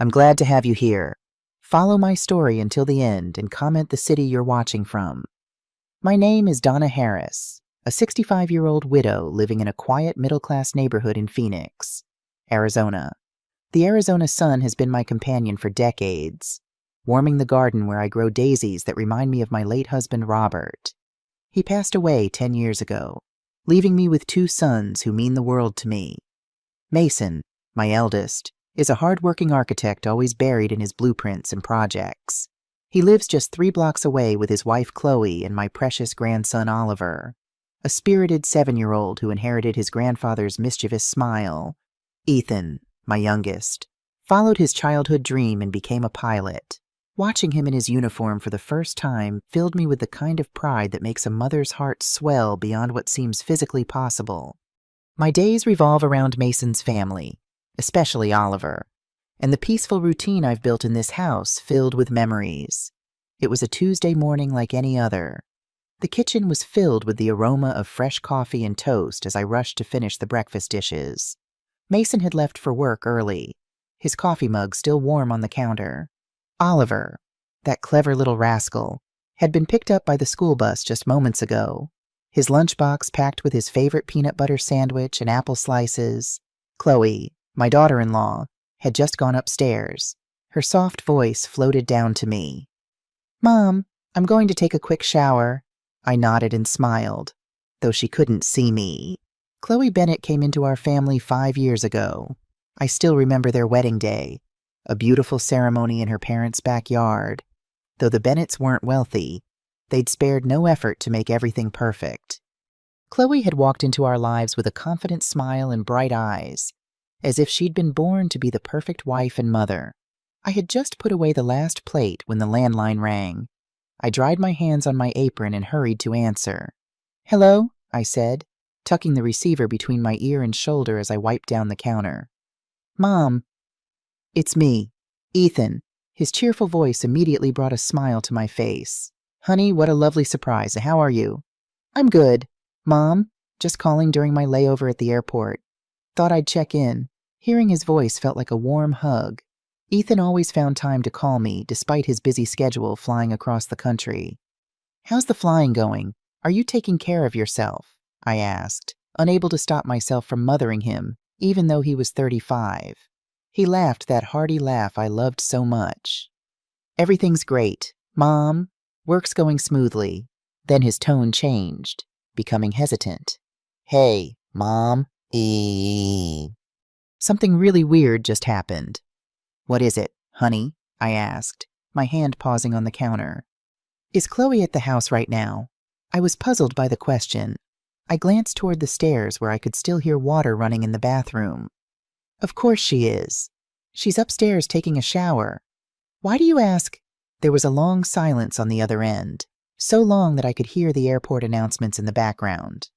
I'm glad to have you here. Follow my story until the end and comment the city you're watching from. My name is Donna Harris, a 65-year-old widow living in a quiet middle-class neighborhood in Phoenix, Arizona. The Arizona sun has been my companion for decades, warming the garden where I grow daisies that remind me of my late husband, Robert. He passed away 10 years ago, leaving me with 2 sons who mean the world to me. Mason, my eldest, is a hard-working architect always buried in his blueprints and projects. He lives just 3 blocks away with his wife Chloe and my precious grandson Oliver, a spirited 7-year-old who inherited his grandfather's mischievous smile. Ethan, my youngest, followed his childhood dream and became a pilot. Watching him in his uniform for the first time filled me with the kind of pride that makes a mother's heart swell beyond what seems physically possible. My days revolve around Mason's family, especially Oliver, and the peaceful routine I've built in this house filled with memories. It was a Tuesday morning like any other. The kitchen was filled with the aroma of fresh coffee and toast as I rushed to finish the breakfast dishes. Mason had left for work early, his coffee mug still warm on the counter. Oliver, that clever little rascal, had been picked up by the school bus just moments ago, his lunchbox packed with his favorite peanut butter sandwich and apple slices. Chloe, my daughter-in-law, had just gone upstairs. Her soft voice floated down to me. "Mom, I'm going to take a quick shower." I nodded and smiled, though she couldn't see me. Chloe Bennett came into our family 5 years ago. I still remember their wedding day, a beautiful ceremony in her parents' backyard. Though the Bennetts weren't wealthy, they'd spared no effort to make everything perfect. Chloe had walked into our lives with a confident smile and bright eyes, as if she'd been born to be the perfect wife and mother. I had just put away the last plate when the landline rang. I dried my hands on my apron and hurried to answer. "Hello," I said, tucking the receiver between my ear and shoulder as I wiped down the counter. "Mom." "It's me, Ethan." His cheerful voice immediately brought a smile to my face. "Honey, what a lovely surprise. How are you?" "I'm good. Mom, just calling during my layover at the airport. Thought I'd check in." Hearing his voice felt like a warm hug. Ethan always found time to call me, despite his busy schedule flying across the country. "How's the flying going? Are you taking care of yourself?" I asked, unable to stop myself from mothering him, even though he was 35. He laughed that hearty laugh I loved so much. "Everything's great, Mom. Work's going smoothly." Then his tone changed, becoming hesitant. "Hey, Mom. Something really weird just happened." "What is it, honey?" I asked, my hand pausing on the counter. "Is Chloe at the house right now?" I was puzzled by the question. I glanced toward the stairs where I could still hear water running in the bathroom. "Of course she is. She's upstairs taking a shower." "Why do you ask?" There was a long silence on the other end, so long that I could hear the airport announcements in the background.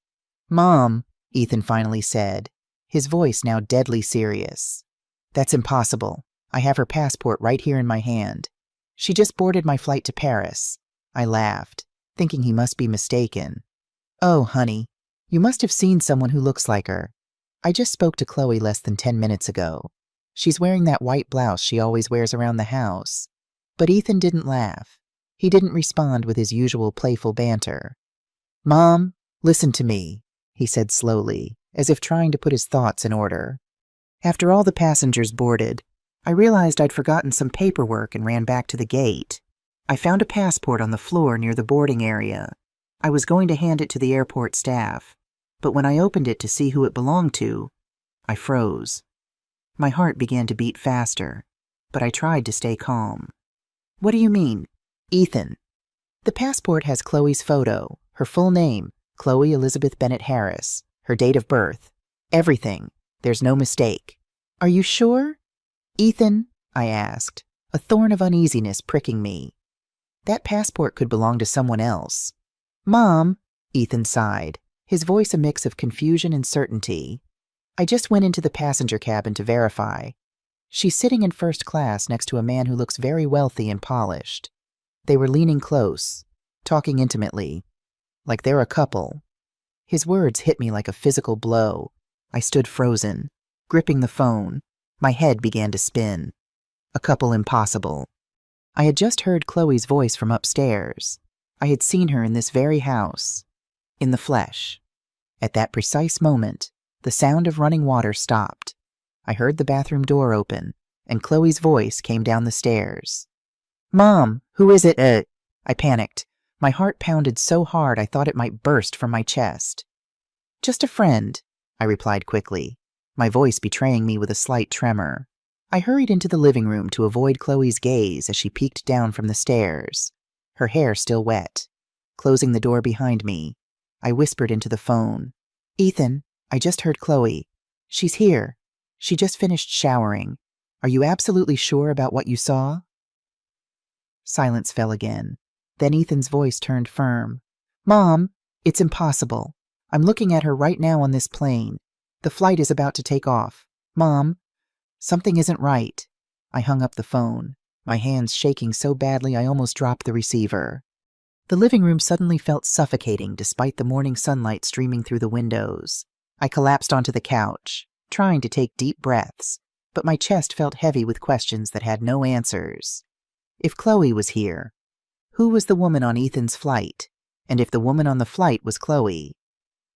"Mom," Ethan finally said, his voice now deadly serious. "That's impossible. I have her passport right here in my hand. She just boarded my flight to Paris." I laughed, thinking he must be mistaken. "Oh, honey, you must have seen someone who looks like her. I just spoke to Chloe less than 10 minutes ago. She's wearing that white blouse she always wears around the house." But Ethan didn't laugh. He didn't respond with his usual playful banter. "Mom, listen to me," he said slowly, as if trying to put his thoughts in order. "After all the passengers boarded, I realized I'd forgotten some paperwork and ran back to the gate. I found a passport on the floor near the boarding area. I was going to hand it to the airport staff, but when I opened it to see who it belonged to, I froze. My heart began to beat faster, but I tried to stay calm." "What do you mean?" "Ethan, the passport has Chloe's photo, her full name, Chloe Elizabeth Bennett Harris, her date of birth, everything. There's no mistake." "Are you sure?" "Ethan," I asked, a thorn of uneasiness pricking me, "that passport could belong to someone else." "Mom," Ethan sighed, his voice a mix of confusion and certainty. "I just went into the passenger cabin to verify. She's sitting in first class next to a man who looks very wealthy and polished." They were leaning close, talking intimately, like they're a couple. His words hit me like a physical blow. I stood frozen, gripping the phone. My head began to spin. a couple impossible. I had just heard Chloe's voice from upstairs. I had seen her in this very house, in the flesh. At that precise moment, the sound of running water stopped. I heard the bathroom door open, and Chloe's voice came down the stairs. "Mom, who is it?" I panicked. My heart pounded so hard I thought it might burst from my chest. "Just a friend," I replied quickly, my voice betraying me with a slight tremor. I hurried into the living room to avoid Chloe's gaze as she peeked down from the stairs, her hair still wet. Closing the door behind me, I whispered into the phone, "Ethan, I just heard Chloe. She's here. She just finished showering. Are you absolutely sure about what you saw?" Silence fell again. Then Ethan's voice turned firm. "Mom, it's impossible. I'm looking at her right now on this plane. The flight is about to take off. Mom, something isn't right." I hung up the phone, my hands shaking so badly I almost dropped the receiver. The living room suddenly felt suffocating despite the morning sunlight streaming through the windows. I collapsed onto the couch, trying to take deep breaths, but my chest felt heavy with questions that had no answers. If Chloe was here, who was the woman on Ethan's flight? And if the woman on the flight was Chloe,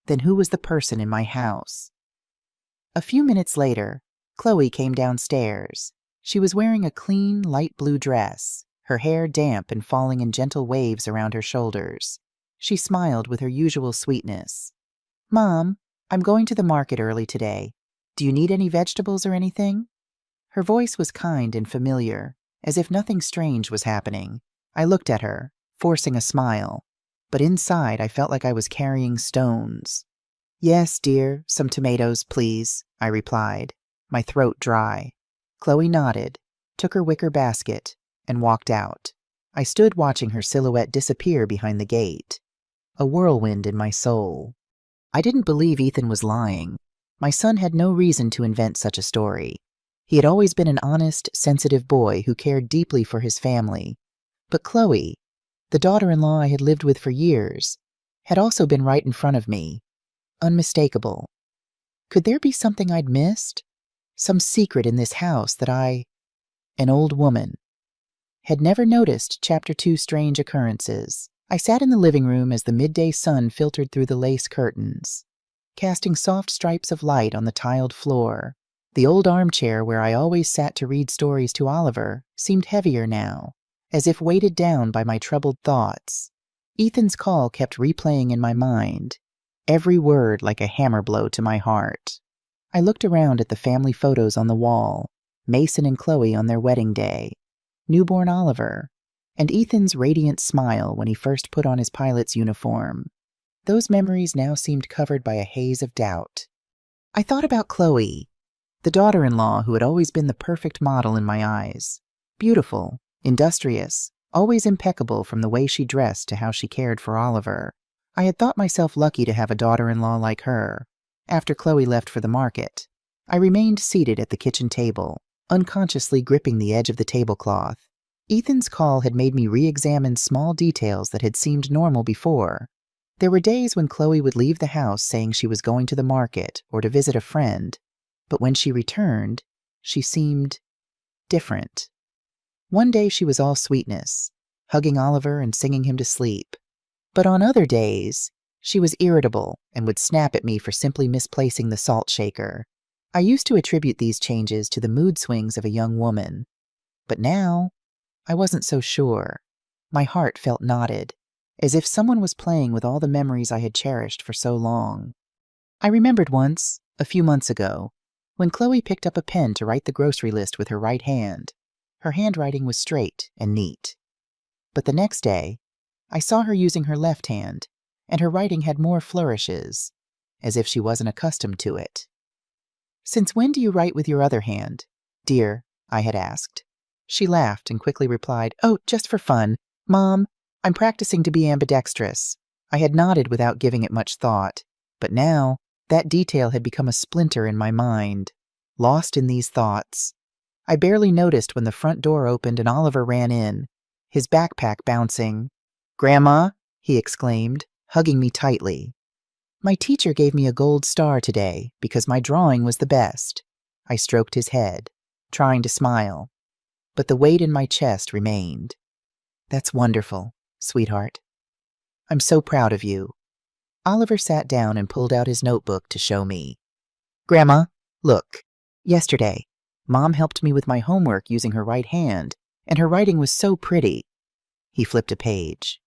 then who was the person in my house? A few minutes later, Chloe came downstairs. She was wearing a clean, light blue dress, her hair damp and falling in gentle waves around her shoulders. She smiled with her usual sweetness. "Mom, I'm going to the market early today. Do you need any vegetables or anything?" Her voice was kind and familiar, as if nothing strange was happening. I looked at her, forcing a smile, but inside I felt like I was carrying stones. "Yes, dear, some tomatoes, please," I replied, my throat dry. Chloe nodded, took her wicker basket, and walked out. I stood watching her silhouette disappear behind the gate, a whirlwind in my soul. I didn't believe Ethan was lying. My son had no reason to invent such a story. He had always been an honest, sensitive boy who cared deeply for his family. But Chloe, the daughter-in-law I had lived with for years, had also been right in front of me, unmistakable. Could there be something I'd missed? Some secret in this house that an old woman, had never noticed. Chapter 2, Strange Occurrences. I sat in the living room as the midday sun filtered through the lace curtains, casting soft stripes of light on the tiled floor. The old armchair where I always sat to read stories to Oliver seemed heavier now, as if weighted down by my troubled thoughts. Ethan's call kept replaying in my mind, every word like a hammer blow to my heart. I looked around at the family photos on the wall, Mason and Chloe on their wedding day, newborn Oliver, and Ethan's radiant smile when he first put on his pilot's uniform. Those memories now seemed covered by a haze of doubt. I thought about Chloe, the daughter-in-law who had always been the perfect model in my eyes. Beautiful, industrious, always impeccable from the way she dressed to how she cared for Oliver. I had thought myself lucky to have a daughter-in-law like her. After Chloe left for the market, I remained seated at the kitchen table, unconsciously gripping the edge of the tablecloth. Ethan's call had made me re-examine small details that had seemed normal before. There were days when Chloe would leave the house saying she was going to the market or to visit a friend, but when she returned, she seemed different. One day she was all sweetness, hugging Oliver and singing him to sleep. But on other days, she was irritable and would snap at me for simply misplacing the salt shaker. I used to attribute these changes to the mood swings of a young woman. But now, I wasn't so sure. My heart felt knotted, as if someone was playing with all the memories I had cherished for so long. I remembered once, a few months ago, when Chloe picked up a pen to write the grocery list with her right hand. Her handwriting was straight and neat. But the next day, I saw her using her left hand, and her writing had more flourishes, as if she wasn't accustomed to it. "Since when do you write with your other hand, dear?" I had asked. She laughed and quickly replied, "Oh, just for fun. Mom, I'm practicing to be ambidextrous." I had nodded without giving it much thought, but now that detail had become a splinter in my mind. Lost in these thoughts, I barely noticed when the front door opened and Oliver ran in, his backpack bouncing. "Grandma," he exclaimed, hugging me tightly. "My teacher gave me a gold star today because my drawing was the best." I stroked his head, trying to smile. but the weight in my chest remained. That's wonderful, sweetheart. I'm so proud of you. Oliver sat down and pulled out his notebook to show me. Grandma, look. Yesterday, Mom helped me with my homework using her right hand, and her writing was so pretty. He flipped a page.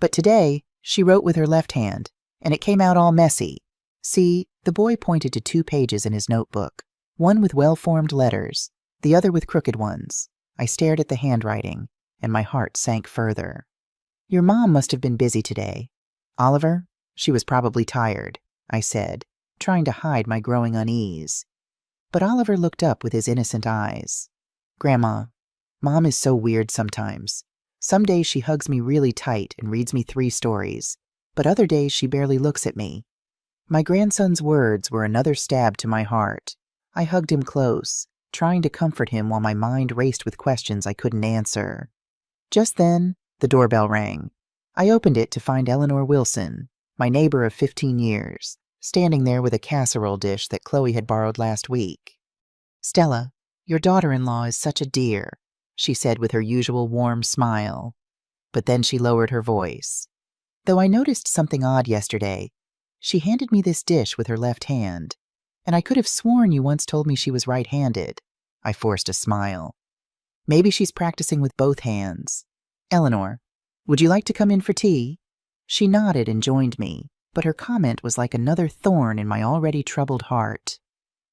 But today, she wrote with her left hand, and it came out all messy. See, the boy pointed to 2 pages in his notebook, one with well-formed letters, the other with crooked ones. I stared at the handwriting, and my heart sank further. Your mom must have been busy today. Oliver, she was probably tired, I said, trying to hide my growing unease. But Oliver looked up with his innocent eyes. Grandma, Mom is so weird sometimes. Some days she hugs me really tight and reads me 3 stories, but other days she barely looks at me. My grandson's words were another stab to my heart. I hugged him close, trying to comfort him while my mind raced with questions I couldn't answer. Just then, the doorbell rang. I opened it to find Eleanor Wilson, my neighbor of 15 years, standing there with a casserole dish that Chloe had borrowed last week. Stella, your daughter-in-law is such a dear, she said with her usual warm smile. But then she lowered her voice. Though I noticed something odd yesterday, she handed me this dish with her left hand, and I could have sworn you once told me she was right-handed. I forced a smile. Maybe she's practicing with both hands. Eleanor, would you like to come in for tea? She nodded and joined me, but her comment was like another thorn in my already troubled heart.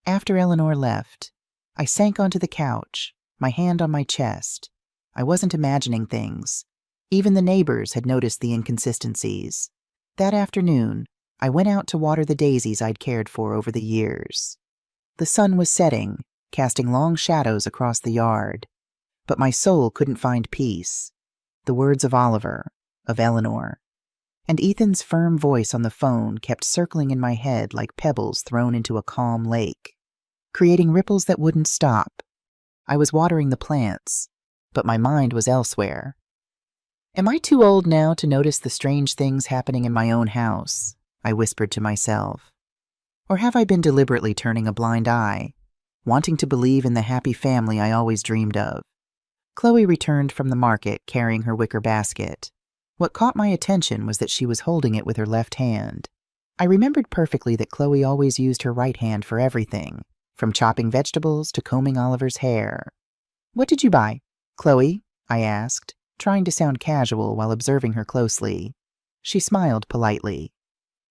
After Eleanor left, I sank onto the couch, my hand on my chest. I wasn't imagining things. Even the neighbors had noticed the inconsistencies. That afternoon, I went out to water the daisies I'd cared for over the years. The sun was setting, casting long shadows across the yard. But my soul couldn't find peace. The words of Oliver, of Eleanor, and Ethan's firm voice on the phone kept circling in my head like pebbles thrown into a calm lake, creating ripples that wouldn't stop. I was watering the plants, but my mind was elsewhere. Am I too old now to notice the strange things happening in my own house? I whispered to myself. Or have I been deliberately turning a blind eye, wanting to believe in the happy family I always dreamed of? Chloe returned from the market carrying her wicker basket. What caught my attention was that she was holding it with her left hand. I remembered perfectly that Chloe always used her right hand for everything, from chopping vegetables to combing Oliver's hair. What did you buy, Chloe? I asked, trying to sound casual while observing her closely. She smiled politely.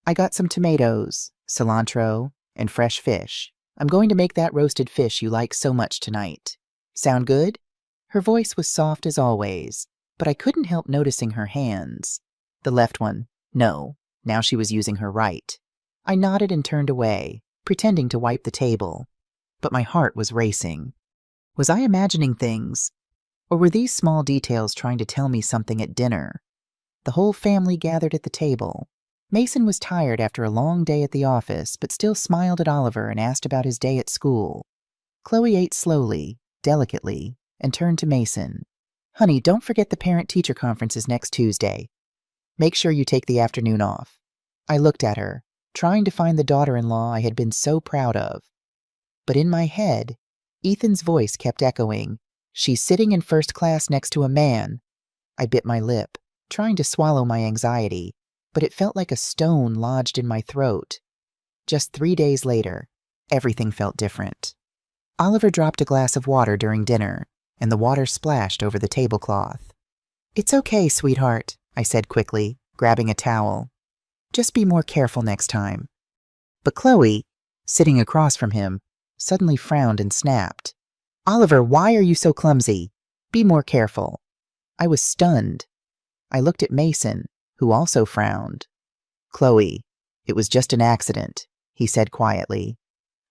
I got some tomatoes, cilantro, and fresh fish. I'm going to make that roasted fish you like so much tonight. Sound good? Her voice was soft as always, but I couldn't help noticing her hands. The left one, no, now she was using her right. I nodded and turned away, pretending to wipe the table. But my heart was racing. Was I imagining things? Or were these small details trying to tell me something at dinner? The whole family gathered at the table. Mason was tired after a long day at the office, but still smiled at Oliver and asked about his day at school. Chloe ate slowly, delicately, and turned to Mason. Honey, don't forget the parent-teacher conference is next Tuesday. Make sure you take the afternoon off. I looked at her, trying to find the daughter-in-law I had been so proud of. But in my head, Ethan's voice kept echoing, she's sitting in first class next to a man. I bit my lip, trying to swallow my anxiety, but it felt like a stone lodged in my throat. Just 3 days later, everything felt different. Oliver dropped a glass of water during dinner, and the water splashed over the tablecloth. It's okay, sweetheart, I said quickly, grabbing a towel. Just be more careful next time. But Chloe, sitting across from him, suddenly frowned and snapped. Oliver, why are you so clumsy? Be more careful. I was stunned. I looked at Mason, who also frowned. Chloe, it was just an accident, he said quietly.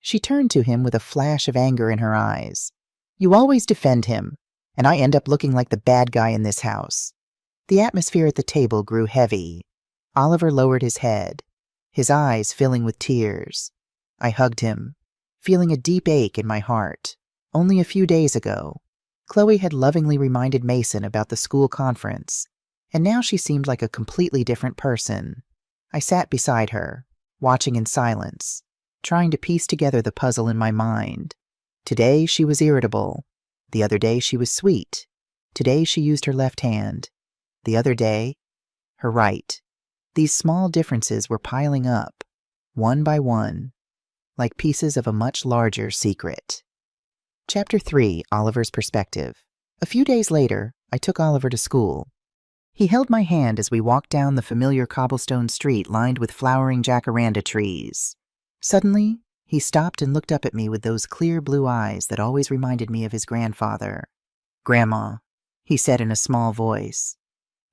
She turned to him with a flash of anger in her eyes. You always defend him, and I end up looking like the bad guy in this house. The atmosphere at the table grew heavy. Oliver lowered his head, his eyes filling with tears. I hugged him, feeling a deep ache in my heart. Only a few days ago, Chloe had lovingly reminded Mason about the school conference, and now she seemed like a completely different person. I sat beside her, watching in silence, trying to piece together the puzzle in my mind. Today she was irritable. The other day she was sweet. Today she used her left hand. The other day, her right. These small differences were piling up, one by one, like pieces of a much larger secret. Chapter 3, Oliver's Perspective. A few days later, I took Oliver to school. He held my hand as we walked down the familiar cobblestone street lined with flowering jacaranda trees. Suddenly, he stopped and looked up at me with those clear blue eyes that always reminded me of his grandfather. "Grandma," he said in a small voice.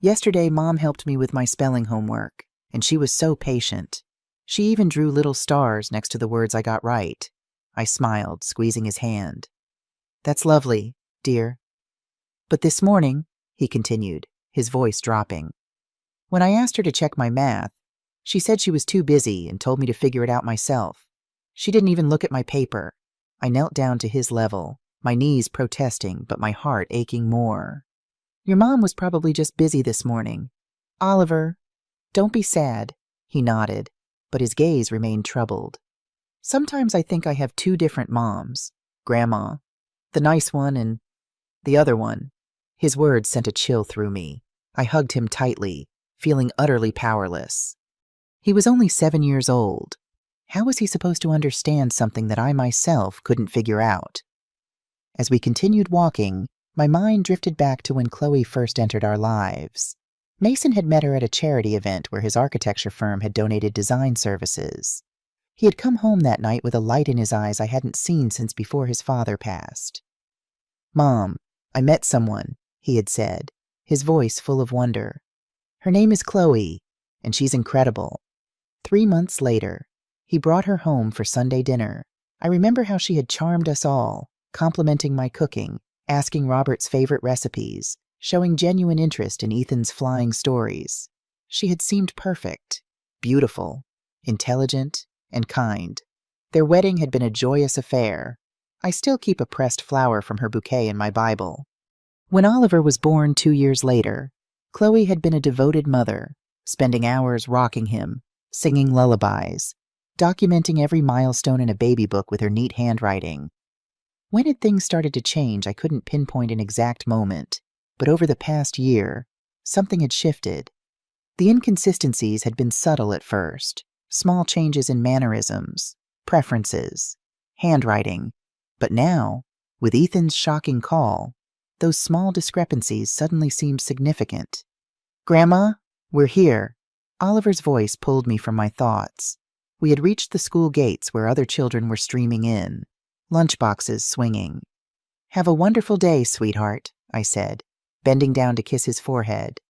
"Yesterday, Mom helped me with my spelling homework, and she was so patient. She even drew little stars next to the words I got right." I smiled, squeezing his hand. "That's lovely, dear. But this morning," he continued, his voice dropping, "when I asked her to check my math, she said she was too busy and told me to figure it out myself. She didn't even look at my paper." I knelt down to his level, my knees protesting, but my heart aching more. "Your mom was probably just busy this morning. Oliver, don't be sad." He nodded, but his gaze remained troubled. "Sometimes I think I have two different moms. Grandma, the nice one, and the other one." His words sent a chill through me. I hugged him tightly, feeling utterly powerless. He was only 7 years old. How was he supposed to understand something that I myself couldn't figure out? As we continued walking, my mind drifted back to when Chloe first entered our lives. Mason had met her at a charity event where his architecture firm had donated design services. He had come home that night with a light in his eyes I hadn't seen since before his father passed. "Mom, I met someone," he had said, his voice full of wonder. "Her name is Chloe, and she's incredible." 3 months later, he brought her home for Sunday dinner. I remember how she had charmed us all, complimenting my cooking, asking Robert's favorite recipes, showing genuine interest in Ethan's flying stories. She had seemed perfect, beautiful, intelligent, and kind. Their wedding had been a joyous affair. I still keep a pressed flower from her bouquet in my Bible. When Oliver was born 2 years later, Chloe had been a devoted mother, spending hours rocking him, singing lullabies, documenting every milestone in a baby book with her neat handwriting. When had things started to change, I couldn't pinpoint an exact moment, but over the past year, something had shifted. The inconsistencies had been subtle at first, small changes in mannerisms, preferences, handwriting, but now, with Ethan's shocking call, those small discrepancies suddenly seemed significant. "Grandma, we're here." Oliver's voice pulled me from my thoughts. We had reached the school gates where other children were streaming in, lunchboxes swinging. "Have a wonderful day, sweetheart," I said, bending down to kiss his forehead.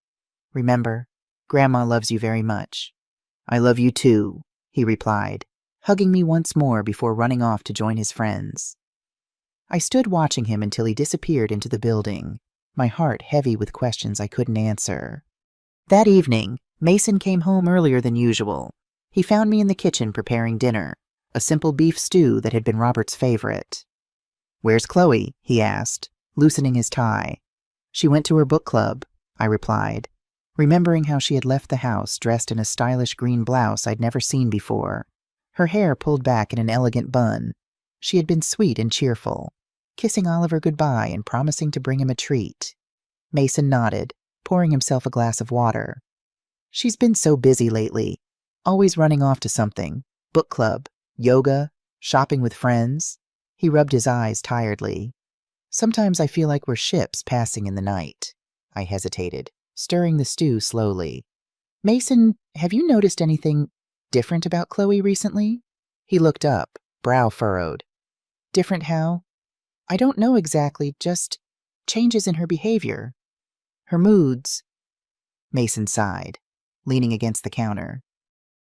"Remember, Grandma loves you very much." "I love you too," he replied, hugging me once more before running off to join his friends. I stood watching him until he disappeared into the building, my heart heavy with questions I couldn't answer. That evening, Mason came home earlier than usual. He found me in the kitchen preparing dinner, a simple beef stew that had been Robert's favorite. "Where's Chloe?" he asked, loosening his tie. "She went to her book club," I replied, remembering how she had left the house dressed in a stylish green blouse I'd never seen before, her hair pulled back in an elegant bun. She had been sweet and cheerful, kissing Oliver goodbye and promising to bring him a treat. Mason nodded, pouring himself a glass of water. "She's been so busy lately, always running off to something. Book club, yoga, shopping with friends." He rubbed his eyes tiredly. "Sometimes I feel like we're ships passing in the night." I hesitated, stirring the stew slowly. "Mason, have you noticed anything different about Chloe recently?" He looked up, brow furrowed. "Different how?" "I don't know exactly, just changes in her behavior. Her moods." Mason sighed, leaning against the counter.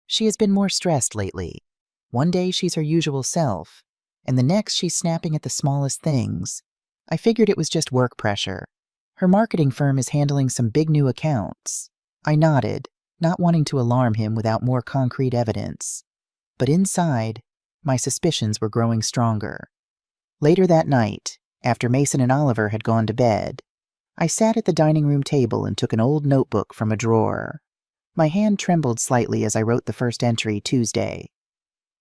"She has been more stressed lately. One day she's her usual self, and the next she's snapping at the smallest things. I figured it was just work pressure. Her marketing firm is handling some big new accounts." I nodded, not wanting to alarm him without more concrete evidence. But inside, my suspicions were growing stronger. Later that night, after Mason and Oliver had gone to bed, I sat at the dining room table and took an old notebook from a drawer. My hand trembled slightly as I wrote the first entry, Tuesday.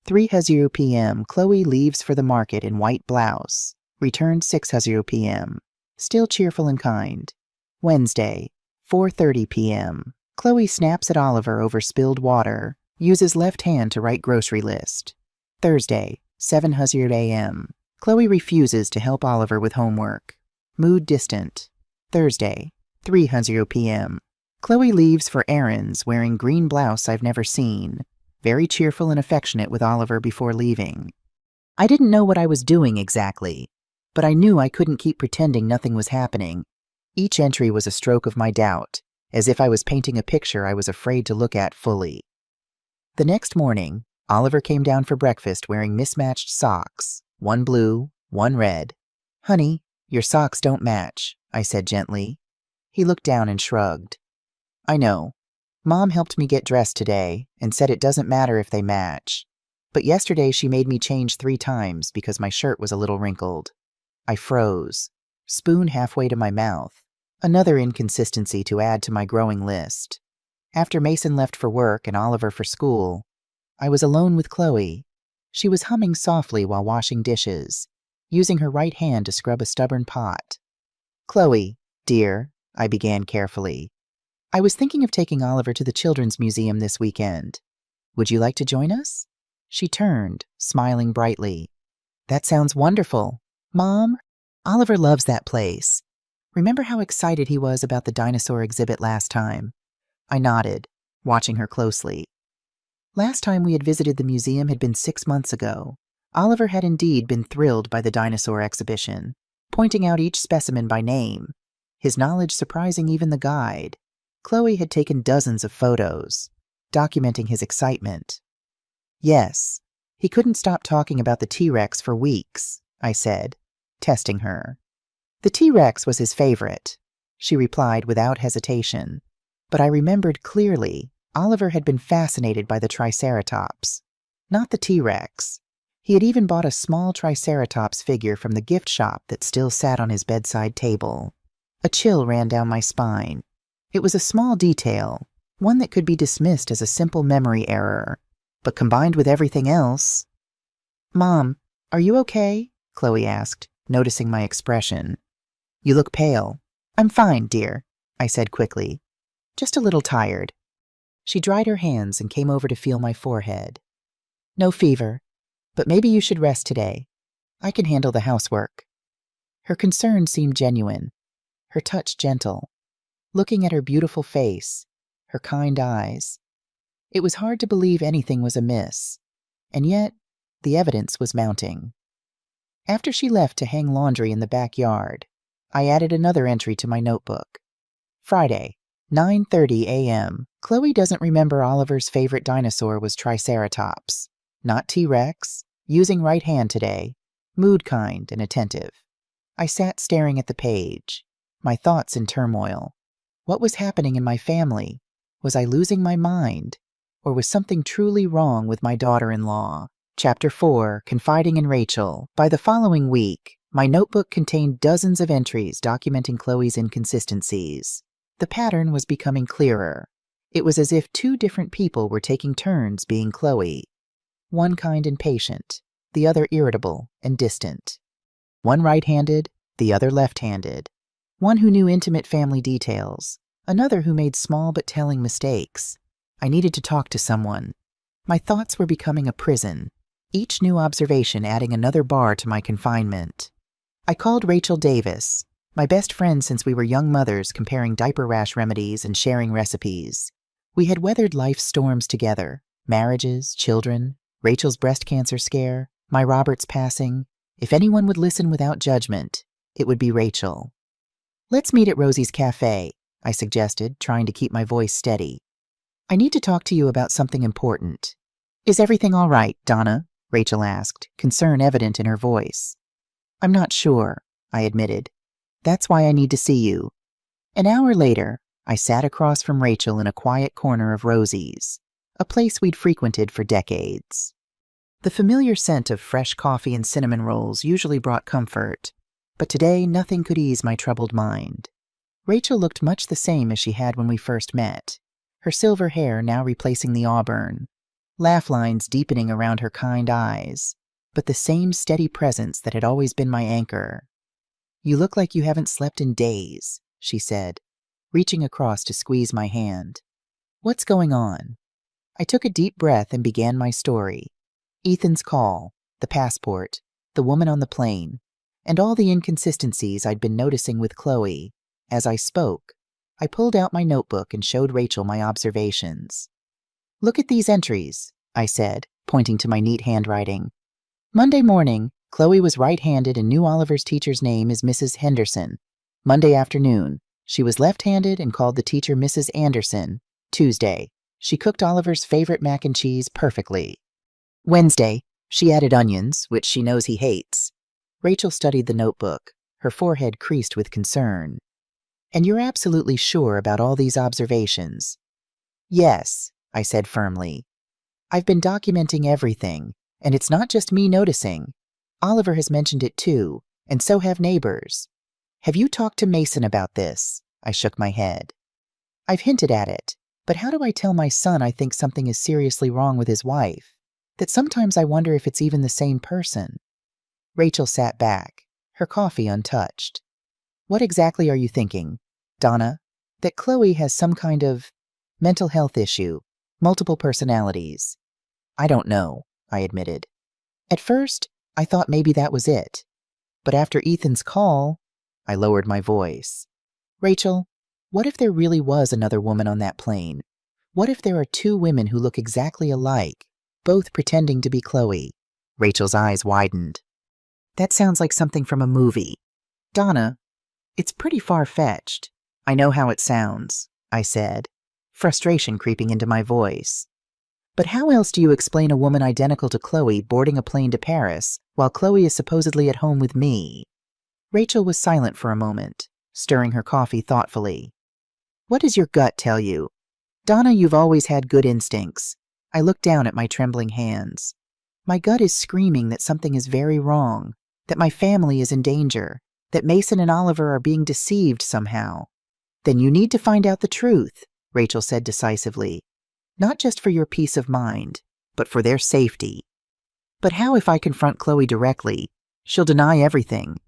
3:00 p.m. Chloe leaves for the market in white blouse. Returned 6:00 p.m. Still cheerful and kind. Wednesday, 4:30 p.m. Chloe snaps at Oliver over spilled water, uses left hand to write grocery list. Thursday, 7:00 a.m. Chloe refuses to help Oliver with homework. Mood distant. Thursday, 3:00 p.m. Chloe leaves for errands wearing green blouse I've never seen, very cheerful and affectionate with Oliver before leaving. I didn't know what I was doing exactly, but I knew I couldn't keep pretending nothing was happening. Each entry was a stroke of my doubt, as if I was painting a picture I was afraid to look at fully. The next morning, Oliver came down for breakfast wearing mismatched socks, one blue, one red. "Honey, your socks don't match," I said gently. He looked down and shrugged. "I know. Mom helped me get dressed today and said it doesn't matter if they match. But yesterday she made me change 3 times because my shirt was a little wrinkled." I froze, spoon halfway to my mouth. Another inconsistency to add to my growing list. After Mason left for work and Oliver for school, I was alone with Chloe. She was humming softly while washing dishes, using her right hand to scrub a stubborn pot. "Chloe, dear," I began carefully, "I was thinking of taking Oliver to the Children's Museum this weekend. Would you like to join us?" She turned, smiling brightly. "That sounds wonderful. Mom, Oliver loves that place. Remember how excited he was about the dinosaur exhibit last time?" I nodded, watching her closely. Last time we had visited the museum had been 6 months ago. Oliver had indeed been thrilled by the dinosaur exhibition, pointing out each specimen by name, his knowledge surprising even the guide. Chloe had taken dozens of photos, documenting his excitement. "Yes, he couldn't stop talking about the T-Rex for weeks," I said, testing her. "The T-Rex was his favorite," she replied without hesitation. But I remembered clearly Oliver had been fascinated by the Triceratops, not the T-Rex. He had even bought a small Triceratops figure from the gift shop that still sat on his bedside table. A chill ran down my spine. It was a small detail, one that could be dismissed as a simple memory error, but combined with everything else... "Mom, are you okay?" Chloe asked, noticing my expression. "You look pale." "I'm fine, dear," I said quickly. "Just a little tired." She dried her hands and came over to feel my forehead. "No fever, but maybe you should rest today. I can handle the housework." Her concern seemed genuine, her touch gentle. Looking at her beautiful face, her kind eyes, it was hard to believe anything was amiss, and yet the evidence was mounting. After she left to hang laundry in the backyard, I added another entry to my notebook. Friday, 9:30 a.m. Chloe doesn't remember Oliver's favorite dinosaur was Triceratops, not T-Rex, using right hand today, mood kind and attentive. I sat staring at the page, my thoughts in turmoil. What was happening in my family? Was I losing my mind? Or was something truly wrong with my daughter-in-law? Chapter 4, Confiding in Rachel. By the following week, my notebook contained dozens of entries documenting Chloe's inconsistencies. The pattern was becoming clearer. It was as if 2 different people were taking turns being Chloe. One kind and patient, the other irritable and distant. One right-handed, the other left-handed. One who knew intimate family details, another who made small but telling mistakes. I needed to talk to someone. My thoughts were becoming a prison, each new observation adding another bar to my confinement. I called Rachel Davis, my best friend since we were young mothers comparing diaper rash remedies and sharing recipes. We had weathered life's storms together, marriages, children, Rachel's breast cancer scare, my Robert's passing. If anyone would listen without judgment, it would be Rachel. "Let's meet at Rosie's Cafe," I suggested, trying to keep my voice steady. "I need to talk to you about something important." "Is everything all right, Donna?" Rachel asked, concern evident in her voice. "I'm not sure," I admitted. "That's why I need to see you." An hour later, I sat across from Rachel in a quiet corner of Rosie's, a place we'd frequented for decades. The familiar scent of fresh coffee and cinnamon rolls usually brought comfort, but today nothing could ease my troubled mind. Rachel looked much the same as she had when we first met, her silver hair now replacing the auburn, laugh lines deepening around her kind eyes. but the same steady presence that had always been my anchor. "You look like you haven't slept in days," she said, reaching across to squeeze my hand. "What's going on?" I took a deep breath and began my story. Ethan's call, the passport, the woman on the plane, and all the inconsistencies I'd been noticing with Chloe. As I spoke, I pulled out my notebook and showed Rachel my observations. "Look at these entries," I said, pointing to my neat handwriting. "Monday morning, Chloe was right-handed and knew Oliver's teacher's name is Mrs. Henderson. Monday afternoon, she was left-handed and called the teacher Mrs. Anderson. Tuesday, she cooked Oliver's favorite mac and cheese perfectly. Wednesday, she added onions, which she knows he hates." Rachel studied the notebook, her forehead creased with concern. "And you're absolutely sure about all these observations?" "Yes," I said firmly. "I've been documenting everything, and it's not just me noticing. Oliver has mentioned it too, and so have neighbors." "Have you talked to Mason about this?" I shook my head. "I've hinted at it, but how do I tell my son I think something is seriously wrong with his wife? That sometimes I wonder if it's even the same person." Rachel sat back, her coffee untouched. "What exactly are you thinking, Donna? That Chloe has some kind of mental health issue, multiple personalities?" "I don't know," I admitted. "At first, I thought maybe that was it. But after Ethan's call," I lowered my voice. "Rachel, what if there really was another woman on that plane? What if there are two women who look exactly alike, both pretending to be Chloe?" Rachel's eyes widened. "That sounds like something from a movie. Donna, it's pretty far-fetched." "I know how it sounds," I said, frustration creeping into my voice. "But how else do you explain a woman identical to Chloe boarding a plane to Paris while Chloe is supposedly at home with me?" Rachel was silent for a moment, stirring her coffee thoughtfully. "What does your gut tell you? Donna, you've always had good instincts." I looked down at my trembling hands. "My gut is screaming that something is very wrong, that my family is in danger, that Mason and Oliver are being deceived somehow." "Then you need to find out the truth," Rachel said decisively. "Not just for your peace of mind, but for their safety." "But how if I confront Chloe directly? She'll deny everything.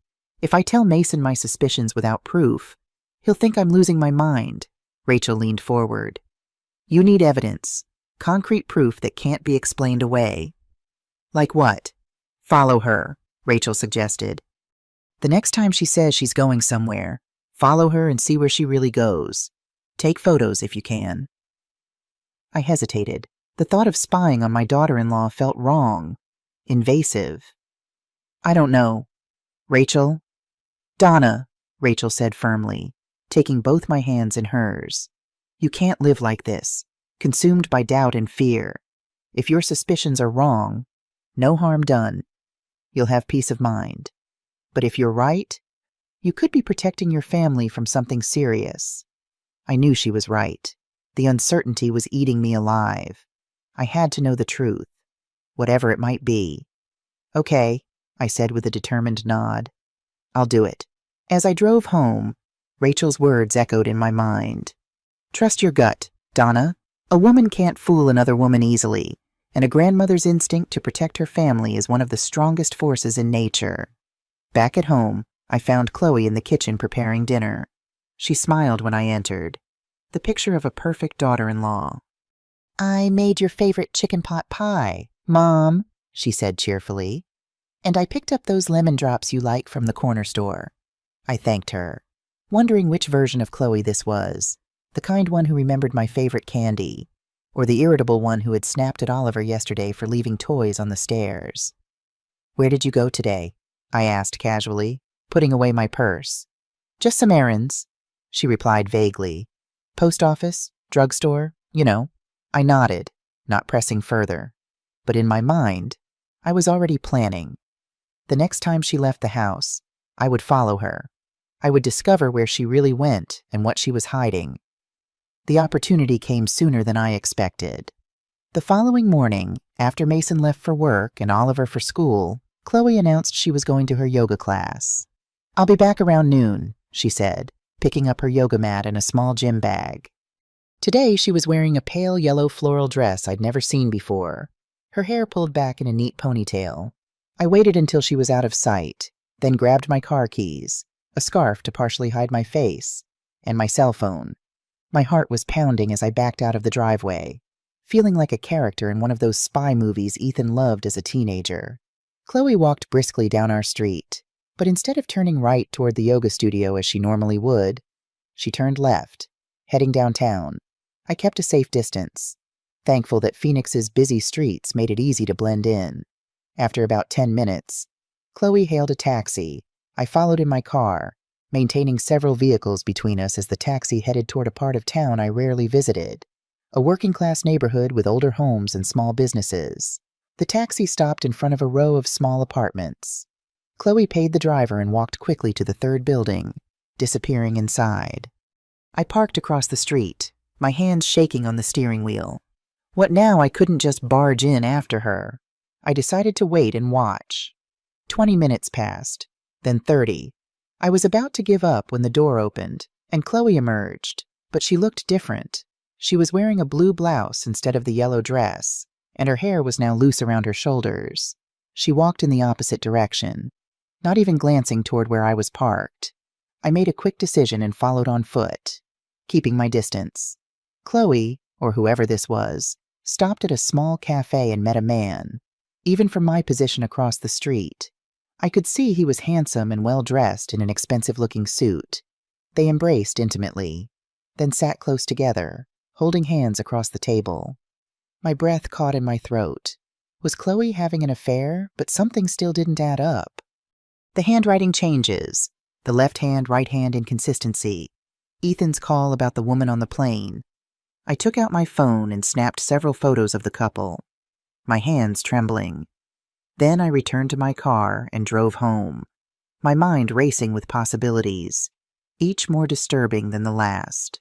If I tell Mason my suspicions without proof, he'll think I'm losing my mind." Rachel leaned forward. "You need evidence, concrete proof that can't be explained away." "Like what?" "Follow her," Rachel suggested. "The next time she says she's going somewhere, follow her and see where she really goes. Take photos if you can." I hesitated. The thought of spying on my daughter-in-law felt wrong, invasive. "I don't know. Rachel?" "Donna," Rachel said firmly, taking both my hands in hers. "You can't live like this, consumed by doubt and fear. If your suspicions are wrong, no harm done. You'll have peace of mind. But if you're right, you could be protecting your family from something serious." I knew she was right. The uncertainty was eating me alive. I had to know the truth, whatever it might be. "Okay," I said with a determined nod. "I'll do it." As I drove home, Rachel's words echoed in my mind. "Trust your gut, Donna. A woman can't fool another woman easily, and a grandmother's instinct to protect her family is one of the strongest forces in nature." Back at home, I found Chloe in the kitchen preparing dinner. She smiled when I entered, the picture of a perfect daughter-in-law. "I made your favorite chicken pot pie, Mom," she said cheerfully. "And I picked up those lemon drops you like from the corner store." I thanked her, wondering which version of Chloe this was, the kind one who remembered my favorite candy, or the irritable one who had snapped at Oliver yesterday for leaving toys on the stairs. "Where did you go today?" I asked casually, putting away my purse. "Just some errands," she replied vaguely. "Post office, drugstore, you know." I nodded, not pressing further. But in my mind, I was already planning. The next time she left the house, I would follow her. I would discover where she really went and what she was hiding. The opportunity came sooner than I expected. The following morning, after Mason left for work and Oliver for school, Chloe announced she was going to her yoga class. "I'll be back around noon," she said, picking up her yoga mat and a small gym bag. Today she was wearing a pale yellow floral dress I'd never seen before, her hair pulled back in a neat ponytail. I waited until she was out of sight, then grabbed my car keys, a scarf to partially hide my face, and my cell phone. My heart was pounding as I backed out of the driveway, feeling like a character in one of those spy movies Ethan loved as a teenager. Chloe walked briskly down our street, but instead of turning right toward the yoga studio as she normally would, she turned left, heading downtown. I kept a safe distance, thankful that Phoenix's busy streets made it easy to blend in. After about 10 minutes, Chloe hailed a taxi. I followed in my car, maintaining several vehicles between us as the taxi headed toward a part of town I rarely visited, a working-class neighborhood with older homes and small businesses. The taxi stopped in front of a row of small apartments. Chloe paid the driver and walked quickly to the third building, disappearing inside. I parked across the street, my hands shaking on the steering wheel. What now? I couldn't just barge in after her. I decided to wait and watch. 20 minutes passed, then 30. I was about to give up when the door opened, and Chloe emerged, but she looked different. She was wearing a blue blouse instead of the yellow dress, and her hair was now loose around her shoulders. She walked in the opposite direction, not even glancing toward where I was parked. I made a quick decision and followed on foot, keeping my distance. Chloe, or whoever this was, stopped at a small cafe and met a man. Even from my position across the street, I could see he was handsome and well-dressed in an expensive-looking suit. They embraced intimately, then sat close together, holding hands across the table. My breath caught in my throat. Was Chloe having an affair? But something still didn't add up. The handwriting changes, the left hand, right hand inconsistency, Ethan's call about the woman on the plane. I took out my phone and snapped several photos of the couple, my hands trembling. Then I returned to my car and drove home, my mind racing with possibilities, each more disturbing than the last.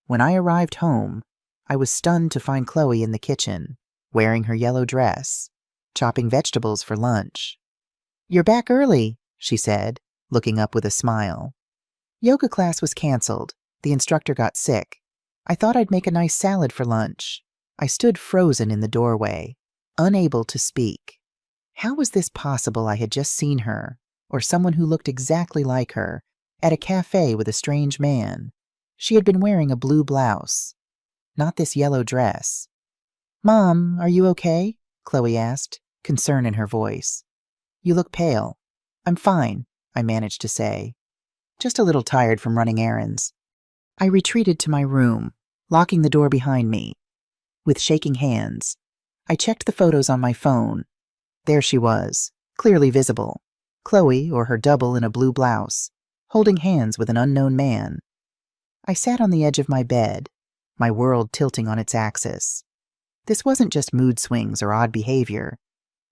When I arrived home, I was stunned to find Chloe in the kitchen, wearing her yellow dress, chopping vegetables for lunch. "You're back early," she said, looking up with a smile. "Yoga class was canceled. The instructor got sick. I thought I'd make a nice salad for lunch." I stood frozen in the doorway, unable to speak. How was this possible? I had just seen her, or someone who looked exactly like her, at a cafe with a strange man. She had been wearing a blue blouse, not this yellow dress. "Mom, are you okay?" Chloe asked, concern in her voice. "You look pale." "I'm fine," I managed to say. "Just a little tired from running errands." I retreated to my room, locking the door behind me. With shaking hands, I checked the photos on my phone. There she was, clearly visible. Chloe, or her double in a blue blouse, holding hands with an unknown man. I sat on the edge of my bed, my world tilting on its axis. This wasn't just mood swings or odd behavior.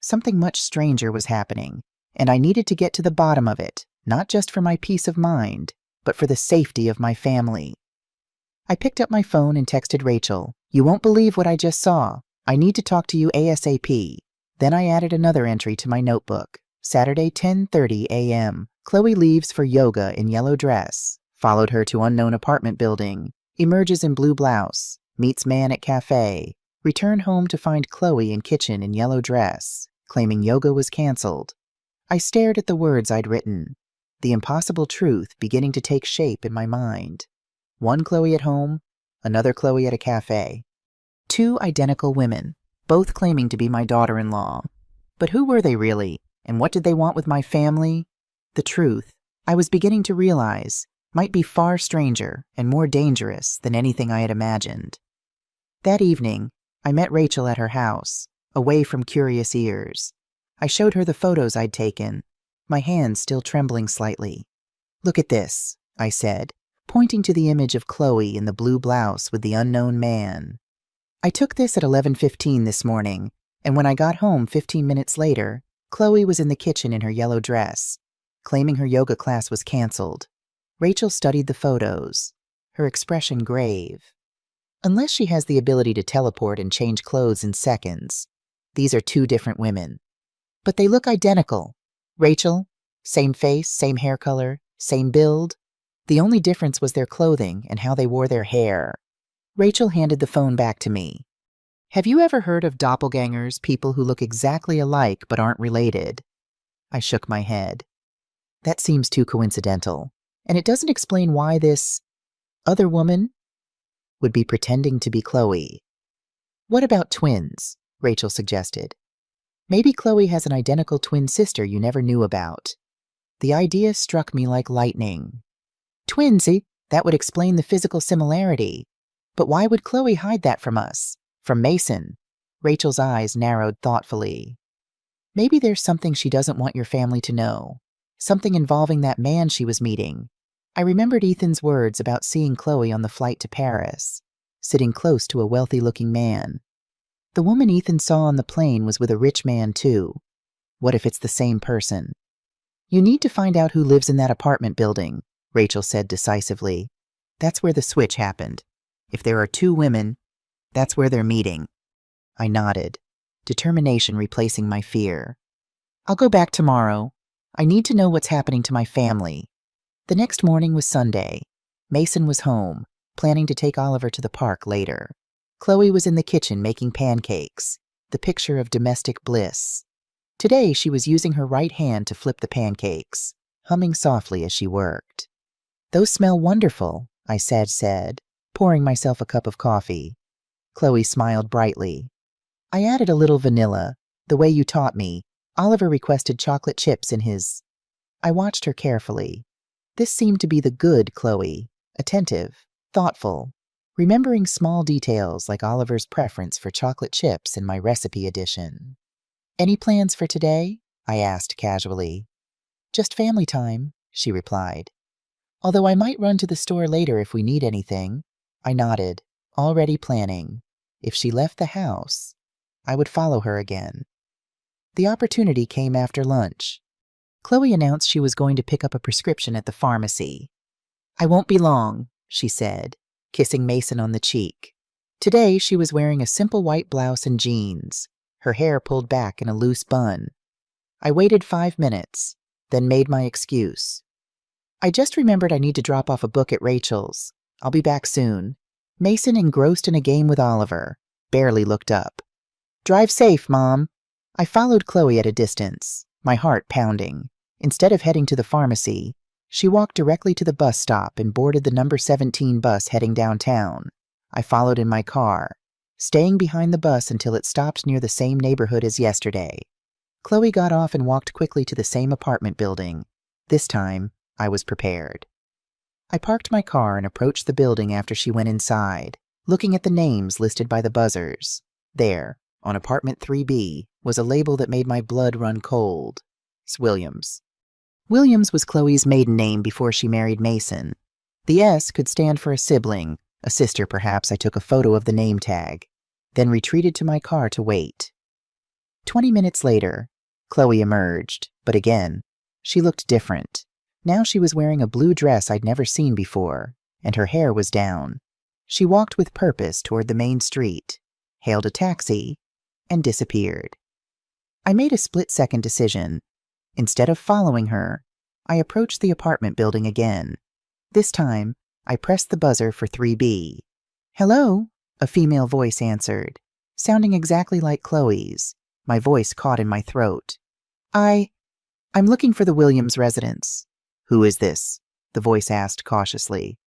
Something much stranger was happening, and I needed to get to the bottom of it, not just for my peace of mind, but for the safety of my family. I picked up my phone and texted Rachel, "You won't believe what I just saw. I need to talk to you ASAP." Then I added another entry to my notebook. Saturday, 10:30 a.m. Chloe leaves for yoga in yellow dress. Followed her to unknown apartment building. Emerges in blue blouse. Meets man at cafe. Return home to find Chloe in kitchen in yellow dress, claiming yoga was canceled. I stared at the words I'd written, the impossible truth beginning to take shape in my mind. One Chloe at home, another Chloe at a cafe. Two identical women, both claiming to be my daughter-in-law. But who were they really, and what did they want with my family? The truth, I was beginning to realize, might be far stranger and more dangerous than anything I had imagined. That evening, I met Rachel at her house, away from curious ears. I showed her the photos I'd taken, my hands still trembling slightly. "Look at this," I said, pointing to the image of Chloe in the blue blouse with the unknown man. "I took this at 11:15 this morning, and when I got home 15 minutes later, Chloe was in the kitchen in her yellow dress, claiming her yoga class was canceled." Rachel studied the photos, her expression grave. Unless she has the ability to teleport and change clothes in seconds, these are two different women. But they look identical. Rachel, same face, same hair color, same build. The only difference was their clothing and how they wore their hair. Rachel handed the phone back to me. Have you ever heard of doppelgangers, people who look exactly alike but aren't related? I shook my head. That seems too coincidental, and it doesn't explain why this other woman would be pretending to be Chloe. What about twins? Rachel suggested. Maybe Chloe has an identical twin sister you never knew about. The idea struck me like lightning. Twinsy, that would explain the physical similarity. But why would Chloe hide that from us? From Mason? Rachel's eyes narrowed thoughtfully. Maybe there's something she doesn't want your family to know. Something involving that man she was meeting. I remembered Ethan's words about seeing Chloe on the flight to Paris, sitting close to a wealthy-looking man. The woman Ethan saw on the plane was with a rich man, too. What if it's the same person? You need to find out who lives in that apartment building, Rachel said decisively. That's where the switch happened. If there are two women, that's where they're meeting. I nodded, determination replacing my fear. I'll go back tomorrow. I need to know what's happening to my family. The next morning was Sunday. Mason was home, planning to take Oliver to the park later. Chloe was in the kitchen making pancakes, the picture of domestic bliss. Today she was using her right hand to flip the pancakes, humming softly as she worked. Those smell wonderful, I said, pouring myself a cup of coffee. Chloe smiled brightly. I added a little vanilla, the way you taught me. Oliver requested chocolate chips in his. I watched her carefully. This seemed to be the good Chloe, attentive, thoughtful, remembering small details like Oliver's preference for chocolate chips in my recipe edition. Any plans for today? I asked casually. Just family time, she replied. Although I might run to the store later if we need anything. I nodded, already planning. If she left the house, I would follow her again. The opportunity came after lunch. Chloe announced she was going to pick up a prescription at the pharmacy. I won't be long, she said, kissing Mason on the cheek. Today she was wearing a simple white blouse and jeans, her hair pulled back in a loose bun. I waited 5 minutes, then made my excuse. I just remembered I need to drop off a book at Rachel's. I'll be back soon. Mason, engrossed in a game with Oliver, barely looked up. Drive safe, Mom. I followed Chloe at a distance, my heart pounding. Instead of heading to the pharmacy, she walked directly to the bus stop and boarded the number 17 bus heading downtown. I followed in my car, staying behind the bus until it stopped near the same neighborhood as yesterday. Chloe got off and walked quickly to the same apartment building. This time, I was prepared. I parked my car and approached the building after she went inside, looking at the names listed by the buzzers. There, on apartment 3B, was a label that made my blood run cold. Williams. Williams was Chloe's maiden name before she married Mason. The S could stand for a sibling, a sister perhaps. I took a photo of the name tag, then retreated to my car to wait. 20 minutes later, Chloe emerged, but again, she looked different. Now she was wearing a blue dress I'd never seen before, and her hair was down. She walked with purpose toward the main street, hailed a taxi, and disappeared. I made a split-second decision. Instead of following her, I approached the apartment building again. This time, I pressed the buzzer for 3B. Hello, a female voice answered, sounding exactly like Chloe's. My voice caught in my throat. I'm looking for the Williams residence. Who is this? The voice asked cautiously.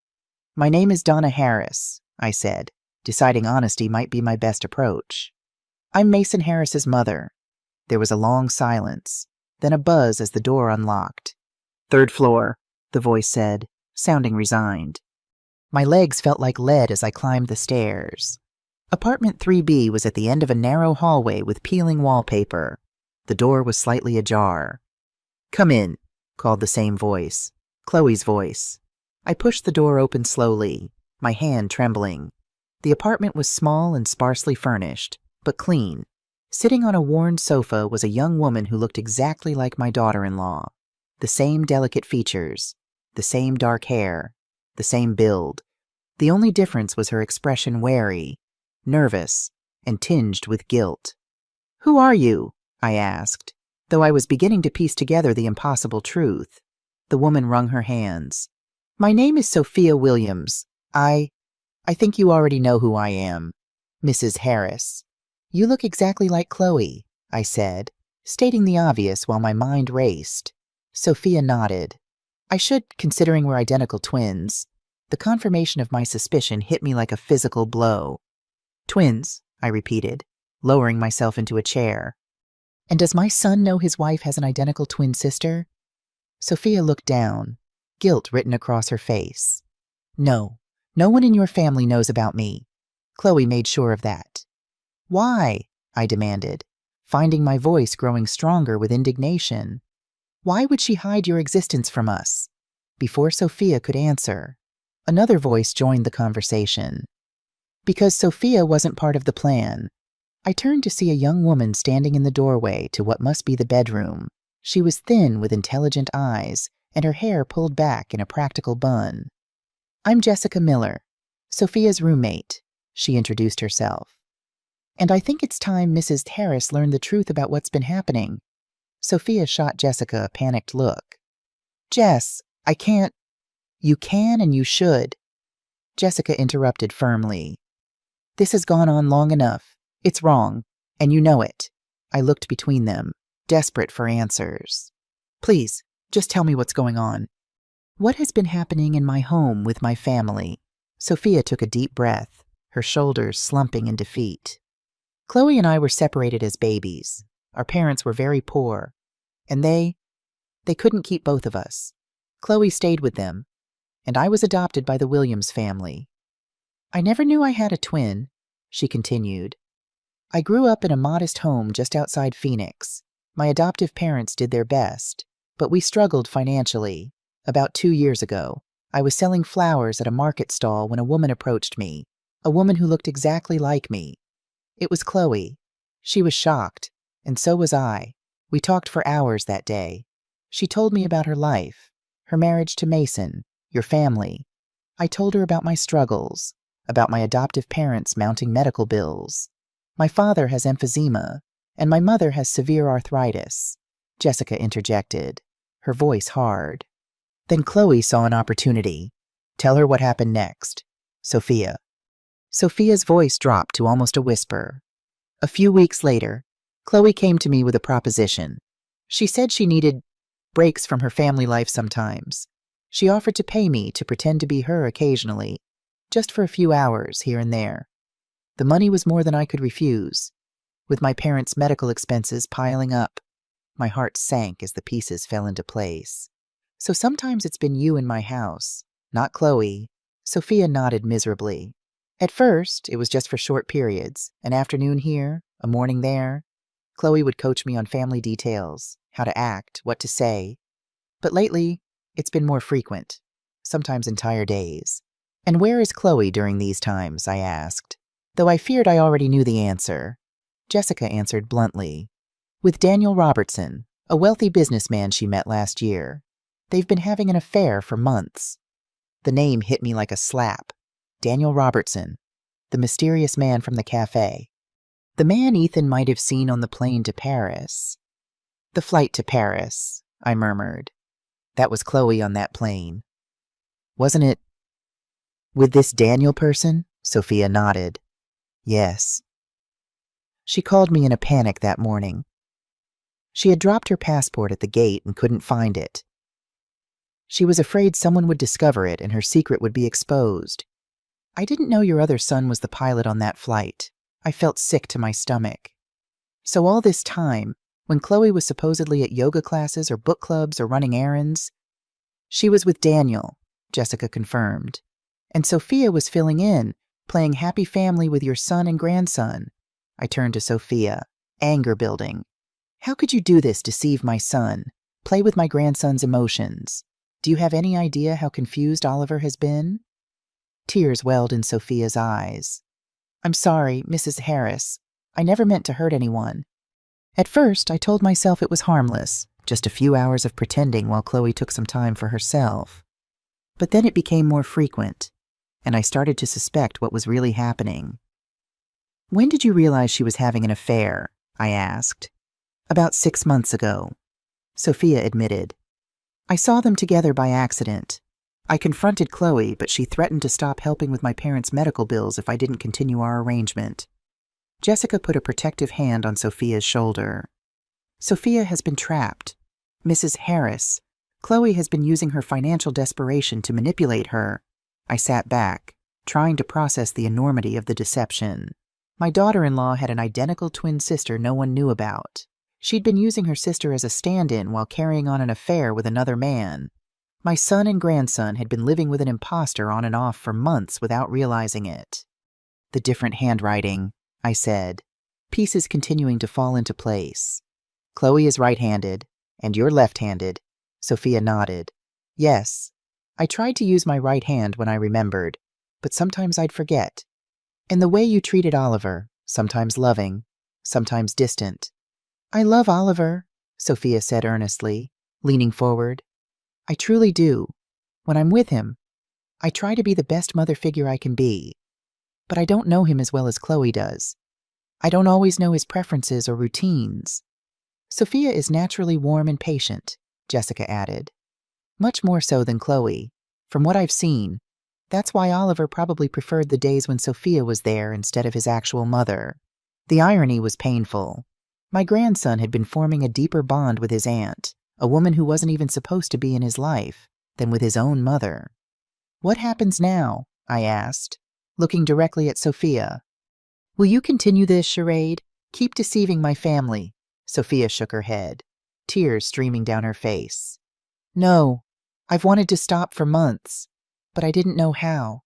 My name is Donna Harris, I said, deciding honesty might be my best approach. I'm Mason Harris's mother. There was a long silence, then a buzz as the door unlocked. 3rd floor, the voice said, sounding resigned. My legs felt like lead as I climbed the stairs. Apartment 3B was at the end of a narrow hallway with peeling wallpaper. The door was slightly ajar. Come in, called the same voice, Chloe's voice. I pushed the door open slowly, my hand trembling. The apartment was small and sparsely furnished, but clean. Sitting on a worn sofa was a young woman who looked exactly like my daughter-in-law. The same delicate features, the same dark hair, the same build. The only difference was her expression wary, nervous, and tinged with guilt. Who are you? I asked, though I was beginning to piece together the impossible truth. The woman wrung her hands. My name is Sophia Williams. I think you already know who I am. Mrs. Harris. You look exactly like Chloe, I said, stating the obvious while my mind raced. Sophia nodded. I should, considering we're identical twins. The confirmation of my suspicion hit me like a physical blow. Twins, I repeated, lowering myself into a chair. And does my son know his wife has an identical twin sister? Sophia looked down, guilt written across her face. No, no one in your family knows about me. Chloe made sure of that. Why? I demanded, finding my voice growing stronger with indignation. Why would she hide your existence from us? Before Sophia could answer, another voice joined the conversation. Because Sophia wasn't part of the plan. I turned to see a young woman standing in the doorway to what must be the bedroom. She was thin with intelligent eyes, and her hair pulled back in a practical bun. I'm Jessica Miller, Sophia's roommate, she introduced herself. And I think it's time Mrs. Harris learned the truth about what's been happening. Sophia shot Jessica a panicked look. Jess, I can't. You can and you should. Jessica interrupted firmly. This has gone on long enough. It's wrong, and you know it. I looked between them, desperate for answers. Please, just tell me what's going on. What has been happening in my home with my family? Sophia took a deep breath, her shoulders slumping in defeat. Chloe and I were separated as babies. Our parents were very poor, and they couldn't keep both of us. Chloe stayed with them, and I was adopted by the Williams family. I never knew I had a twin, she continued. I grew up in a modest home just outside Phoenix. My adoptive parents did their best, but we struggled financially. About 2 years ago, I was selling flowers at a market stall when a woman approached me, a woman who looked exactly like me. It was Chloe. She was shocked, and so was I. We talked for hours that day. She told me about her life, her marriage to Mason, your family. I told her about my struggles, about my adoptive parents mounting medical bills. My father has emphysema, and my mother has severe arthritis. Jessica interjected, her voice hard. Then Chloe saw an opportunity. Tell her what happened next. Sophia. Sophia's voice dropped to almost a whisper. A few weeks later, Chloe came to me with a proposition. She said she needed breaks from her family life sometimes. She offered to pay me to pretend to be her occasionally, just for a few hours here and there. The money was more than I could refuse. With my parents' medical expenses piling up, my heart sank as the pieces fell into place. So sometimes it's been you in my house, not Chloe. Sophia nodded miserably. At first, it was just for short periods, an afternoon here, a morning there. Chloe would coach me on family details, how to act, what to say. But lately, it's been more frequent, sometimes entire days. And where is Chloe during these times, I asked, though I feared I already knew the answer. Jessica answered bluntly. With Daniel Robertson, a wealthy businessman she met last year. They've been having an affair for months. The name hit me like a slap. Daniel Robertson, the mysterious man from the cafe. The man Ethan might have seen on the plane to Paris. The flight to Paris, I murmured. That was Chloe on that plane. Wasn't it with this Daniel person? Sophia nodded. Yes. She called me in a panic that morning. She had dropped her passport at the gate and couldn't find it. She was afraid someone would discover it and her secret would be exposed. I didn't know your other son was the pilot on that flight. I felt sick to my stomach. So all this time, when Chloe was supposedly at yoga classes or book clubs or running errands, she was with Daniel, Jessica confirmed. And Sophia was filling in, playing happy family with your son and grandson. I turned to Sophia, anger building. How could you do this, deceive my son, play with my grandson's emotions? Do you have any idea how confused Oliver has been? Tears welled in Sophia's eyes. I'm sorry, Mrs. Harris. I never meant to hurt anyone. At first, I told myself it was harmless, just a few hours of pretending while Chloe took some time for herself. But then it became more frequent, and I started to suspect what was really happening. When did you realize she was having an affair? I asked. About 6 months ago. Sophia admitted. I saw them together by accident. I confronted Chloe, but she threatened to stop helping with my parents' medical bills if I didn't continue our arrangement. Jessica put a protective hand on Sophia's shoulder. Sophia has been trapped. Mrs. Harris. Chloe has been using her financial desperation to manipulate her. I sat back, trying to process the enormity of the deception. My daughter-in-law had an identical twin sister no one knew about. She'd been using her sister as a stand-in while carrying on an affair with another man. My son and grandson had been living with an imposter on and off for months without realizing it. The different handwriting, I said, pieces continuing to fall into place. Chloe is right-handed, and you're left-handed. Sophia nodded. Yes, I tried to use my right hand when I remembered, but sometimes I'd forget. And the way you treated Oliver, sometimes loving, sometimes distant. I love Oliver, Sophia said earnestly, leaning forward. I truly do. When I'm with him, I try to be the best mother figure I can be. But I don't know him as well as Chloe does. I don't always know his preferences or routines. Sophia is naturally warm and patient, Jessica added. Much more so than Chloe. From what I've seen, that's why Oliver probably preferred the days when Sophia was there instead of his actual mother. The irony was painful. My grandson had been forming a deeper bond with his aunt, a woman who wasn't even supposed to be in his life, than with his own mother. What happens now? I asked, looking directly at Sophia. Will you continue this charade? Keep deceiving my family? Sophia shook her head, tears streaming down her face. No, I've wanted to stop for months, but I didn't know how.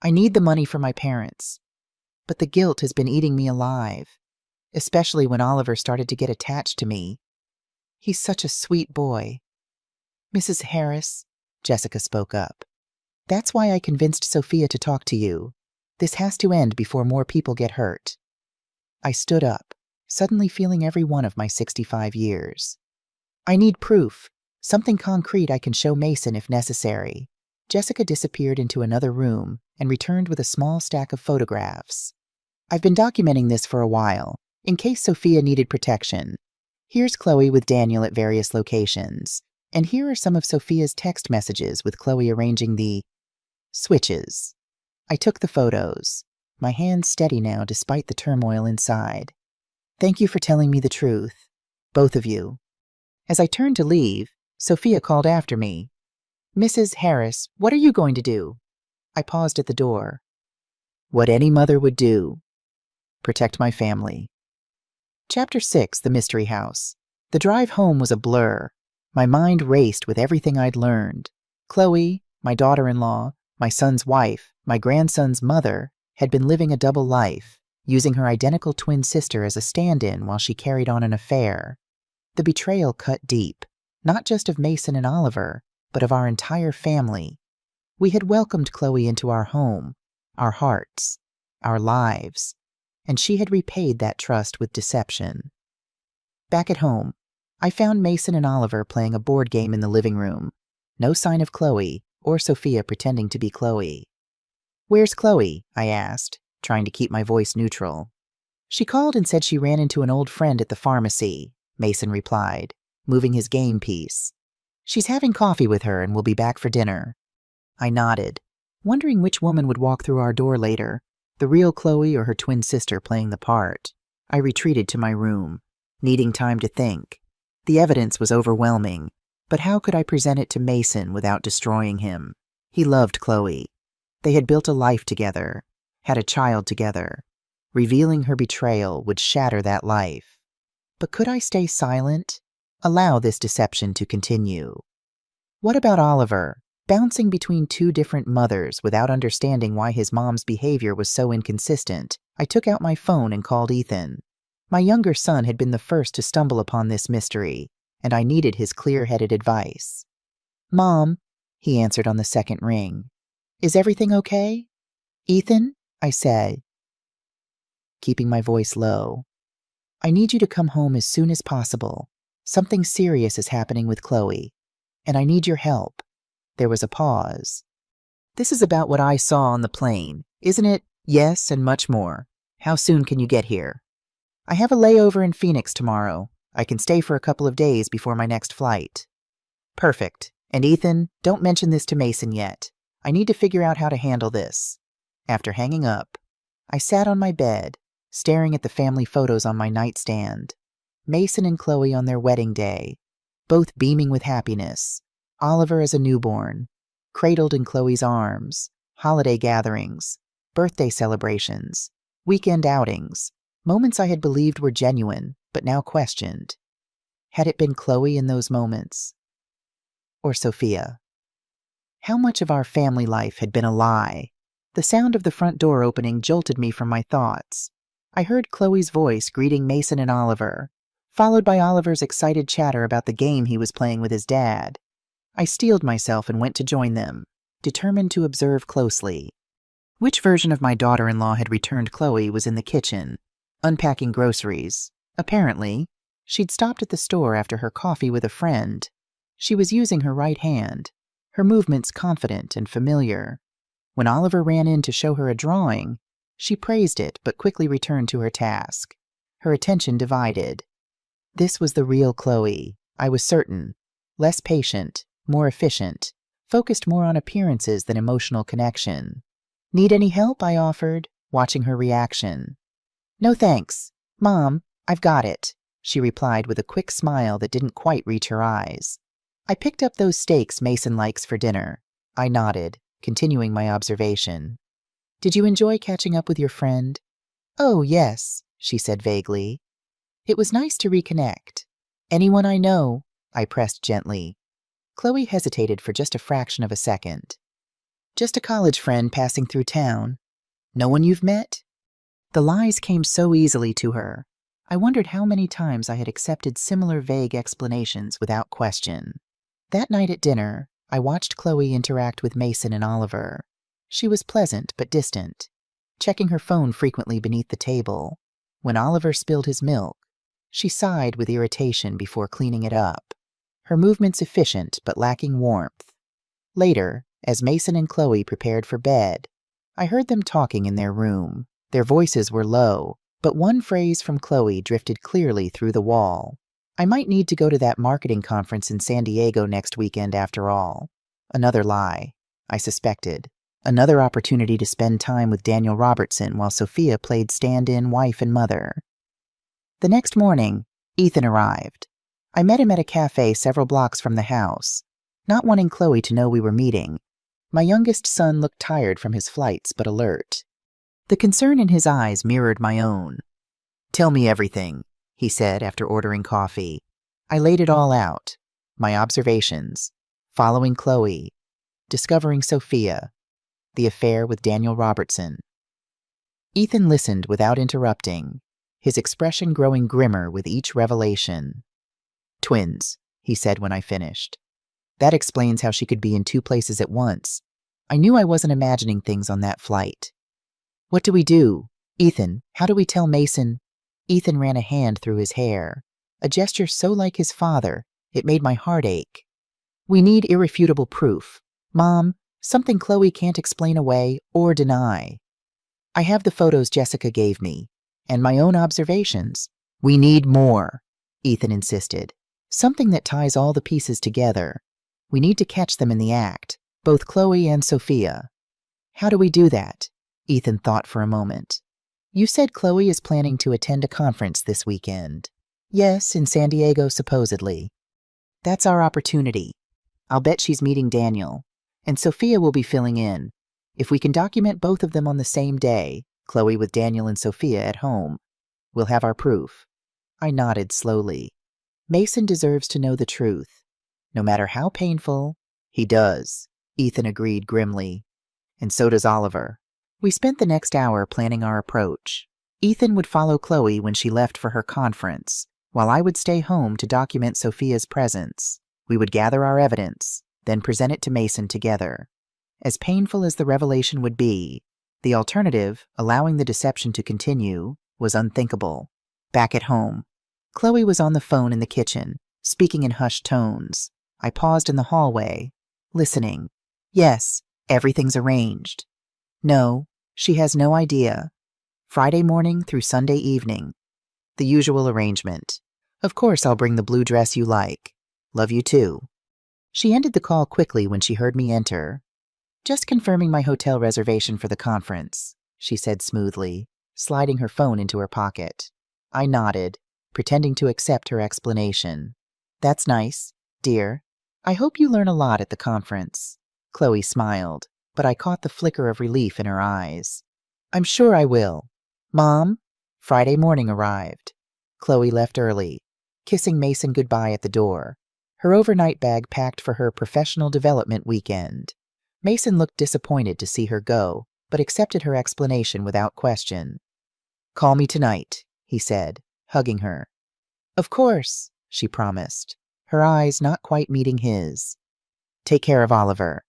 I need the money for my parents, but the guilt has been eating me alive, especially when Oliver started to get attached to me. He's such a sweet boy. Mrs. Harris, Jessica spoke up. That's why I convinced Sophia to talk to you. This has to end before more people get hurt. I stood up, suddenly feeling every one of my 65 years. I need proof, something concrete I can show Mason if necessary. Jessica disappeared into another room and returned with a small stack of photographs. I've been documenting this for a while, in case Sophia needed protection. Here's Chloe with Daniel at various locations, and here are some of Sophia's text messages with Chloe arranging the switches. I took the photos, my hands steady now despite the turmoil inside. Thank you for telling me the truth, both of you. As I turned to leave, Sophia called after me. Mrs. Harris, what are you going to do? I paused at the door. What any mother would do. Protect my family. Chapter 6, The Mystery House. The drive home was a blur. My mind raced with everything I'd learned. Chloe, my daughter-in-law, my son's wife, my grandson's mother, had been living a double life, using her identical twin sister as a stand-in while she carried on an affair. The betrayal cut deep, not just of Mason and Oliver, but of our entire family. We had welcomed Chloe into our home, our hearts, our lives, and she had repaid that trust with deception. Back at home, I found Mason and Oliver playing a board game in the living room. No sign of Chloe, or Sophia pretending to be Chloe. Where's Chloe? I asked, trying to keep my voice neutral. She called and said she ran into an old friend at the pharmacy, Mason replied, moving his game piece. She's having coffee with her and will be back for dinner. I nodded, wondering which woman would walk through our door later, the real Chloe or her twin sister playing the part. I retreated to my room, needing time to think. The evidence was overwhelming, but how could I present it to Mason without destroying him? He loved Chloe. They had built a life together, had a child together. Revealing her betrayal would shatter that life. But could I stay silent? Allow this deception to continue? What about Oliver, bouncing between two different mothers without understanding why his mom's behavior was so inconsistent? I took out my phone and called Ethan. My younger son had been the first to stumble upon this mystery, and I needed his clear-headed advice. Mom, he answered on the second ring. Is everything okay? Ethan, I said, keeping my voice low. I need you to come home as soon as possible. Something serious is happening with Chloe, and I need your help. There was a pause. This is about what I saw on the plane, isn't it? Yes, and much more. How soon can you get here? I have a layover in Phoenix tomorrow. I can stay for a couple of days before my next flight. Perfect. And Ethan, don't mention this to Mason yet. I need to figure out how to handle this. After hanging up, I sat on my bed, staring at the family photos on my nightstand. Mason and Chloe on their wedding day, both beaming with happiness. Oliver as a newborn, cradled in Chloe's arms. Holiday gatherings, birthday celebrations, weekend outings, moments I had believed were genuine, but now questioned. Had it been Chloe in those moments? Or Sophia? How much of our family life had been a lie? The sound of the front door opening jolted me from my thoughts. I heard Chloe's voice greeting Mason and Oliver, followed by Oliver's excited chatter about the game he was playing with his dad. I steeled myself and went to join them, determined to observe closely. Which version of my daughter-in-law had returned Chloe was in the kitchen, unpacking groceries. Apparently, she'd stopped at the store after her coffee with a friend. She was using her right hand, her movements confident and familiar. When Oliver ran in to show her a drawing, she praised it but quickly returned to her task, her attention divided. This was the real Chloe, I was certain. Less patient, more efficient, focused more on appearances than emotional connection. Need any help? I offered, watching her reaction. No thanks. Mom, I've got it, she replied with a quick smile that didn't quite reach her eyes. I picked up those steaks Mason likes for dinner. I nodded, continuing my observation. Did you enjoy catching up with your friend? Oh, yes, she said vaguely. It was nice to reconnect. Anyone I know? I pressed gently. Chloe hesitated for just a fraction of a second. Just a college friend passing through town. No one you've met? The lies came so easily to her. I wondered how many times I had accepted similar vague explanations without question. That night at dinner, I watched Chloe interact with Mason and Oliver. She was pleasant but distant, checking her phone frequently beneath the table. When Oliver spilled his milk, she sighed with irritation before cleaning it up, her movements efficient but lacking warmth. Later, as Mason and Chloe prepared for bed, I heard them talking in their room. Their voices were low, but one phrase from Chloe drifted clearly through the wall. I might need to go to that marketing conference in San Diego next weekend after all. Another lie, I suspected. Another opportunity to spend time with Daniel Robertson while Sophia played stand-in wife and mother. The next morning, Ethan arrived. I met him at a cafe several blocks from the house. Not wanting Chloe to know we were meeting, my youngest son looked tired from his flights but alert. The concern in his eyes mirrored my own. Tell me everything, he said after ordering coffee. I laid it all out. My observations, following Chloe, discovering Sophia, the affair with Daniel Robertson. Ethan listened without interrupting, his expression growing grimmer with each revelation. Twins, he said when I finished. That explains how she could be in two places at once. I knew I wasn't imagining things on that flight. What do we do? Ethan, how do we tell Mason? Ethan ran a hand through his hair, a gesture so like his father, it made my heart ache. We need irrefutable proof. Mom, something Chloe can't explain away or deny. I have the photos Jessica gave me, and my own observations. We need more, Ethan insisted. Something that ties all the pieces together. We need to catch them in the act, both Chloe and Sophia. How do we do that? Ethan thought for a moment. You said Chloe is planning to attend a conference this weekend. Yes, in San Diego, supposedly. That's our opportunity. I'll bet she's meeting Daniel, and Sophia will be filling in. If we can document both of them on the same day, Chloe with Daniel and Sophia at home, we'll have our proof. I nodded slowly. Mason deserves to know the truth. No matter how painful, he does, Ethan agreed grimly. And so does Oliver. We spent the next hour planning our approach. Ethan would follow Chloe when she left for her conference, while I would stay home to document Sophia's presence. We would gather our evidence, then present it to Mason together. As painful as the revelation would be, the alternative, allowing the deception to continue, was unthinkable. Back at home, Chloe was on the phone in the kitchen, speaking in hushed tones. I paused in the hallway, listening. Yes, everything's arranged. No, she has no idea. Friday morning through Sunday evening. The usual arrangement. Of course I'll bring the blue dress you like. Love you too. She ended the call quickly when she heard me enter. Just confirming my hotel reservation for the conference, she said smoothly. sliding her phone into her pocket. I nodded, pretending to accept her explanation. That's nice, dear. I hope you learn a lot at the conference. Chloe smiled, but I caught the flicker of relief in her eyes. I'm sure I will. Mom? Friday morning arrived. Chloe left early, kissing Mason goodbye at the door, her overnight bag packed for her professional development weekend. Mason looked disappointed to see her go, but accepted her explanation without question. Call me tonight, he said, hugging her. Of course, she promised, her eyes not quite meeting his. Take care of Oliver.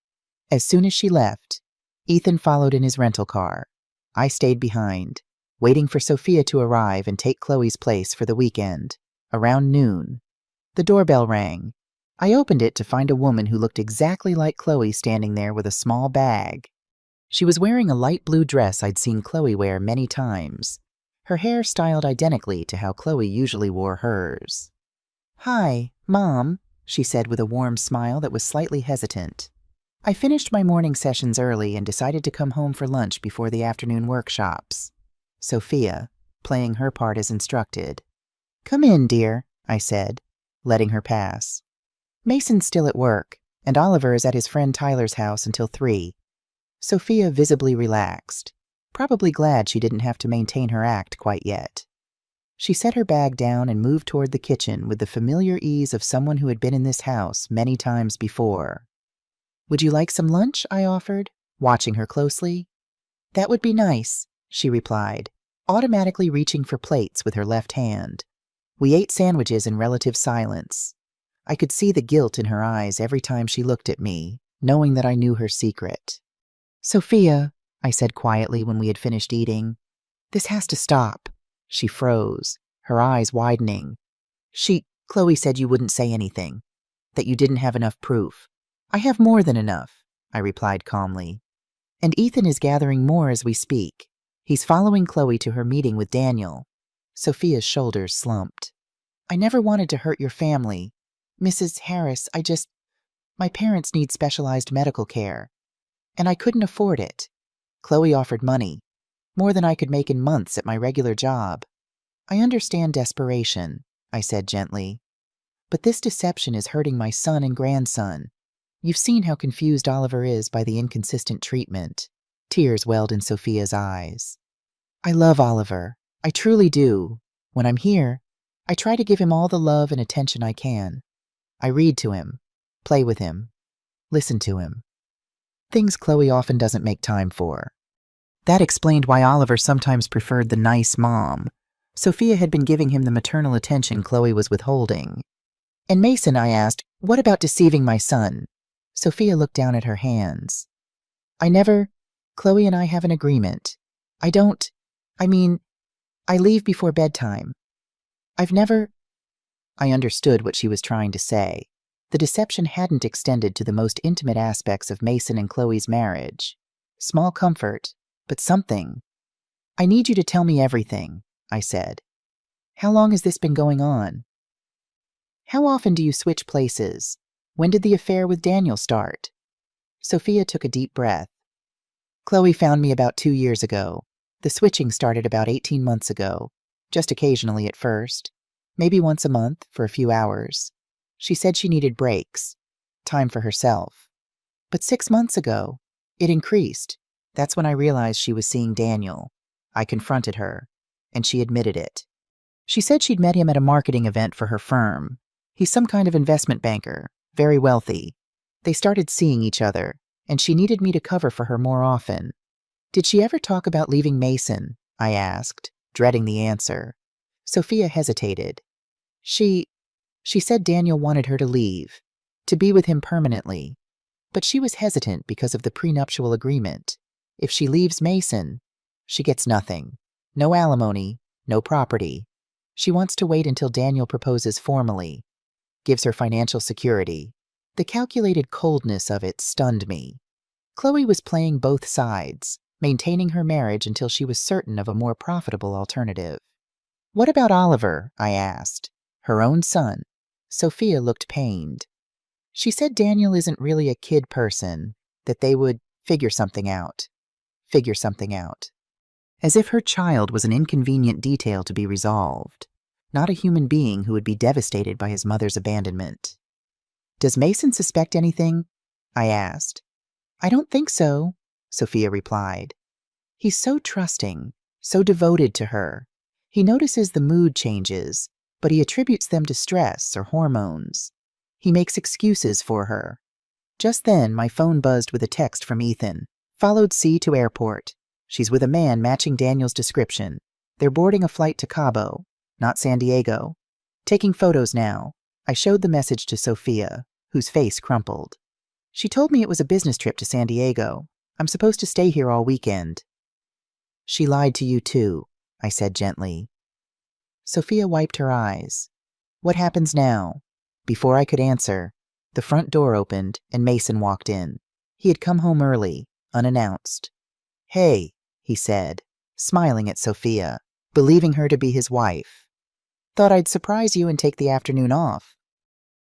As soon as she left, Ethan followed in his rental car. I stayed behind, waiting for Sophia to arrive and take Chloe's place for the weekend. Around noon, the doorbell rang. I opened it to find a woman who looked exactly like Chloe standing there with a small bag. She was wearing a light blue dress I'd seen Chloe wear many times, her hair styled identically to how Chloe usually wore hers. Hi, Mom, she said with a warm smile that was slightly hesitant. I finished my morning sessions early and decided to come home for lunch before the afternoon workshops. Sophia, playing her part as instructed. Come in, dear, I said, letting her pass. Mason's still at work, and Oliver is at his friend Tyler's house until 3. Sophia visibly relaxed, probably glad she didn't have to maintain her act quite yet. She set her bag down and moved toward the kitchen with the familiar ease of someone who had been in this house many times before. Would you like some lunch? I offered, watching her closely. That would be nice, she replied, automatically reaching for plates with her left hand. We ate sandwiches in relative silence. I could see the guilt in her eyes every time she looked at me, knowing that I knew her secret. Sophia, I said quietly when we had finished eating, this has to stop. She froze, her eyes widening. Chloe said you wouldn't say anything, that you didn't have enough proof. I have more than enough, I replied calmly. And Ethan is gathering more as we speak. He's following Chloe to her meeting with Daniel. Sophia's shoulders slumped. I never wanted to hurt your family. Mrs. Harris, my parents need specialized medical care. And I couldn't afford it. Chloe offered money, more than I could make in months at my regular job. I understand desperation, I said gently. But this deception is hurting my son and grandson. You've seen how confused Oliver is by the inconsistent treatment. Tears welled in Sophia's eyes. I love Oliver. I truly do. When I'm here, I try to give him all the love and attention I can. I read to him, play with him, listen to him. Things Chloe often doesn't make time for. That explained why Oliver sometimes preferred the nice mom. Sophia had been giving him the maternal attention Chloe was withholding. And Mason, I asked, what about deceiving my son? Sophia looked down at her hands. Chloe and I have an agreement. I leave before bedtime. I understood what she was trying to say. The deception hadn't extended to the most intimate aspects of Mason and Chloe's marriage. Small comfort, but something. I need you to tell me everything, I said. How long has this been going on? How often do you switch places? When did the affair with Daniel start? Sophia took a deep breath. Chloe found me about 2 years ago. The switching started about 18 months ago, just occasionally at first, maybe once a month for a few hours. She said she needed breaks, time for herself. But 6 months ago, it increased. That's when I realized she was seeing Daniel. I confronted her, and she admitted it. She said she'd met him at a marketing event for her firm. He's some kind of investment banker, very wealthy. They started seeing each other, and she needed me to cover for her more often. Did she ever talk about leaving Mason? I asked, dreading the answer. Sophia hesitated. She said Daniel wanted her to leave, to be with him permanently. But she was hesitant because of the prenuptial agreement. If she leaves Mason, she gets nothing. No alimony, no property. She wants to wait until Daniel proposes formally, gives her financial security. The calculated coldness of it stunned me. Chloe was playing both sides, maintaining her marriage until she was certain of a more profitable alternative. What about Oliver? I asked. Her own son. Sophia looked pained. She said Daniel isn't really a kid person, that they would figure something out. as if her child was an inconvenient detail to be resolved, not a human being who would be devastated by his mother's abandonment. "Does Mason suspect anything?" I asked. "I don't think so," Sophia replied. "He's so trusting, so devoted to her. He notices the mood changes, but he attributes them to stress or hormones. He makes excuses for her." Just then, my phone buzzed with a text from Ethan. "Followed C to airport. She's with a man matching Daniel's description. They're boarding a flight to Cabo, not San Diego. Taking photos now." I showed the message to Sophia, whose face crumpled. "She told me it was a business trip to San Diego. I'm supposed to stay here all weekend." "She lied to you too," I said gently. Sophia wiped her eyes. "What happens now?" Before I could answer, the front door opened and Mason walked in. He had come home early, unannounced. "Hey," he said, smiling at Sophia, believing her to be his wife. "Thought I'd surprise you and take the afternoon off."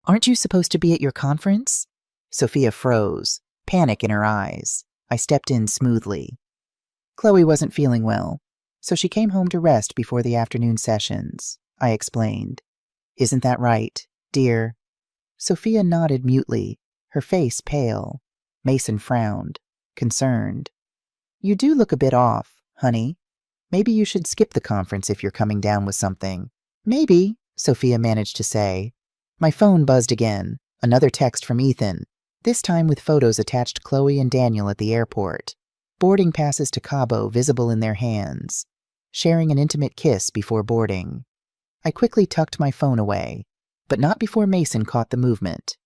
"Aren't you supposed to be at your conference?" Sophia froze, panic in her eyes. I stepped in smoothly. "Chloe wasn't feeling well, so she came home to rest before the afternoon sessions," I explained. "Isn't that right, dear?" Sophia nodded mutely, her face pale. Mason frowned, concerned. "You do look a bit off, honey. Maybe you should skip the conference if you're coming down with something." "Maybe," Sophia managed to say. My phone buzzed again, another text from Ethan, this time with photos attached Chloe and Daniel at the airport, boarding passes to Cabo visible in their hands, sharing an intimate kiss before boarding. I quickly tucked my phone away, but not before Mason caught the movement.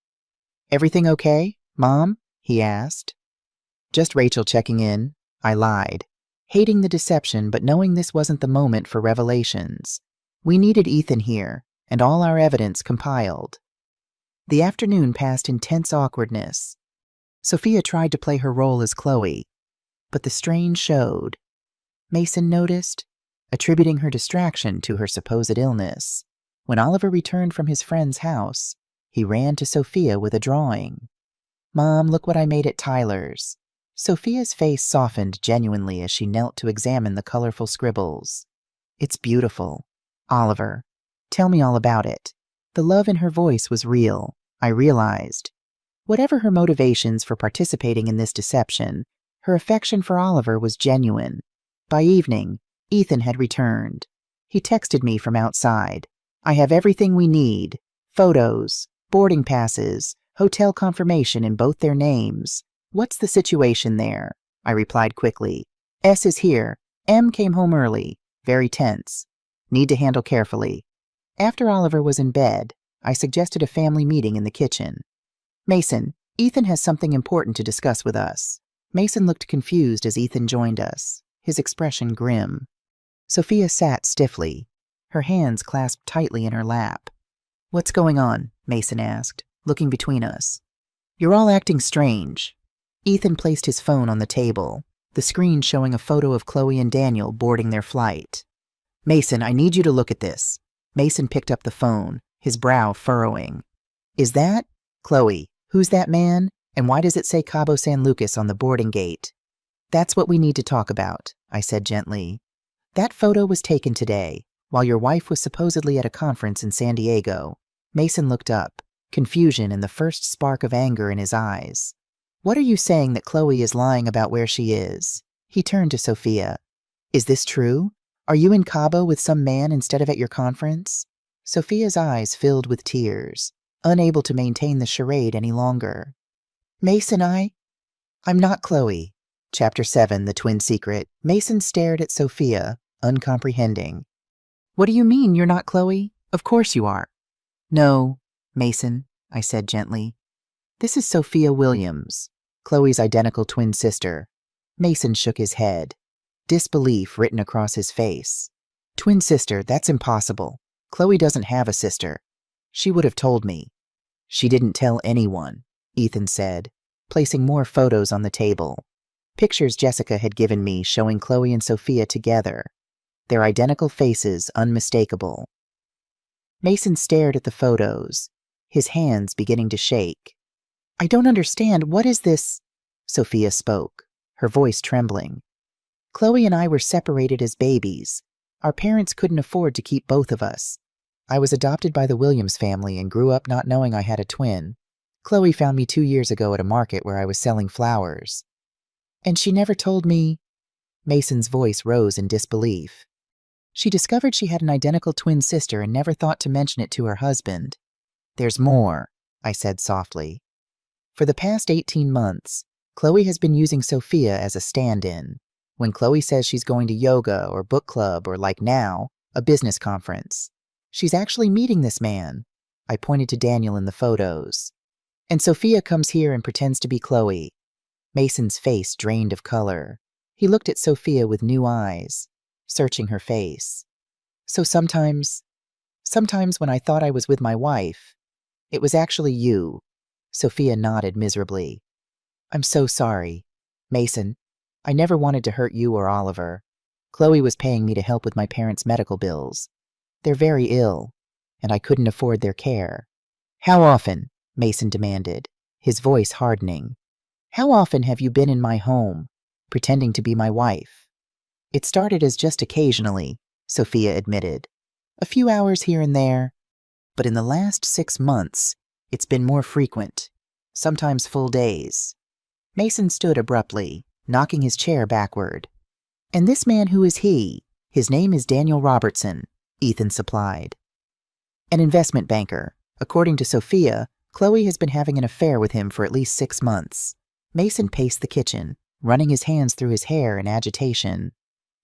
"Everything okay, Mom?" he asked. "Just Rachel checking in," I lied, hating the deception but knowing this wasn't the moment for revelations. We needed Ethan here, and all our evidence compiled. The afternoon passed in tense awkwardness. Sophia tried to play her role as Chloe, but the strain showed. Mason noticed, attributing her distraction to her supposed illness. When Oliver returned from his friend's house, he ran to Sophia with a drawing. "Mom, look what I made at Tyler's." Sophia's face softened genuinely as she knelt to examine the colorful scribbles. "It's beautiful. Oliver, tell me all about it." The love in her voice was real, I realized. Whatever her motivations for participating in this deception, her affection for Oliver was genuine. By evening, Ethan had returned. He texted me from outside. "I have everything we need. Photos, boarding passes, hotel confirmation in both their names. What's the situation there?" I replied quickly. "S is here. M came home early. Very tense. Need to handle carefully." After Oliver was in bed, I suggested a family meeting in the kitchen. "Mason, Ethan has something important to discuss with us." Mason looked confused as Ethan joined us, his expression grim. Sophia sat stiffly, her hands clasped tightly in her lap. "What's going on?" Mason asked, looking between us. "You're all acting strange." Ethan placed his phone on the table, the screen showing a photo of Chloe and Daniel boarding their flight. "Mason, I need you to look at this." Mason picked up the phone, his brow furrowing. "Is that Chloe? Who's that man? And why does it say Cabo San Lucas on the boarding gate?" "That's what we need to talk about," I said gently. "That photo was taken today, while your wife was supposedly at a conference in San Diego." Mason looked up, confusion and the first spark of anger in his eyes. "What are you saying that Chloe is lying about where she is?" He turned to Sophia. "Is this true? Are you in Cabo with some man instead of at your conference?" Sophia's eyes filled with tears, unable to maintain the charade any longer. "Mason, I'm not Chloe." Chapter 7, The Twin Secret. Mason stared at Sophia, uncomprehending. "What do you mean you're not Chloe? Of course you are." "No, Mason," I said gently. "This is Sophia Williams, Chloe's identical twin sister." Mason shook his head, disbelief written across his face. "Twin sister, that's impossible. Chloe doesn't have a sister. She would have told me." "She didn't tell anyone," Ethan said, placing more photos on the table. Pictures Jessica had given me showing Chloe and Sophia together, their identical faces unmistakable. Mason stared at the photos, his hands beginning to shake. "I don't understand. What is this?" Sophia spoke, her voice trembling. Chloe and I were separated as babies. Our parents couldn't afford to keep both of us. I was adopted by the Williams family and grew up not knowing I had a twin. Chloe found me 2 years ago at a market where I was selling flowers. And she never told me. Mason's voice rose in disbelief. She discovered she had an identical twin sister and never thought to mention it to her husband. There's more, I said softly. For the past 18 months, Chloe has been using Sophia as a stand-in. When Chloe says she's going to yoga or book club or, like now, a business conference, she's actually meeting this man. I pointed to Daniel in the photos. And Sophia comes here and pretends to be Chloe. Mason's face drained of color. He looked at Sophia with new eyes, searching her face. So sometimes when I thought I was with my wife, it was actually you. Sophia nodded miserably. I'm so sorry. Mason, I never wanted to hurt you or Oliver. Chloe was paying me to help with my parents' medical bills. They're very ill, and I couldn't afford their care. How often? Mason demanded, his voice hardening. How often have you been in my home, pretending to be my wife? It started as just occasionally, Sophia admitted. A few hours here and there. But in the last 6 months, it's been more frequent, sometimes full days. Mason stood abruptly, knocking his chair backward. And this man, who is he? His name is Daniel Robertson, Ethan supplied. An investment banker. According to Sophia, Chloe has been having an affair with him for at least 6 months. Mason paced the kitchen, running his hands through his hair in agitation.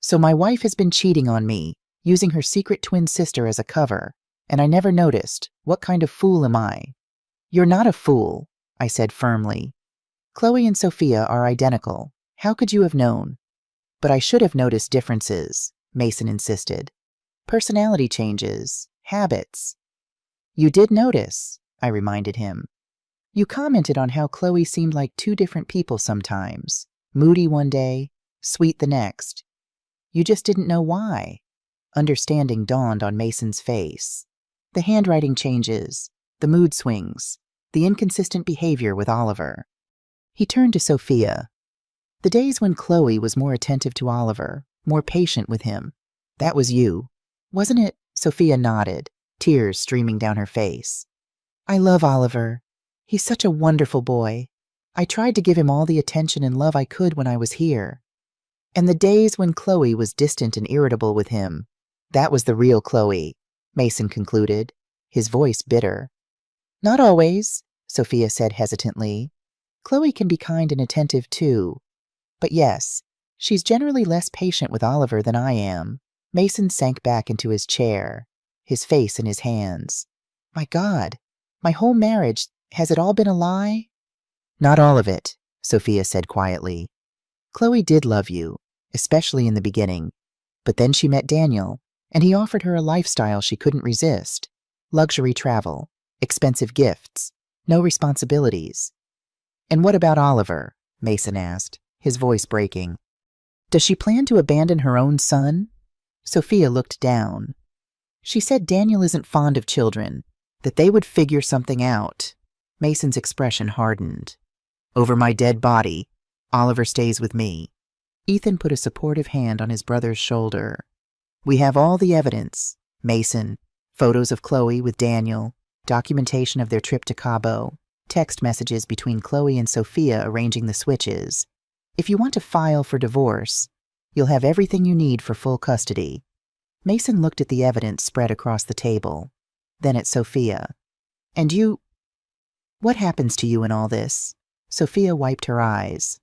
So my wife has been cheating on me, using her secret twin sister as a cover, and I never noticed. What kind of fool am I? You're not a fool, I said firmly. Chloe and Sophia are identical. How could you have known? But I should have noticed differences, Mason insisted. Personality changes, habits. You did notice, I reminded him. You commented on how Chloe seemed like 2 different people sometimes, moody one day, sweet the next. You just didn't know why. Understanding dawned on Mason's face. The handwriting changes, the mood swings, the inconsistent behavior with Oliver. He turned to Sophia. The days when Chloe was more attentive to Oliver, more patient with him, that was you, wasn't it? Sophia nodded, tears streaming down her face. I love Oliver. He's such a wonderful boy. I tried to give him all the attention and love I could when I was here. And the days when Chloe was distant and irritable with him, that was the real Chloe, Mason concluded, his voice bitter. Not always, Sophia said hesitantly. Chloe can be kind and attentive too. But yes, she's generally less patient with Oliver than I am. Mason sank back into his chair, his face in his hands. My God, my whole marriage, has it all been a lie? Not all of it, Sophia said quietly. Chloe did love you, especially in the beginning. But then she met Daniel, and he offered her a lifestyle she couldn't resist. Luxury travel, expensive gifts, no responsibilities. And what about Oliver? Mason asked, his voice breaking. Does she plan to abandon her own son? Sophia looked down. She said Daniel isn't fond of children, that they would figure something out. Mason's expression hardened. Over my dead body, Oliver stays with me. Ethan put a supportive hand on his brother's shoulder. We have all the evidence, Mason, photos of Chloe with Daniel, documentation of their trip to Cabo, text messages between Chloe and Sophia arranging the switches. If you want to file for divorce, you'll have everything you need for full custody. Mason looked at the evidence spread across the table, then at Sophia. And you? What happens to you in all this? Sophia wiped her eyes.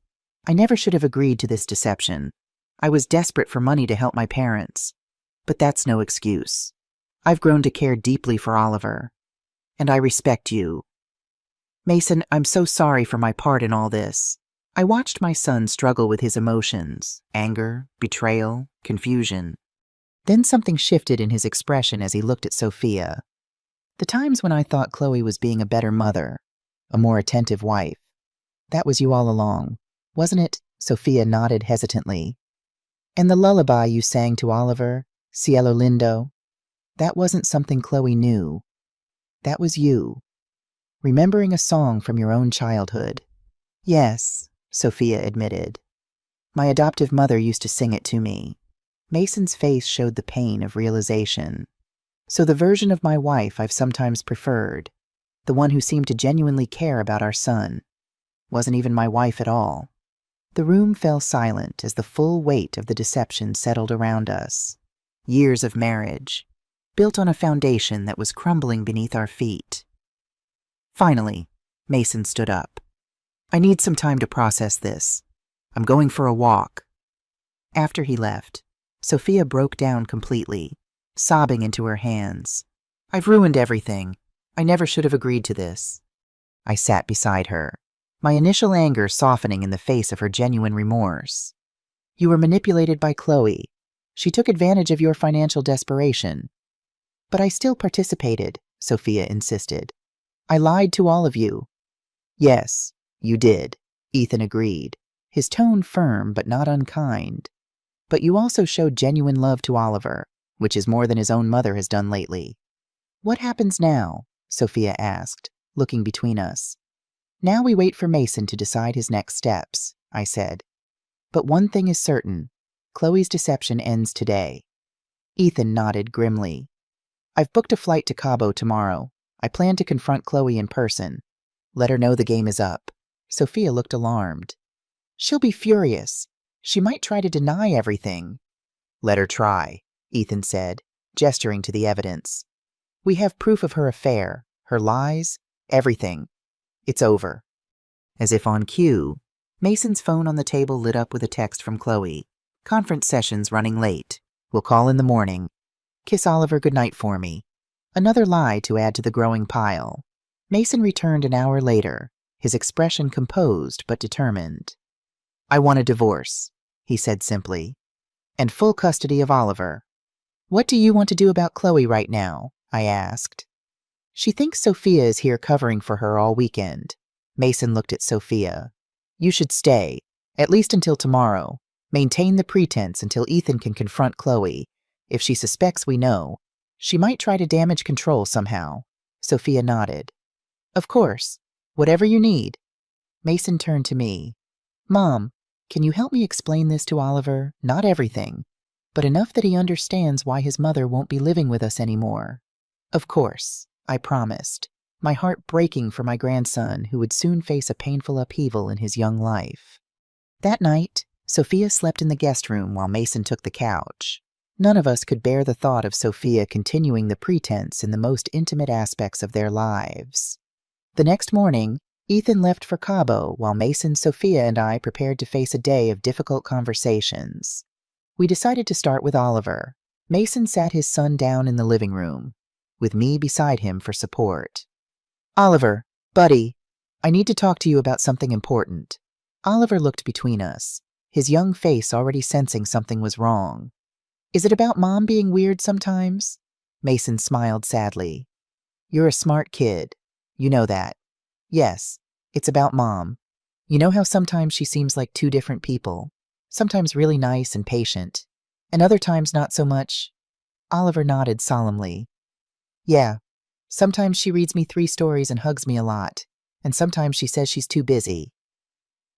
I never should have agreed to this deception. I was desperate for money to help my parents. But that's no excuse. I've grown to care deeply for Oliver. And I respect you. Mason, I'm so sorry for my part in all this. I watched my son struggle with his emotions, anger, betrayal, confusion. Then something shifted in his expression as he looked at Sophia. The times when I thought Chloe was being a better mother, a more attentive wife. That was you all along, wasn't it? Sophia nodded hesitantly. And the lullaby you sang to Oliver, Cielo Lindo, that wasn't something Chloe knew. That was you, remembering a song from your own childhood. Yes, Sophia admitted. My adoptive mother used to sing it to me. Mason's face showed the pain of realization. So the version of my wife I've sometimes preferred, the one who seemed to genuinely care about our son, wasn't even my wife at all. The room fell silent as the full weight of the deception settled around us. Years of marriage, built on a foundation that was crumbling beneath our feet. Finally, Mason stood up. I need some time to process this. I'm going for a walk. After he left, Sophia broke down completely, sobbing into her hands. I've ruined everything. I never should have agreed to this. I sat beside her, my initial anger softening in the face of her genuine remorse. You were manipulated by Chloe. She took advantage of your financial desperation. But I still participated, Sophia insisted. I lied to all of you. Yes, you did, Ethan agreed, his tone firm but not unkind. But you also showed genuine love to Oliver, which is more than his own mother has done lately. What happens now? Sophia asked, looking between us. Now we wait for Mason to decide his next steps, I said. But one thing is certain. Chloe's deception ends today. Ethan nodded grimly. I've booked a flight to Cabo tomorrow. I plan to confront Chloe in person. Let her know the game is up. Sophia looked alarmed. She'll be furious. She might try to deny everything. Let her try, Ethan said, gesturing to the evidence. We have proof of her affair, her lies, everything. It's over. As if on cue, Mason's phone on the table lit up with a text from Chloe. Conference session's running late. We'll call in the morning. Kiss Oliver goodnight for me. Another lie to add to the growing pile. Mason returned an hour later, his expression composed but determined. I want a divorce, he said simply, and full custody of Oliver. What do you want to do about Chloe right now? I asked. She thinks Sophia is here covering for her all weekend. Mason looked at Sophia. You should stay, at least until tomorrow. Maintain the pretense until Ethan can confront Chloe. If she suspects we know, she might try to damage control somehow. Sophia nodded. Of course, whatever you need. Mason turned to me. Mom, can you help me explain this to Oliver? Not everything, but enough that he understands why his mother won't be living with us anymore. Of course, I promised, my heart breaking for my grandson who would soon face a painful upheaval in his young life. That night, Sophia slept in the guest room while Mason took the couch. None of us could bear the thought of Sophia continuing the pretense in the most intimate aspects of their lives. The next morning, Ethan left for Cabo while Mason, Sophia, and I prepared to face a day of difficult conversations. We decided to start with Oliver. Mason sat his son down in the living room, with me beside him for support. Oliver, buddy, I need to talk to you about something important. Oliver looked between us, his young face already sensing something was wrong. Is it about Mom being weird sometimes? Mason smiled sadly. You're a smart kid. You know that. Yes, it's about Mom. You know how sometimes she seems like two different people, sometimes really nice and patient, and other times not so much? Oliver nodded solemnly. Yeah, sometimes she reads me 3 stories and hugs me a lot, and sometimes she says she's too busy.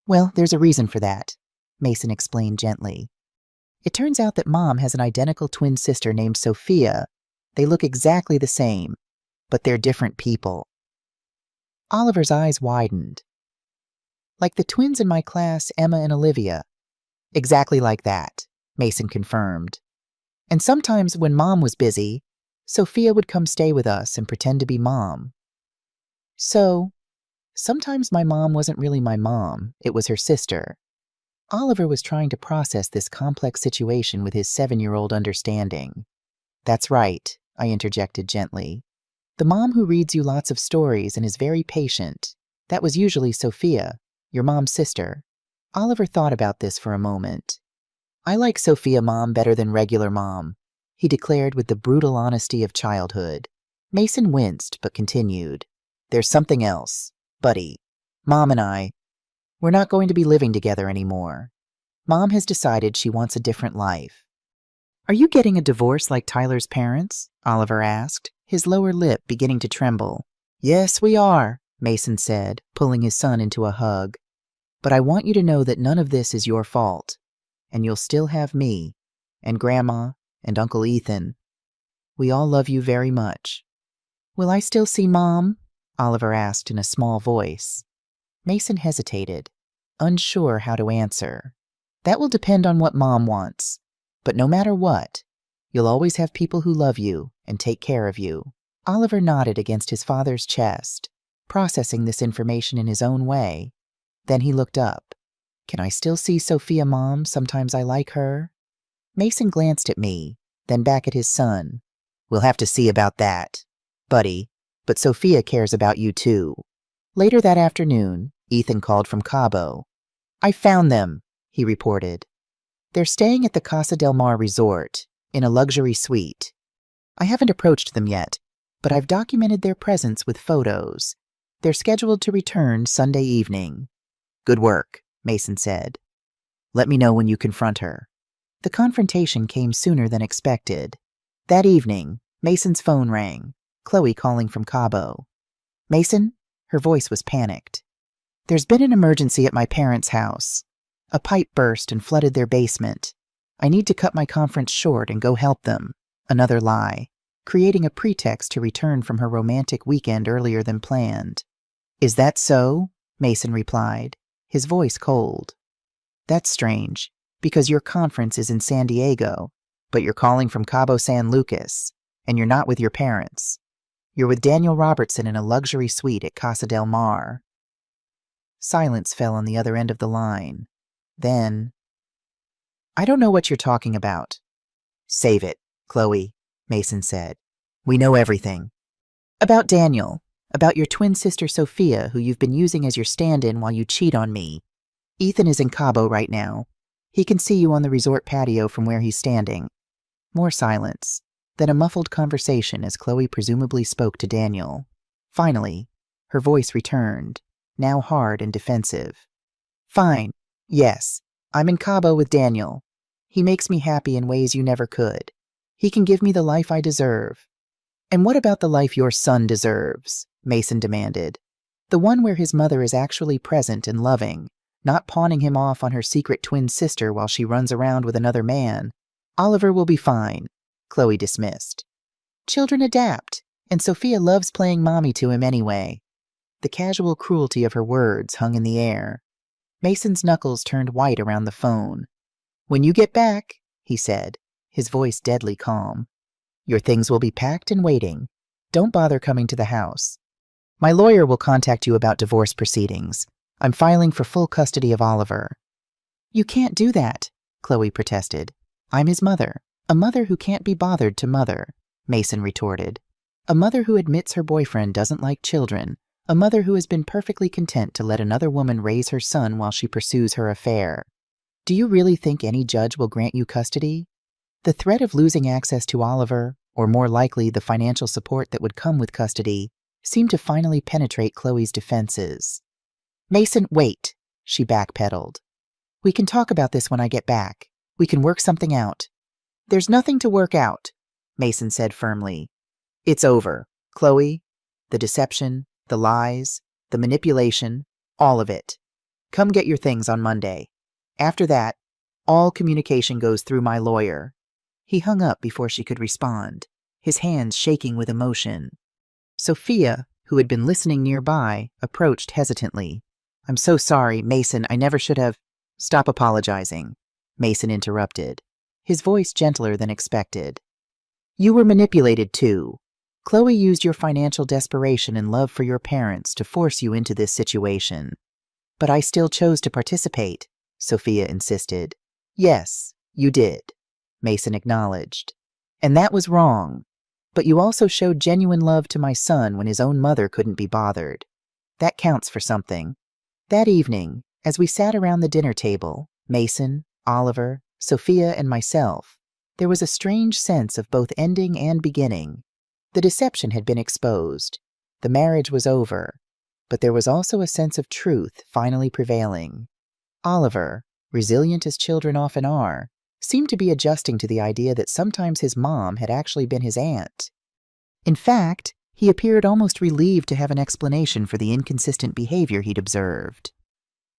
Well, there's a reason for that, Mason explained gently. It turns out that Mom has an identical twin sister named Sophia. They look exactly the same, but they're different people. Oliver's eyes widened. Like the twins in my class, Emma and Olivia. Exactly like that, Mason confirmed. And sometimes when Mom was busy, Sophia would come stay with us and pretend to be Mom. So, sometimes my mom wasn't really my mom, it was her sister. Oliver was trying to process this complex situation with his 7-year-old understanding. That's right, I interjected gently. The mom who reads you lots of stories and is very patient, that was usually Sophia, your mom's sister. Oliver thought about this for a moment. I like Sophia Mom better than regular Mom, he declared with the brutal honesty of childhood. Mason winced but continued. There's something else. Buddy, Mom and I, we're not going to be living together anymore. Mom has decided she wants a different life. Are you getting a divorce like Tyler's parents? Oliver asked, his lower lip beginning to tremble. Yes, we are, Mason said, pulling his son into a hug. But I want you to know that none of this is your fault. and you'll still have me, and Grandma, and Uncle Ethan. We all love you very much." "Will I still see Mom?" Oliver asked in a small voice. Mason hesitated, unsure how to answer. "That will depend on what Mom wants. But no matter what, you'll always have people who love you and take care of you." Oliver nodded against his father's chest, processing this information in his own way. Then he looked up. "Can I still see Sophia, Mom? Sometimes I like her." Mason glanced at me, then back at his son. "We'll have to see about that, buddy, but Sophia cares about you too." Later that afternoon, Ethan called from Cabo. "I found them," he reported. "They're staying at the Casa del Mar Resort, in a luxury suite. I haven't approached them yet, but I've documented their presence with photos. They're scheduled to return Sunday evening." "Good work," Mason said. "Let me know when you confront her." The confrontation came sooner than expected. That evening, Mason's phone rang, Chloe calling from Cabo. "Mason?" Her voice was panicked. "There's been an emergency at my parents' house. A pipe burst and flooded their basement. I need to cut my conference short and go help them." Another lie, creating a pretext to return from her romantic weekend earlier than planned. "Is that so?" Mason replied, his voice cold. "That's strange, because your conference is in San Diego, but you're calling from Cabo San Lucas, and you're not with your parents. You're with Daniel Robertson in a luxury suite at Casa del Mar." Silence fell on the other end of the line. Then, "I don't know what you're talking about." "Save it, Chloe," Mason said. "We know everything." "About Daniel. About your twin sister Sophia, who you've been using as your stand-in while you cheat on me. Ethan is in Cabo right now. He can see you on the resort patio from where he's standing." More silence, then a muffled conversation as Chloe presumably spoke to Daniel. Finally, her voice returned, now hard and defensive. "Fine. Yes, I'm in Cabo with Daniel. He makes me happy in ways you never could. He can give me the life I deserve." "And what about the life your son deserves?" Mason demanded. "The one where his mother is actually present and loving, not pawning him off on her secret twin sister while she runs around with another man." "Oliver will be fine," Chloe dismissed. "Children adapt, and Sophia loves playing mommy to him anyway." The casual cruelty of her words hung in the air. Mason's knuckles turned white around the phone. "When you get back," he said, his voice deadly calm, "your things will be packed and waiting. Don't bother coming to the house. My lawyer will contact you about divorce proceedings. I'm filing for full custody of Oliver." "You can't do that," Chloe protested. "I'm his mother. A mother who can't be bothered to mother," Mason retorted. "A mother who admits her boyfriend doesn't like children. A mother who has been perfectly content to let another woman raise her son while she pursues her affair. Do you really think any judge will grant you custody?" The threat of losing access to Oliver, or more likely the financial support that would come with custody, seemed to finally penetrate Chloe's defenses. "Mason, wait," she backpedaled. "We can talk about this when I get back. We can work something out." "There's nothing to work out," Mason said firmly. "It's over, Chloe. The deception, the lies, the manipulation, all of it. Come get your things on Monday. After that, all communication goes through my lawyer." He hung up before she could respond, his hands shaking with emotion. Sophia, who had been listening nearby, approached hesitantly. "I'm so sorry, Mason, I never should have—" "Stop apologizing," Mason interrupted, his voice gentler than expected. "You were manipulated too. Chloe used your financial desperation and love for your parents to force you into this situation." "But I still chose to participate," Sophia insisted. "Yes, you did," Mason acknowledged. "And that was wrong. But you also showed genuine love to my son when his own mother couldn't be bothered. That counts for something." That evening, as we sat around the dinner table, Mason, Oliver, Sophia, and myself, there was a strange sense of both ending and beginning. The deception had been exposed. The marriage was over. But there was also a sense of truth finally prevailing. Oliver, resilient as children often are, seemed to be adjusting to the idea that sometimes his mom had actually been his aunt. In fact, he appeared almost relieved to have an explanation for the inconsistent behavior he'd observed.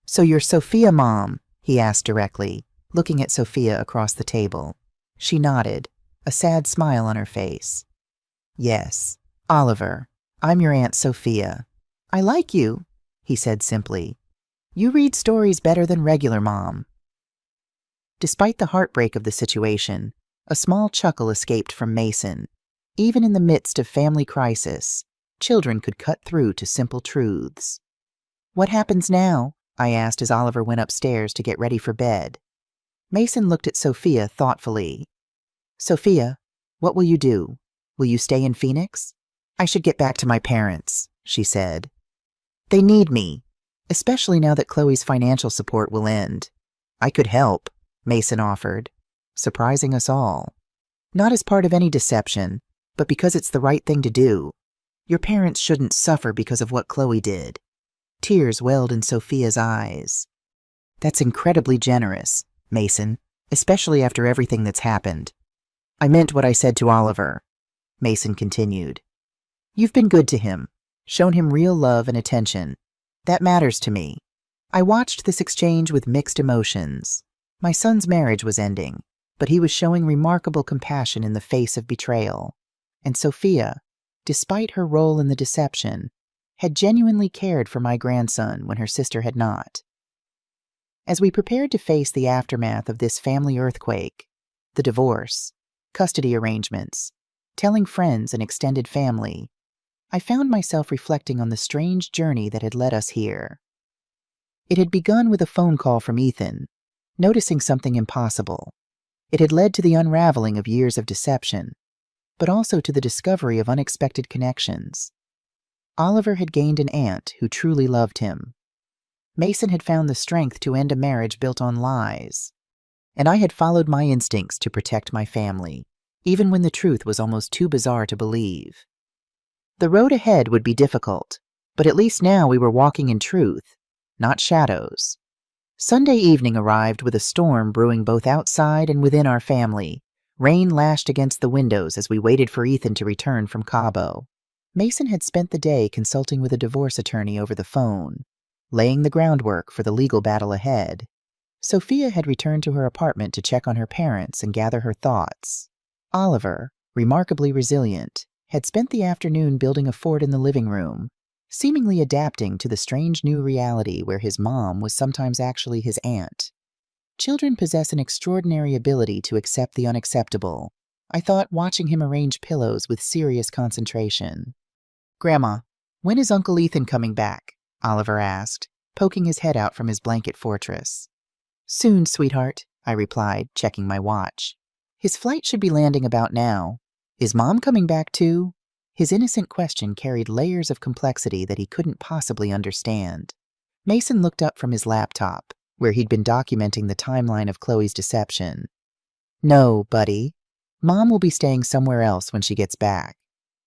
"So you're Sophia, Mom?" he asked directly. looking at Sophia across the table. She nodded, a sad smile on her face. Yes, Oliver, I'm your Aunt Sophia. I like you, he said simply. You read stories better than regular Mom. Despite the heartbreak of the situation, a small chuckle escaped from Mason. Even in the midst of family crisis, children could cut through to simple truths. What happens now? I asked as Oliver went upstairs to get ready for bed. Mason looked at Sophia thoughtfully. Sophia, what will you do? Will you stay in Phoenix? I should get back to my parents, she said. They need me, especially now that Chloe's financial support will end. I could help, Mason offered, surprising us all. Not as part of any deception, but because it's the right thing to do. Your parents shouldn't suffer because of what Chloe did. Tears welled in Sophia's eyes. That's incredibly generous, Mason, especially after everything that's happened. I meant what I said to Oliver, Mason continued. You've been good to him, shown him real love and attention. That matters to me. I watched this exchange with mixed emotions. My son's marriage was ending, but he was showing remarkable compassion in the face of betrayal. And Sophia, despite her role in the deception, had genuinely cared for my grandson when her sister had not. As we prepared to face the aftermath of this family earthquake, the divorce, custody arrangements, telling friends and extended family, I found myself reflecting on the strange journey that had led us here. It had begun with a phone call from Ethan, noticing something impossible. It had led to the unraveling of years of deception, but also to the discovery of unexpected connections. Oliver had gained an aunt who truly loved him. Mason had found the strength to end a marriage built on lies. And I had followed my instincts to protect my family, even when the truth was almost too bizarre to believe. The road ahead would be difficult, but at least now we were walking in truth, not shadows. Sunday evening arrived with a storm brewing both outside and within our family. Rain lashed against the windows as we waited for Ethan to return from Cabo. Mason had spent the day consulting with a divorce attorney over the phone, laying the groundwork for the legal battle ahead. Sophia had returned to her apartment to check on her parents and gather her thoughts. Oliver, remarkably resilient, had spent the afternoon building a fort in the living room, seemingly adapting to the strange new reality where his mom was sometimes actually his aunt. Children possess an extraordinary ability to accept the unacceptable. I thought, watching him arrange pillows with serious concentration. Grandma, when is Uncle Ethan coming back? Oliver asked, poking his head out from his blanket fortress. Soon, sweetheart, I replied, checking my watch. His flight should be landing about now. Is Mom coming back too? His innocent question carried layers of complexity that he couldn't possibly understand. Mason looked up from his laptop, where he'd been documenting the timeline of Chloe's deception. No, buddy. Mom will be staying somewhere else when she gets back.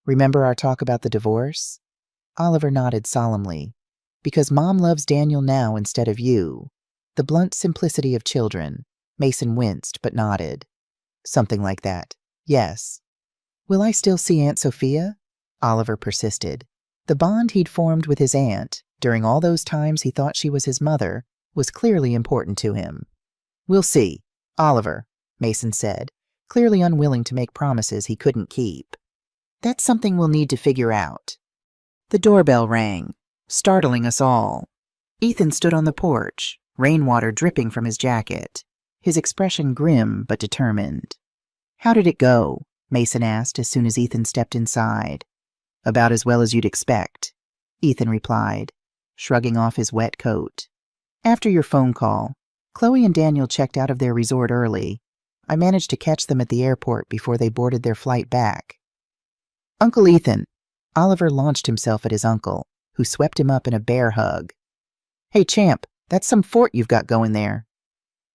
Remember our talk about the divorce? Oliver nodded solemnly. Because Mom loves Daniel now instead of you. The blunt simplicity of children. Mason winced but nodded. Something like that. Yes. Will I still see Aunt Sophia? Oliver persisted. The bond he'd formed with his aunt, during all those times he thought she was his mother, was clearly important to him. We'll see, Oliver, Mason said, clearly unwilling to make promises he couldn't keep. That's something we'll need to figure out. The doorbell rang, startling us all. Ethan stood on the porch, rainwater dripping from his jacket, his expression grim but determined. How did it go? Mason asked as soon as Ethan stepped inside. About as well as you'd expect, Ethan replied, shrugging off his wet coat. After your phone call, Chloe and Daniel checked out of their resort early. I managed to catch them at the airport before they boarded their flight back. Uncle Ethan. Oliver launched himself at his uncle, who swept him up in a bear hug. Hey, champ, that's some fort you've got going there.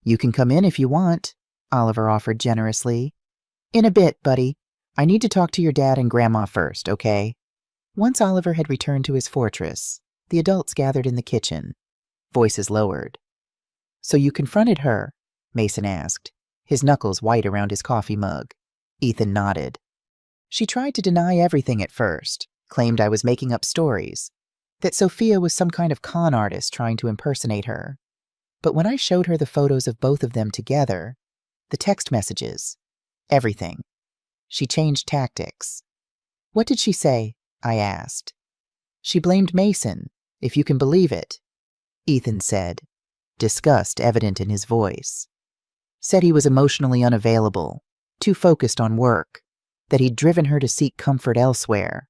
You can come in if you want, Oliver offered generously. In a bit, buddy. I need to talk to your dad and Grandma first, okay? Once Oliver had returned to his fortress, the adults gathered in the kitchen, voices lowered. So you confronted her? Mason asked, his knuckles white around his coffee mug. Ethan nodded. She tried to deny everything at first, claimed I was making up stories, that Sophia was some kind of con artist trying to impersonate her. But when I showed her the photos of both of them together, the text messages, everything, she changed tactics. What did she say? I asked. She blamed Mason, if you can believe it, Ethan said, disgust evident in his voice. Said he was emotionally unavailable, too focused on work, that he'd driven her to seek comfort elsewhere.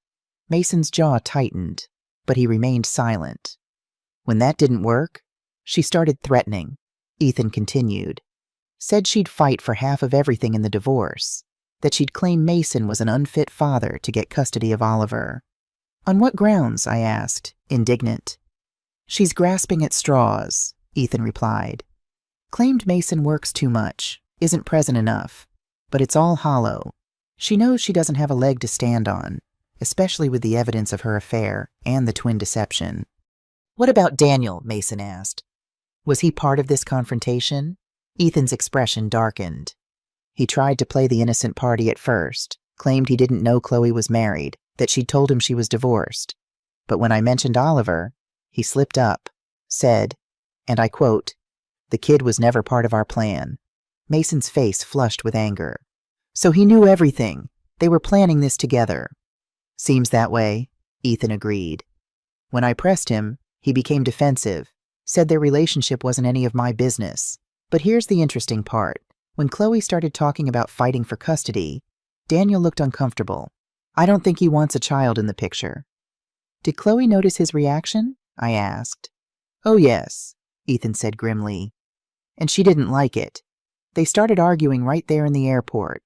Mason's jaw tightened, but he remained silent. When that didn't work, she started threatening, Ethan continued. Said she'd fight for half of everything in the divorce, that she'd claim Mason was an unfit father to get custody of Oliver. On what grounds? I asked, indignant. She's grasping at straws, Ethan replied. Claimed Mason works too much, isn't present enough, but it's all hollow. She knows she doesn't have a leg to stand on, especially with the evidence of her affair and the twin deception. What about Daniel? Mason asked. Was he part of this confrontation? Ethan's expression darkened. He tried to play the innocent party at first, claimed he didn't know Chloe was married, that she'd told him she was divorced. But when I mentioned Oliver, he slipped up, said, and I quote, "The kid was never part of our plan." Mason's face flushed with anger. So he knew everything. They were planning this together. Seems that way, Ethan agreed. When I pressed him, he became defensive, said their relationship wasn't any of my business. But here's the interesting part. When Chloe started talking about fighting for custody, Daniel looked uncomfortable. I don't think he wants a child in the picture. Did Chloe notice his reaction? I asked. Oh yes, Ethan said grimly. And she didn't like it. They started arguing right there in the airport.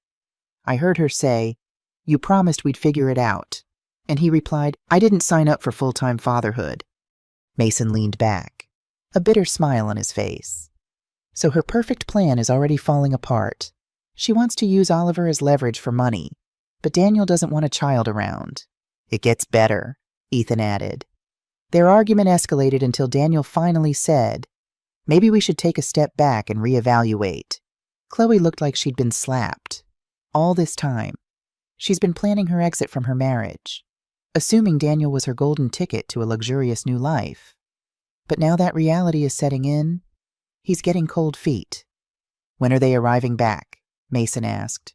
I heard her say, "You promised we'd figure it out." And he replied, "I didn't sign up for full-time fatherhood." Mason leaned back, a bitter smile on his face. So her perfect plan is already falling apart. She wants to use Oliver as leverage for money, but Daniel doesn't want a child around. It gets better, Ethan added. Their argument escalated until Daniel finally said, "Maybe we should take a step back and reevaluate." Chloe looked like she'd been slapped. All this time, she's been planning her exit from her marriage, assuming Daniel was her golden ticket to a luxurious new life. But now that reality is setting in, he's getting cold feet. When are they arriving back? Mason asked.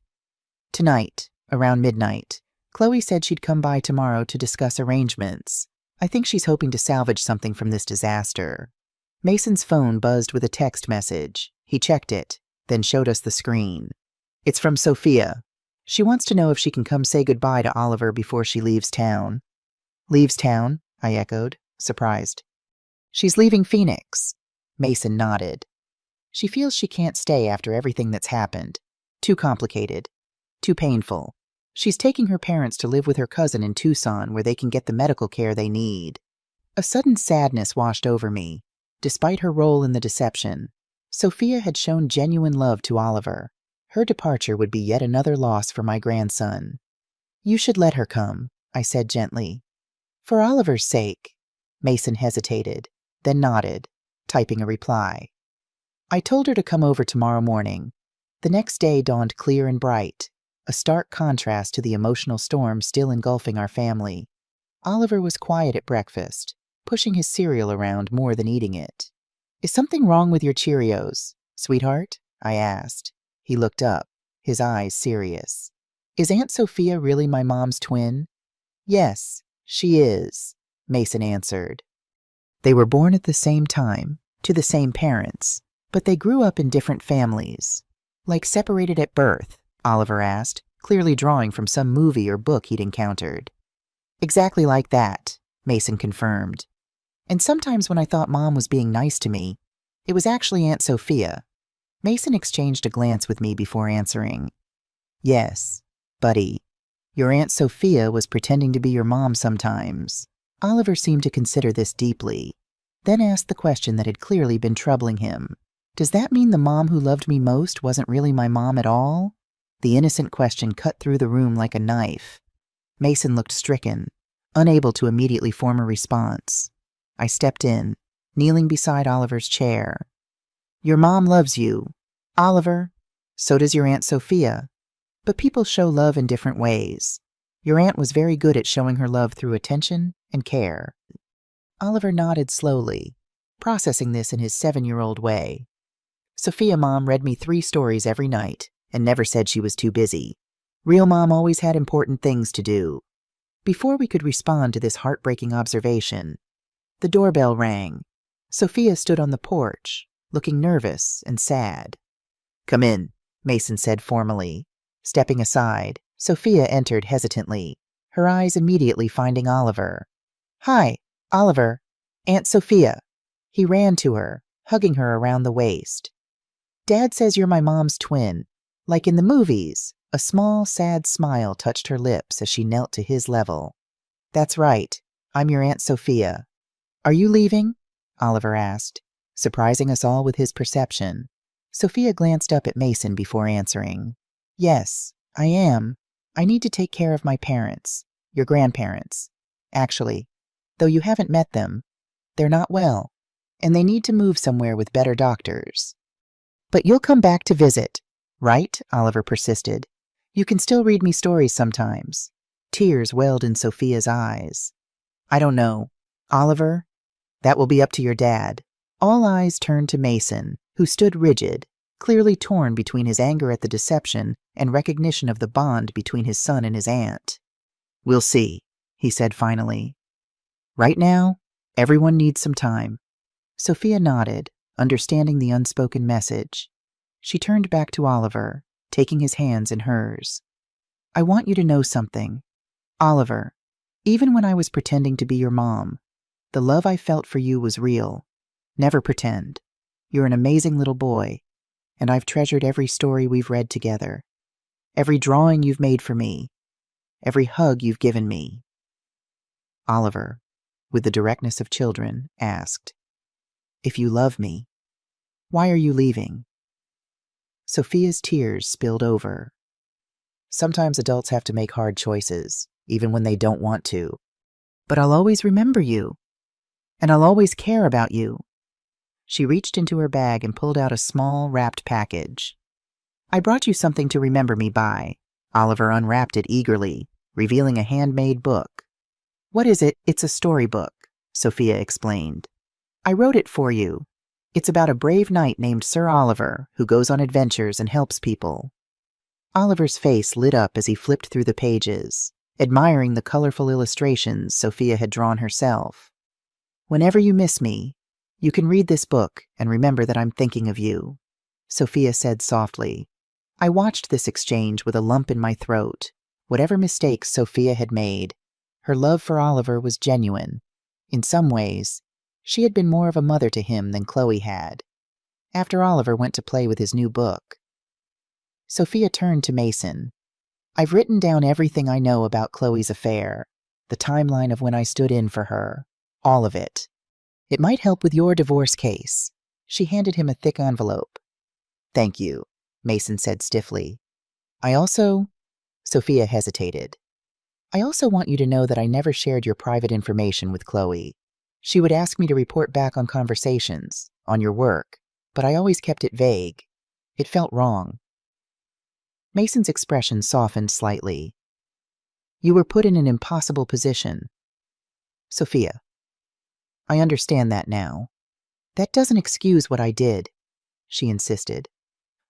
Tonight, around midnight. Chloe said she'd come by tomorrow to discuss arrangements. I think she's hoping to salvage something from this disaster. Mason's phone buzzed with a text message. He checked it, then showed us the screen. It's from Sophia. She wants to know if she can come say goodbye to Oliver before she leaves town. Leaves town? I echoed, surprised. She's leaving Phoenix. Mason nodded. She feels she can't stay after everything that's happened. Too complicated. Too painful. She's taking her parents to live with her cousin in Tucson where they can get the medical care they need. A sudden sadness washed over me. Despite her role in the deception, Sophia had shown genuine love to Oliver. Her departure would be yet another loss for my grandson. You should let her come, I said gently. For Oliver's sake. Mason hesitated, then nodded, typing a reply. I told her to come over tomorrow morning. The next day dawned clear and bright, a stark contrast to the emotional storm still engulfing our family. Oliver was quiet at breakfast, pushing his cereal around more than eating it. Is something wrong with your Cheerios, sweetheart? I asked. He looked up, his eyes serious. Is Aunt Sophia really my mom's twin? Yes, she is, Mason answered. They were born at the same time, to the same parents, but they grew up in different families. Like separated at birth, Oliver asked, clearly drawing from some movie or book he'd encountered. Exactly like that, Mason confirmed. And sometimes when I thought Mom was being nice to me, it was actually Aunt Sophia. Mason exchanged a glance with me before answering. Yes, buddy, your Aunt Sophia was pretending to be your mom sometimes. Oliver seemed to consider this deeply, then asked the question that had clearly been troubling him. Does that mean the mom who loved me most wasn't really my mom at all? The innocent question cut through the room like a knife. Mason looked stricken, unable to immediately form a response. I stepped in, kneeling beside Oliver's chair. Your mom loves you, Oliver. So does your Aunt Sophia. But people show love in different ways. Your aunt was very good at showing her love through attention and care. Oliver nodded slowly, processing this in his 7-year-old way. Sophia Mom read me 3 stories every night and never said she was too busy. Real Mom always had important things to do. Before we could respond to this heartbreaking observation, the doorbell rang. Sophia stood on the porch, looking nervous and sad. "Come in," Mason said formally. Stepping aside, Sophia entered hesitantly, her eyes immediately finding Oliver. "Hi, Oliver. Aunt Sophia." He ran to her, hugging her around the waist. "Dad says you're my mom's twin, like in the movies." A small, sad smile touched her lips as she knelt to his level. "That's right. I'm your Aunt Sophia." "Are you leaving?" Oliver asked, surprising us all with his perception. Sophia glanced up at Mason before answering. "Yes, I am. I need to take care of my parents, your grandparents. Actually, though you haven't met them, they're not well, and they need to move somewhere with better doctors." "But you'll come back to visit, right?" Oliver persisted. "You can still read me stories sometimes." Tears welled in Sophia's eyes. "I don't know. Oliver, that will be up to your dad." All eyes turned to Mason, who stood rigid, clearly torn between his anger at the deception and recognition of the bond between his son and his aunt. "We'll see," he said finally. "Right now, everyone needs some time." Sophia nodded, understanding the unspoken message. She turned back to Oliver, taking his hands in hers. "I want you to know something. Oliver, even when I was pretending to be your mom, the love I felt for you was real. Never pretend. You're an amazing little boy, and I've treasured every story we've read together, every drawing you've made for me, every hug you've given me." Oliver, with the directness of children, asked, "If you love me, why are you leaving?" Sophia's tears spilled over. "Sometimes adults have to make hard choices, even when they don't want to. But I'll always remember you, and I'll always care about you." She reached into her bag and pulled out a small, wrapped package. "I brought you something to remember me by." Oliver unwrapped it eagerly, revealing a handmade book. "What is it?" "It's a storybook," Sophia explained. "I wrote it for you. It's about a brave knight named Sir Oliver who goes on adventures and helps people." Oliver's face lit up as he flipped through the pages, admiring the colorful illustrations Sophia had drawn herself. "Whenever you miss me, you can read this book and remember that I'm thinking of you," Sophia said softly. I watched this exchange with a lump in my throat. Whatever mistakes Sophia had made, her love for Oliver was genuine. In some ways, she had been more of a mother to him than Chloe had. After Oliver went to play with his new book, Sophia turned to Mason. "I've written down everything I know about Chloe's affair, the timeline of when I stood in for her, all of it. It might help with your divorce case." She handed him a thick envelope. "Thank you," Mason said stiffly. Sophia hesitated. "I also want you to know that I never shared your private information with Chloe. She would ask me to report back on conversations, on your work, but I always kept it vague. It felt wrong." Mason's expression softened slightly. "You were put in an impossible position." "Sophia, I understand that now. That doesn't excuse what I did," she insisted.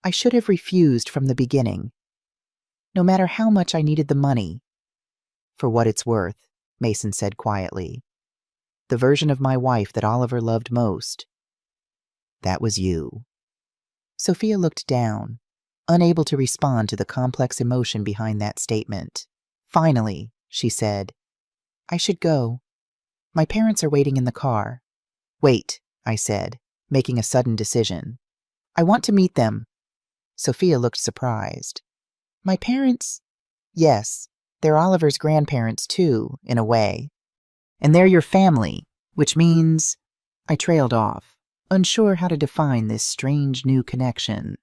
"I should have refused from the beginning, no matter how much I needed the money." "For what it's worth," Mason said quietly. "The version of my wife that Oliver loved most, that was you." Sophia looked down, unable to respond to the complex emotion behind that statement. Finally, she said, "I should go. My parents are waiting in the car." "Wait," I said, making a sudden decision. "I want to meet them." Sophia looked surprised. "My parents?" "Yes, they're Oliver's grandparents too, in a way. And they're your family, which means—" I trailed off, unsure how to define this strange new connection.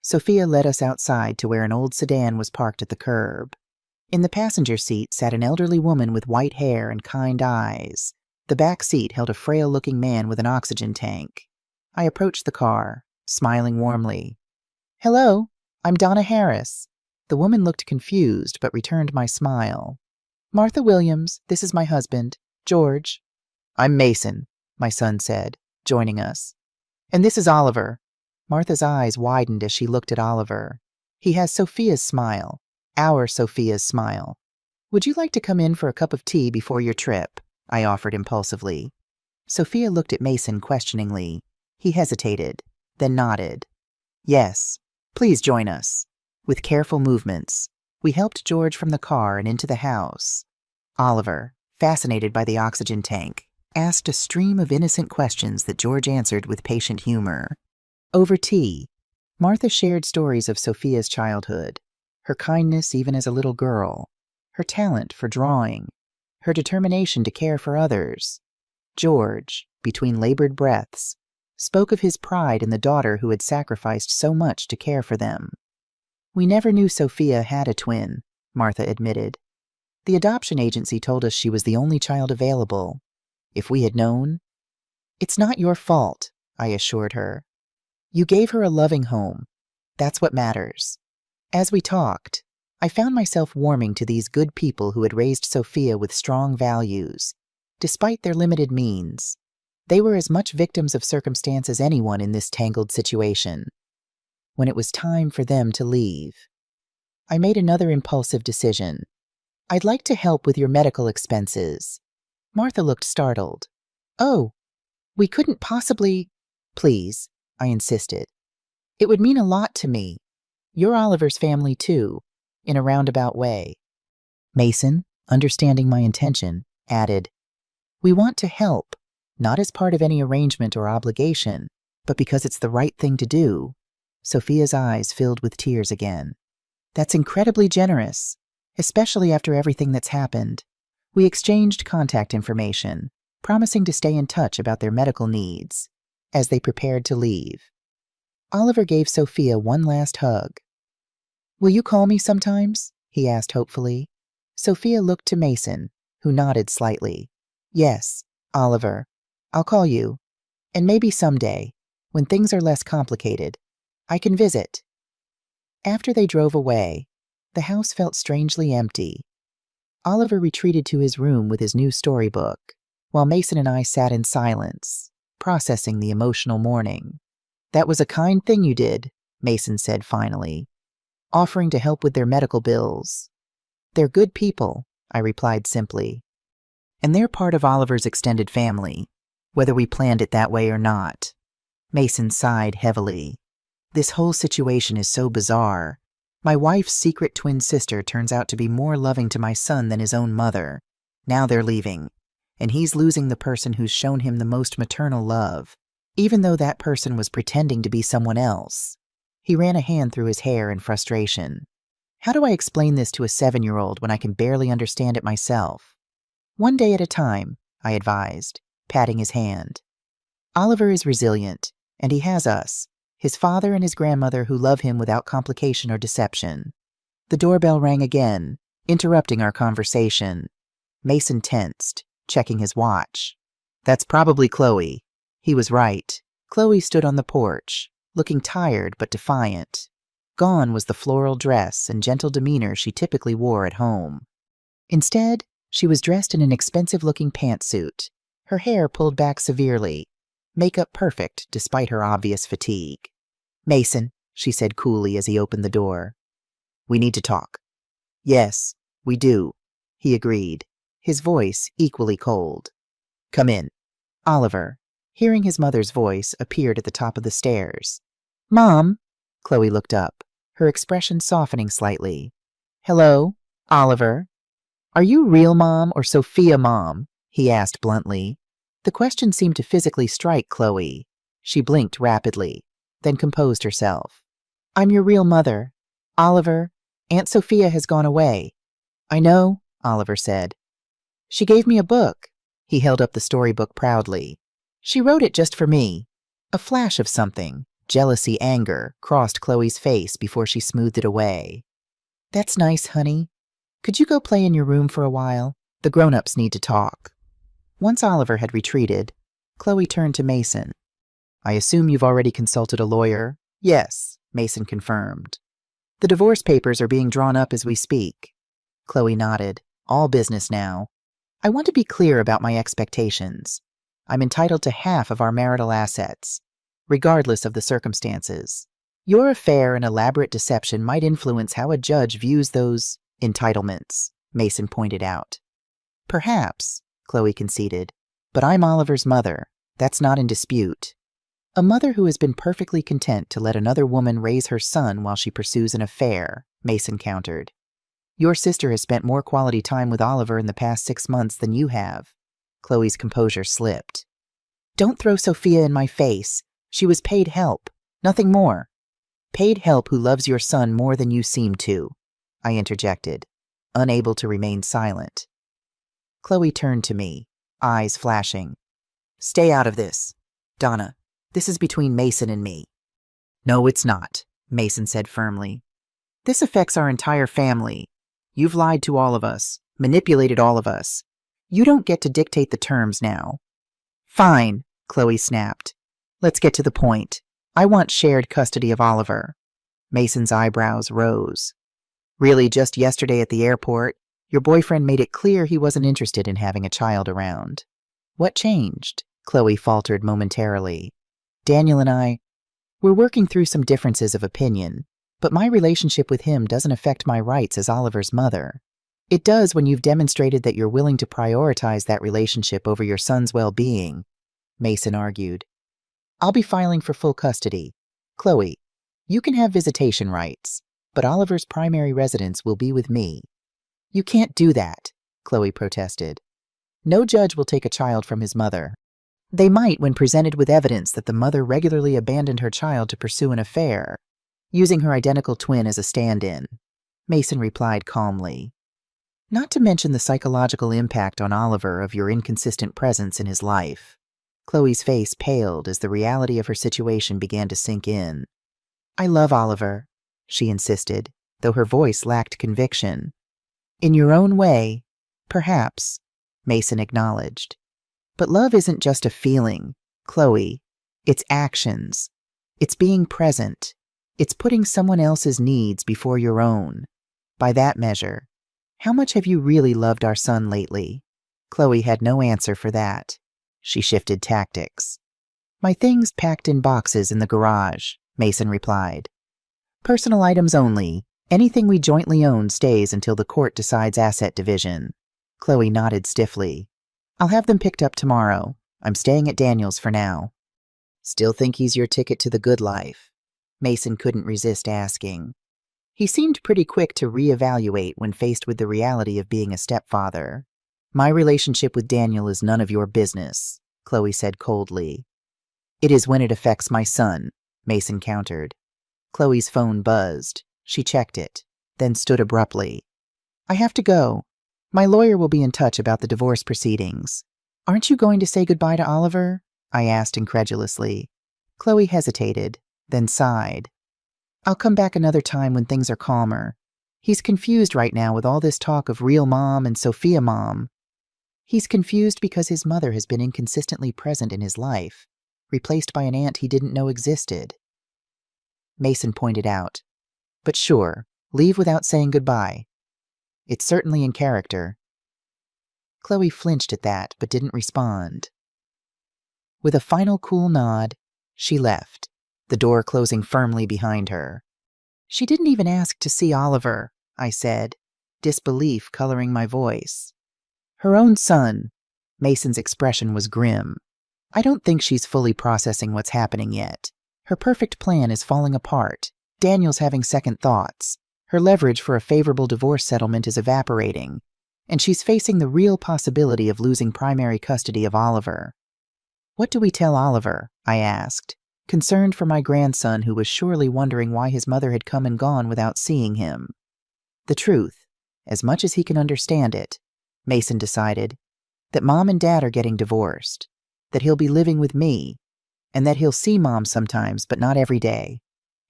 Sophia led us outside to where an old sedan was parked at the curb. In the passenger seat sat an elderly woman with white hair and kind eyes. The back seat held a frail-looking man with an oxygen tank. I approached the car, smiling warmly. "Hello, I'm Donna Harris." The woman looked confused but returned my smile. "Martha Williams, this is my husband, George." "I'm Mason," my son said, joining us. And this is Oliver. Martha's eyes widened as she looked at Oliver. He has Sophia's smile, our Sophia's smile. Would you like to come in for a cup of tea before your trip? I offered impulsively. Sophia looked at Mason questioningly. He hesitated, then nodded. Yes, please join us. With careful movements, we helped George from the car and into the house. Oliver, fascinated by the oxygen tank, asked a stream of innocent questions that George answered with patient humor. Over tea, Martha shared stories of Sophia's childhood, her kindness even as a little girl, her talent for drawing, her determination to care for others. George, between labored breaths, spoke of his pride in the daughter who had sacrificed so much to care for them. We never knew Sophia had a twin, Martha admitted. The adoption agency told us she was the only child available. If we had known... It's not your fault, I assured her. You gave her a loving home. That's what matters. As we talked, I found myself warming to these good people who had raised Sophia with strong values. Despite their limited means, they were as much victims of circumstance as anyone in this tangled situation. When it was time for them to leave, I made another impulsive decision. I'd like to help with your medical expenses. Martha looked startled. Oh, we couldn't possibly... Please, I insisted. It would mean a lot to me. You're Oliver's family too, in a roundabout way. Mason, understanding my intention, added, We want to help, not as part of any arrangement or obligation, but because it's the right thing to do. Sophia's eyes filled with tears again. That's incredibly generous, especially after everything that's happened. We exchanged contact information, promising to stay in touch about their medical needs, as they prepared to leave. Oliver gave Sophia one last hug. Will you call me sometimes? He asked hopefully. Sophia looked to Mason, who nodded slightly. Yes, Oliver, I'll call you. And maybe someday, when things are less complicated, I can visit. After they drove away, the house felt strangely empty. Oliver retreated to his room with his new storybook, while Mason and I sat in silence, processing the emotional morning. That was a kind thing you did, Mason said finally, offering to help with their medical bills. They're good people, I replied simply. And they're part of Oliver's extended family, whether we planned it that way or not. Mason sighed heavily. This whole situation is so bizarre. My wife's secret twin sister turns out to be more loving to my son than his own mother. Now they're leaving, and he's losing the person who's shown him the most maternal love, even though that person was pretending to be someone else. He ran a hand through his hair in frustration. How do I explain this to a 7-year-old when I can barely understand it myself? One day at a time, I advised, patting his hand. Oliver is resilient, and he has us, his father and his grandmother who love him without complication or deception. The doorbell rang again, interrupting our conversation. Mason tensed, checking his watch. That's probably Chloe. He was right. Chloe stood on the porch, looking tired but defiant. Gone was the floral dress and gentle demeanor she typically wore at home. Instead, she was dressed in an expensive-looking pantsuit, her hair pulled back severely, makeup perfect despite her obvious fatigue. Mason, she said coolly as he opened the door. We need to talk. Yes, we do, he agreed, his voice equally cold. Come in. Oliver, hearing his mother's voice, appeared at the top of the stairs. Mom, Chloe looked up, her expression softening slightly. Hello, Oliver. Are you real mom or Sophia mom? He asked bluntly. The question seemed to physically strike Chloe. She blinked rapidly, then composed herself. I'm your real mother. Oliver, Aunt Sophia has gone away. I know, Oliver said. She gave me a book. He held up the storybook proudly. She wrote it just for me. A flash of something, jealousy, anger, crossed Chloe's face before she smoothed it away. That's nice, honey. Could you go play in your room for a while? The grown-ups need to talk. Once Oliver had retreated, Chloe turned to Mason. I assume you've already consulted a lawyer? Yes, Mason confirmed. The divorce papers are being drawn up as we speak. Chloe nodded. All business now. I want to be clear about my expectations. I'm entitled to half of our marital assets, regardless of the circumstances. Your affair and elaborate deception might influence how a judge views those entitlements, Mason pointed out. Perhaps, Chloe conceded, but I'm Oliver's mother. That's not in dispute. A mother who has been perfectly content to let another woman raise her son while she pursues an affair, Mason countered. Your sister has spent more quality time with Oliver in the past 6 months than you have. Chloe's composure slipped. Don't throw Sophia in my face. She was paid help, nothing more. Paid help who loves your son more than you seem to, I interjected, unable to remain silent. Chloe turned to me, eyes flashing. Stay out of this. Donna, this is between Mason and me. No, it's not, Mason said firmly. This affects our entire family. You've lied to all of us, manipulated all of us. You don't get to dictate the terms now. Fine, Chloe snapped. Let's get to the point. I want shared custody of Oliver. Mason's eyebrows rose. Really, just yesterday at the airport, your boyfriend made it clear he wasn't interested in having a child around. What changed? Chloe faltered momentarily. Daniel and we're working through some differences of opinion, but my relationship with him doesn't affect my rights as Oliver's mother. It does when you've demonstrated that you're willing to prioritize that relationship over your son's well-being, Mason argued. I'll be filing for full custody. Chloe, you can have visitation rights, but Oliver's primary residence will be with me. You can't do that, Chloe protested. No judge will take a child from his mother. They might when presented with evidence that the mother regularly abandoned her child to pursue an affair, using her identical twin as a stand-in. Mason replied calmly. Not to mention the psychological impact on Oliver of your inconsistent presence in his life. Chloe's face paled as the reality of her situation began to sink in. I love Oliver, she insisted, though her voice lacked conviction. In your own way, perhaps, Mason acknowledged. But love isn't just a feeling, Chloe. It's actions. It's being present. It's putting someone else's needs before your own. By that measure, how much have you really loved our son lately? Chloe had no answer for that. She shifted tactics. My things packed in boxes in the garage, Mason replied. Personal items only. Anything we jointly own stays until the court decides asset division. Chloe nodded stiffly. I'll have them picked up tomorrow. I'm staying at Daniel's for now. Still think he's your ticket to the good life? Mason couldn't resist asking. He seemed pretty quick to reevaluate when faced with the reality of being a stepfather. My relationship with Daniel is none of your business, Chloe said coldly. It is when it affects my son, Mason countered. Chloe's phone buzzed. She checked it, then stood abruptly. I have to go. My lawyer will be in touch about the divorce proceedings. Aren't you going to say goodbye to Oliver? I asked incredulously. Chloe hesitated, then sighed. I'll come back another time when things are calmer. He's confused right now with all this talk of real mom and Sophia mom. He's confused because his mother has been inconsistently present in his life, replaced by an aunt he didn't know existed. Mason pointed out. But sure, leave without saying goodbye. It's certainly in character. Chloe flinched at that, but didn't respond. With a final cool nod, she left, the door closing firmly behind her. She didn't even ask to see Oliver, I said, disbelief coloring my voice. Her own son. Mason's expression was grim. I don't think she's fully processing what's happening yet. Her perfect plan is falling apart. Daniel's having second thoughts. Her leverage for a favorable divorce settlement is evaporating, and she's facing the real possibility of losing primary custody of Oliver. What do we tell Oliver? I asked, concerned for my grandson who was surely wondering why his mother had come and gone without seeing him. The truth, as much as he can understand it, Mason decided, that Mom and Dad are getting divorced, that he'll be living with me, and that he'll see Mom sometimes but not every day.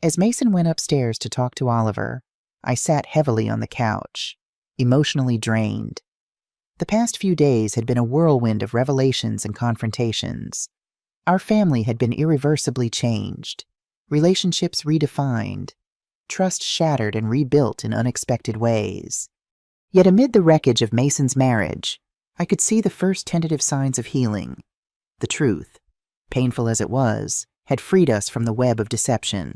As Mason went upstairs to talk to Oliver, I sat heavily on the couch, emotionally drained. The past few days had been a whirlwind of revelations and confrontations. Our family had been irreversibly changed, relationships redefined, trust shattered and rebuilt in unexpected ways. Yet amid the wreckage of Mason's marriage, I could see the first tentative signs of healing. The truth, painful as it was, had freed us from the web of deception.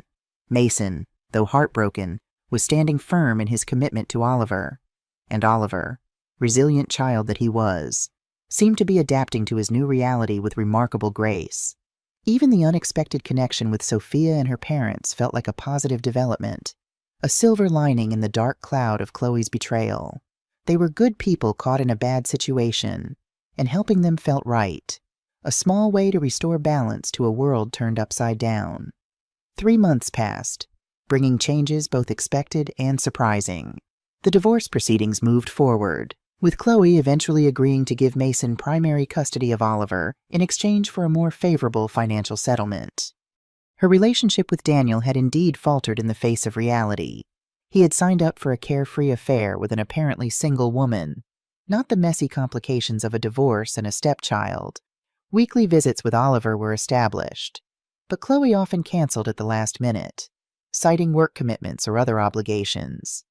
Mason, though heartbroken, was standing firm in his commitment to Oliver. And Oliver, resilient child that he was, seemed to be adapting to his new reality with remarkable grace. Even the unexpected connection with Sophia and her parents felt like a positive development, a silver lining in the dark cloud of Chloe's betrayal. They were good people caught in a bad situation, and helping them felt right, a small way to restore balance to a world turned upside down. 3 months passed, bringing changes both expected and surprising. The divorce proceedings moved forward, with Chloe eventually agreeing to give Mason primary custody of Oliver in exchange for a more favorable financial settlement. Her relationship with Daniel had indeed faltered in the face of reality. He had signed up for a carefree affair with an apparently single woman, not the messy complications of a divorce and a stepchild. Weekly visits with Oliver were established, but Chloe often canceled at the last minute, citing work commitments or other obligations.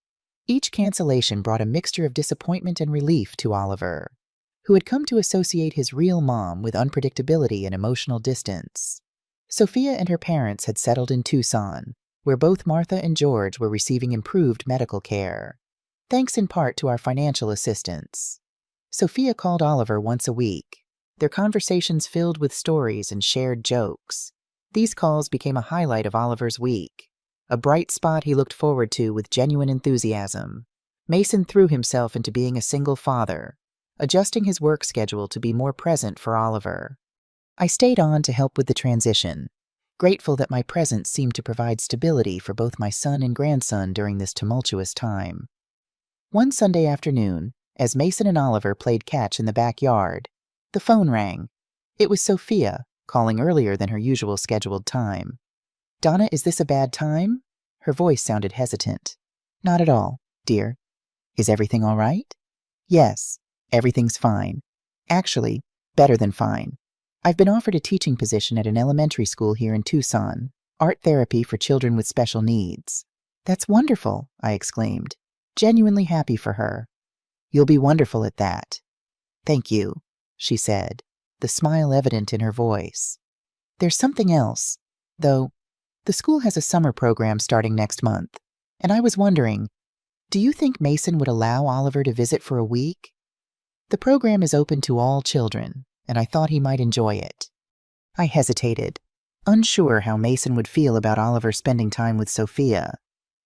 Each cancellation brought a mixture of disappointment and relief to Oliver, who had come to associate his real mom with unpredictability and emotional distance. Sophia and her parents had settled in Tucson, where both Martha and George were receiving improved medical care, thanks in part to our financial assistance. Sophia called Oliver once a week, their conversations filled with stories and shared jokes. These calls became a highlight of Oliver's week, a bright spot he looked forward to with genuine enthusiasm. Mason threw himself into being a single father, adjusting his work schedule to be more present for Oliver. I stayed on to help with the transition, grateful that my presence seemed to provide stability for both my son and grandson during this tumultuous time. One Sunday afternoon, as Mason and Oliver played catch in the backyard, the phone rang. It was Sophia, calling earlier than her usual scheduled time. "Donna, is this a bad time?" Her voice sounded hesitant. "Not at all, dear. Is everything all right?" "Yes, everything's fine. Actually, better than fine. I've been offered a teaching position at an elementary school here in Tucson, art therapy for children with special needs." "That's wonderful," I exclaimed, genuinely happy for her. "You'll be wonderful at that." "Thank you," she said, the smile evident in her voice. "There's something else, though. The school has a summer program starting next month, and I was wondering, do you think Mason would allow Oliver to visit for a week? The program is open to all children, and I thought he might enjoy it." I hesitated, unsure how Mason would feel about Oliver spending time with Sophia.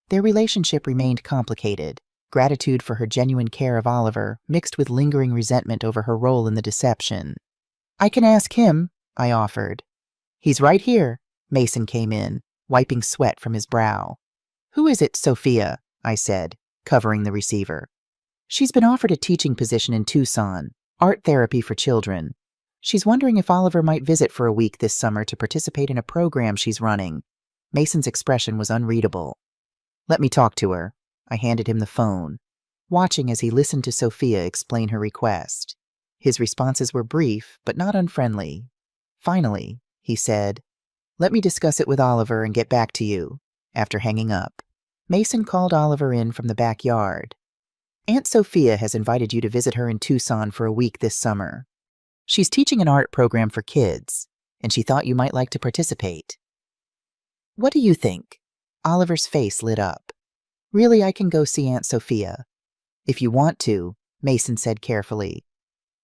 Their relationship remained complicated, gratitude for her genuine care of Oliver mixed with lingering resentment over her role in the deception. "I can ask him," I offered. "He's right here." Mason came in, wiping sweat from his brow. "Who is it, Sophia?" I said, covering the receiver. "She's been offered a teaching position in Tucson, art therapy for children. She's wondering if Oliver might visit for a week this summer to participate in a program she's running." Mason's expression was unreadable. "Let me talk to her." I handed him the phone, watching as he listened to Sophia explain her request. His responses were brief, but not unfriendly. Finally, he said, "Let me discuss it with Oliver and get back to you." After hanging up, Mason called Oliver in from the backyard. "Aunt Sophia has invited you to visit her in Tucson for a week this summer. She's teaching an art program for kids, and she thought you might like to participate. What do you think?" Oliver's face lit up. "Really, I can go see Aunt Sophia." "If you want to," Mason said carefully.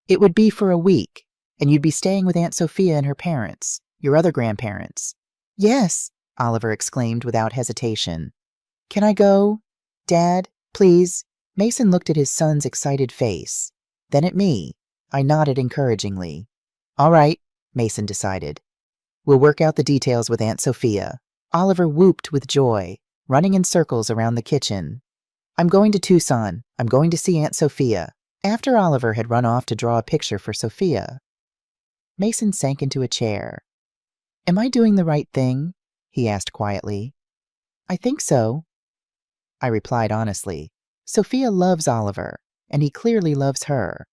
"It would be for a week, and you'd be staying with Aunt Sophia and her parents, your other grandparents." "Yes," Oliver exclaimed without hesitation. "Can I go? Dad, please?" Mason looked at his son's excited face, then at me. I nodded encouragingly. "All right," Mason decided. "We'll work out the details with Aunt Sophia." Oliver whooped with joy, running in circles around the kitchen. "I'm going to Tucson. I'm going to see Aunt Sophia." After Oliver had run off to draw a picture for Sophia, Mason sank into a chair. "Am I doing the right thing?" he asked quietly. "I think so." I replied honestly. Sophia loves Oliver, and he clearly loves her.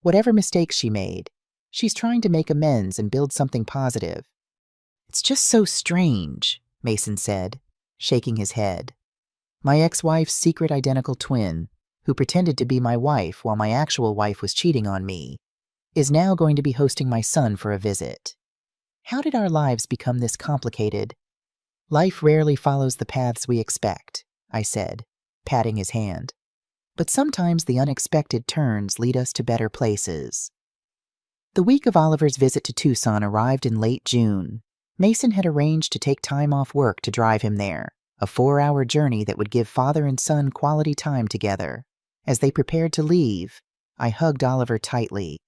Whatever mistakes she made, she's trying to make amends and build something positive. "It's just so strange," Mason said, shaking his head. "My ex-wife's secret identical twin, who pretended to be my wife while my actual wife was cheating on me. is now going to be hosting my son for a visit. How did our lives become this complicated? Life rarely follows the paths we expect, I said, patting his hand. But sometimes the unexpected turns lead us to better places. The week of Oliver's visit to Tucson arrived in late June. Mason had arranged to take time off work to drive him there, a 4-hour journey that would give father and son quality time together. As they prepared to leave, I hugged Oliver tightly.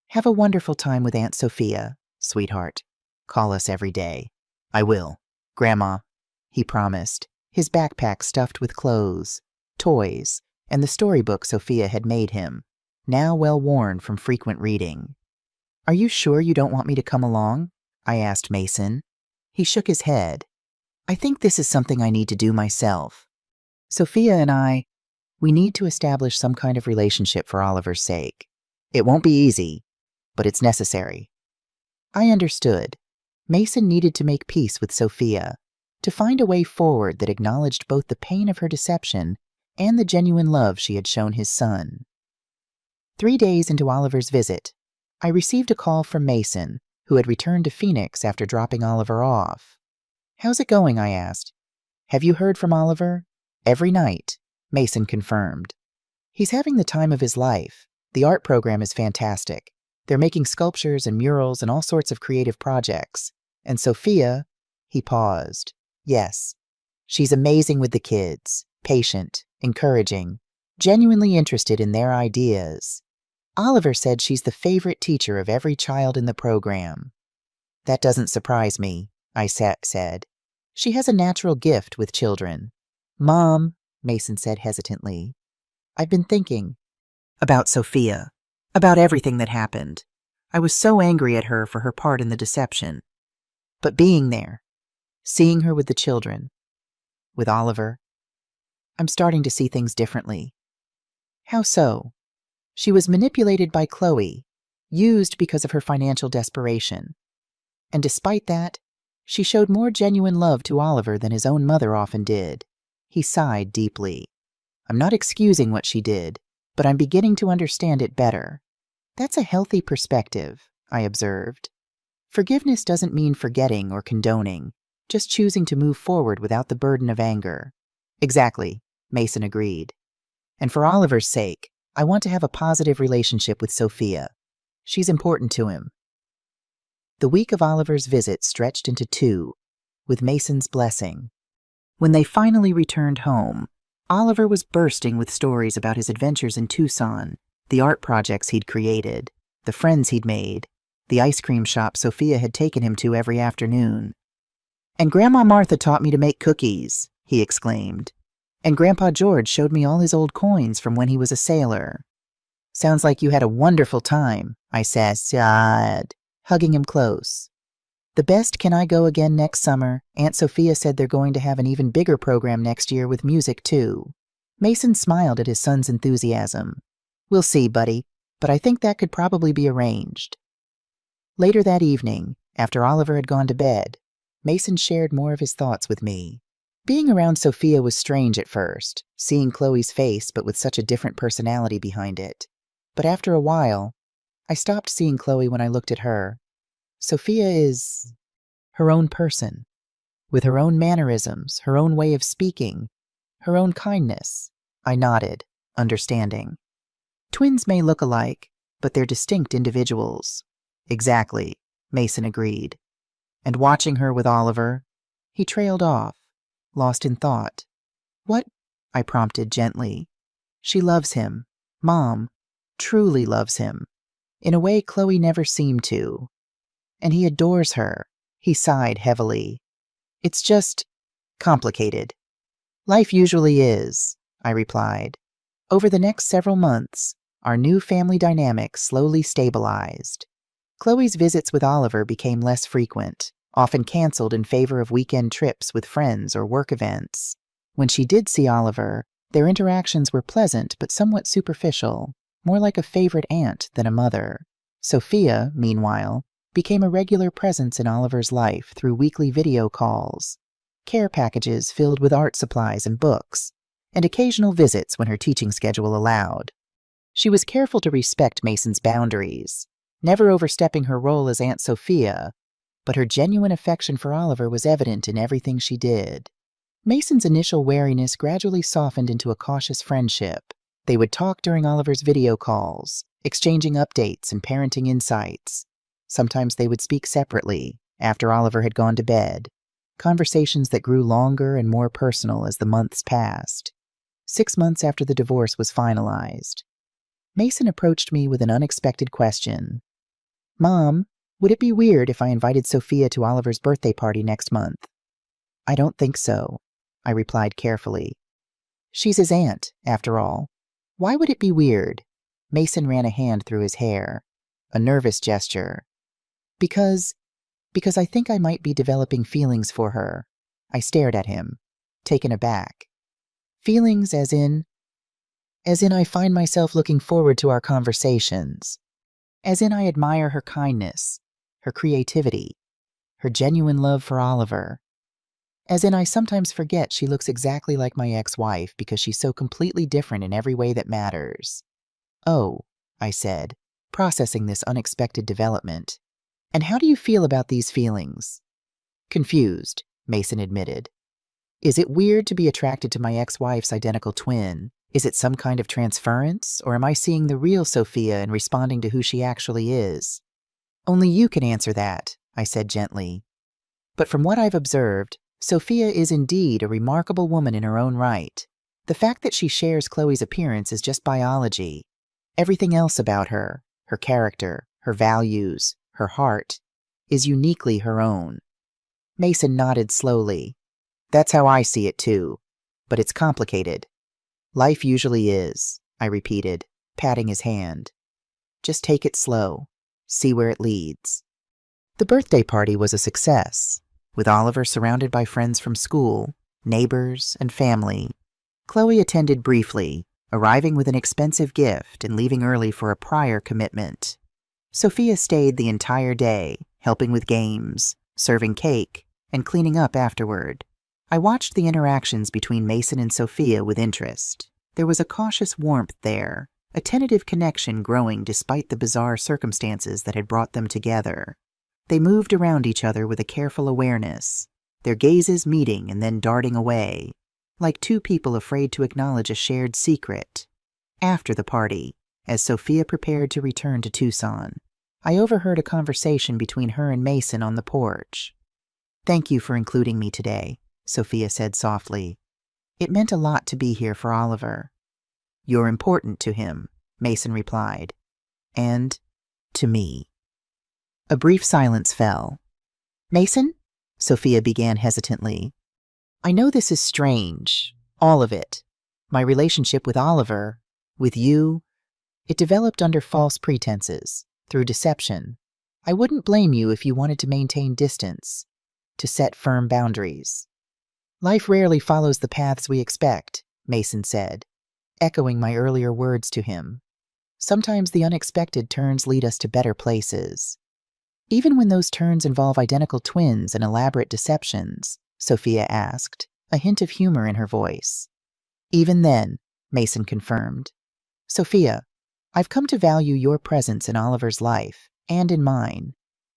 "Have a wonderful time with Aunt Sophia, sweetheart. Call us every day." "I will, Grandma," he promised, his backpack stuffed with clothes, toys, and the storybook Sophia had made him, now well worn from frequent reading. "Are you sure you don't want me to come along?" I asked Mason. He shook his head. "I think this is something I need to do myself. Sophia and we need to establish some kind of relationship for Oliver's sake. It won't be easy, but it's necessary." I understood. Mason needed to make peace with Sophia, to find a way forward that acknowledged both the pain of her deception and the genuine love she had shown his son. 3 days into Oliver's visit, I received a call from Mason, who had returned to Phoenix after dropping Oliver off. "How's it going?" I asked. "Have you heard from Oliver?" "Every night," Mason confirmed. "He's having the time of his life. The art program is fantastic. They're making sculptures and murals and all sorts of creative projects. And Sophia," he paused. "Yes, she's amazing with the kids, patient, encouraging, genuinely interested in their ideas. Oliver said she's the favorite teacher of every child in the program." "That doesn't surprise me," I said. "She has a natural gift with children." "Mom," Mason said hesitantly, "I've been thinking about Sophia, about everything that happened. I was so angry at her for her part in the deception. But being there, seeing her with the children, with Oliver, I'm starting to see things differently." "How so?" "She was manipulated by Chloe, used because of her financial desperation. And despite that, she showed more genuine love to Oliver than his own mother often did." He sighed deeply. "I'm not excusing what she did, but I'm beginning to understand it better." "That's a healthy perspective," I observed. "Forgiveness doesn't mean forgetting or condoning, just choosing to move forward without the burden of anger." "Exactly," Mason agreed. "And for Oliver's sake, I want to have a positive relationship with Sophia. She's important to him." The week of Oliver's visit stretched into 2, with Mason's blessing. When they finally returned home, Oliver was bursting with stories about his adventures in Tucson, the art projects he'd created, the friends he'd made, the ice cream shop Sophia had taken him to every afternoon. "And Grandma Martha taught me to make cookies," he exclaimed. "And Grandpa George showed me all his old coins from when he was a sailor." "Sounds like you had a wonderful time," I said, hugging him close. "The best can I go again next summer. Aunt Sophia said they're going to have an even bigger program next year with music, too." Mason smiled at his son's enthusiasm. "We'll see, buddy, but I think that could probably be arranged." Later that evening, after Oliver had gone to bed, Mason shared more of his thoughts with me. Being around Sophia was strange at first, seeing Chloe's face but with such a different personality behind it. But after a while, I stopped seeing Chloe when I looked at her. Sophia is her own person, with her own mannerisms, her own way of speaking, her own kindness. I nodded, understanding. "Twins may look alike, but they're distinct individuals." "Exactly," Mason agreed. "And watching her with Oliver," he trailed off, lost in thought. "What?" I prompted gently. "She loves him, Mom, truly loves him, in a way Chloe never seemed to. And he adores her." He sighed heavily. "It's just complicated." "Life usually is," I replied. Over the next several months, our new family dynamic slowly stabilized. Chloe's visits with Oliver became less frequent, often canceled in favor of weekend trips with friends or work events. When she did see Oliver, their interactions were pleasant but somewhat superficial, more like a favorite aunt than a mother. Sophia, meanwhile, became a regular presence in Oliver's life through weekly video calls, care packages filled with art supplies and books, and occasional visits when her teaching schedule allowed. She was careful to respect Mason's boundaries, never overstepping her role as Aunt Sophia, but her genuine affection for Oliver was evident in everything she did. Mason's initial wariness gradually softened into a cautious friendship. They would talk during Oliver's video calls, exchanging updates and parenting insights. Sometimes they would speak separately, after Oliver had gone to bed, conversations that grew longer and more personal as the months passed. 6 months after the divorce was finalized, Mason approached me with an unexpected question. "Mom, would it be weird if I invited Sophia to Oliver's birthday party next month?" "I don't think so," I replied carefully. "She's his aunt, after all. Why would it be weird?" Mason ran a hand through his hair, a nervous gesture. Because I think I might be developing feelings for her." I stared at him, taken aback. "Feelings as in I find myself looking forward to our conversations. As in I admire her kindness, her creativity, her genuine love for Oliver. As in I sometimes forget she looks exactly like my ex-wife because she's so completely different in every way that matters." "Oh," I said, processing this unexpected development. "And how do you feel about these feelings?" "Confused," Mason admitted. "Is it weird to be attracted to my ex-wife's identical twin? Is it some kind of transference, or am I seeing the real Sophia and responding to who she actually is?" "Only you can answer that," I said gently. "But from what I've observed, Sophia is indeed a remarkable woman in her own right. The fact that she shares Chloe's appearance is just biology. Everything else about her, her character, her values, her heart, is uniquely her own." Mason nodded slowly. "That's how I see it too. But it's complicated." "Life usually is," I repeated, patting his hand. "Just take it slow. See where it leads." The birthday party was a success, with Oliver surrounded by friends from school, neighbors, and family. Chloe attended briefly, arriving with an expensive gift and leaving early for a prior commitment. Sophia stayed the entire day, helping with games, serving cake, and cleaning up afterward. I watched the interactions between Mason and Sophia with interest. There was a cautious warmth there, a tentative connection growing despite the bizarre circumstances that had brought them together. They moved around each other with a careful awareness, their gazes meeting and then darting away, like two people afraid to acknowledge a shared secret. After the party, as Sophia prepared to return to Tucson, I overheard a conversation between her and Mason on the porch. "Thank you for including me today," Sophia said softly. "It meant a lot to be here for Oliver." "You're important to him," Mason replied. "And to me." A brief silence fell. "Mason?" Sophia began hesitantly. "I know this is strange, all of it. My relationship with Oliver, with you, it developed under false pretenses, through deception. I wouldn't blame you if you wanted to maintain distance, to set firm boundaries." "Life rarely follows the paths we expect," Mason said, echoing my earlier words to him. "Sometimes the unexpected turns lead us to better places." "Even when those turns involve identical twins and elaborate deceptions?" Sophia asked, a hint of humor in her voice. "Even then," Mason confirmed. "Sophia, I've come to value your presence in Oliver's life, and in mine.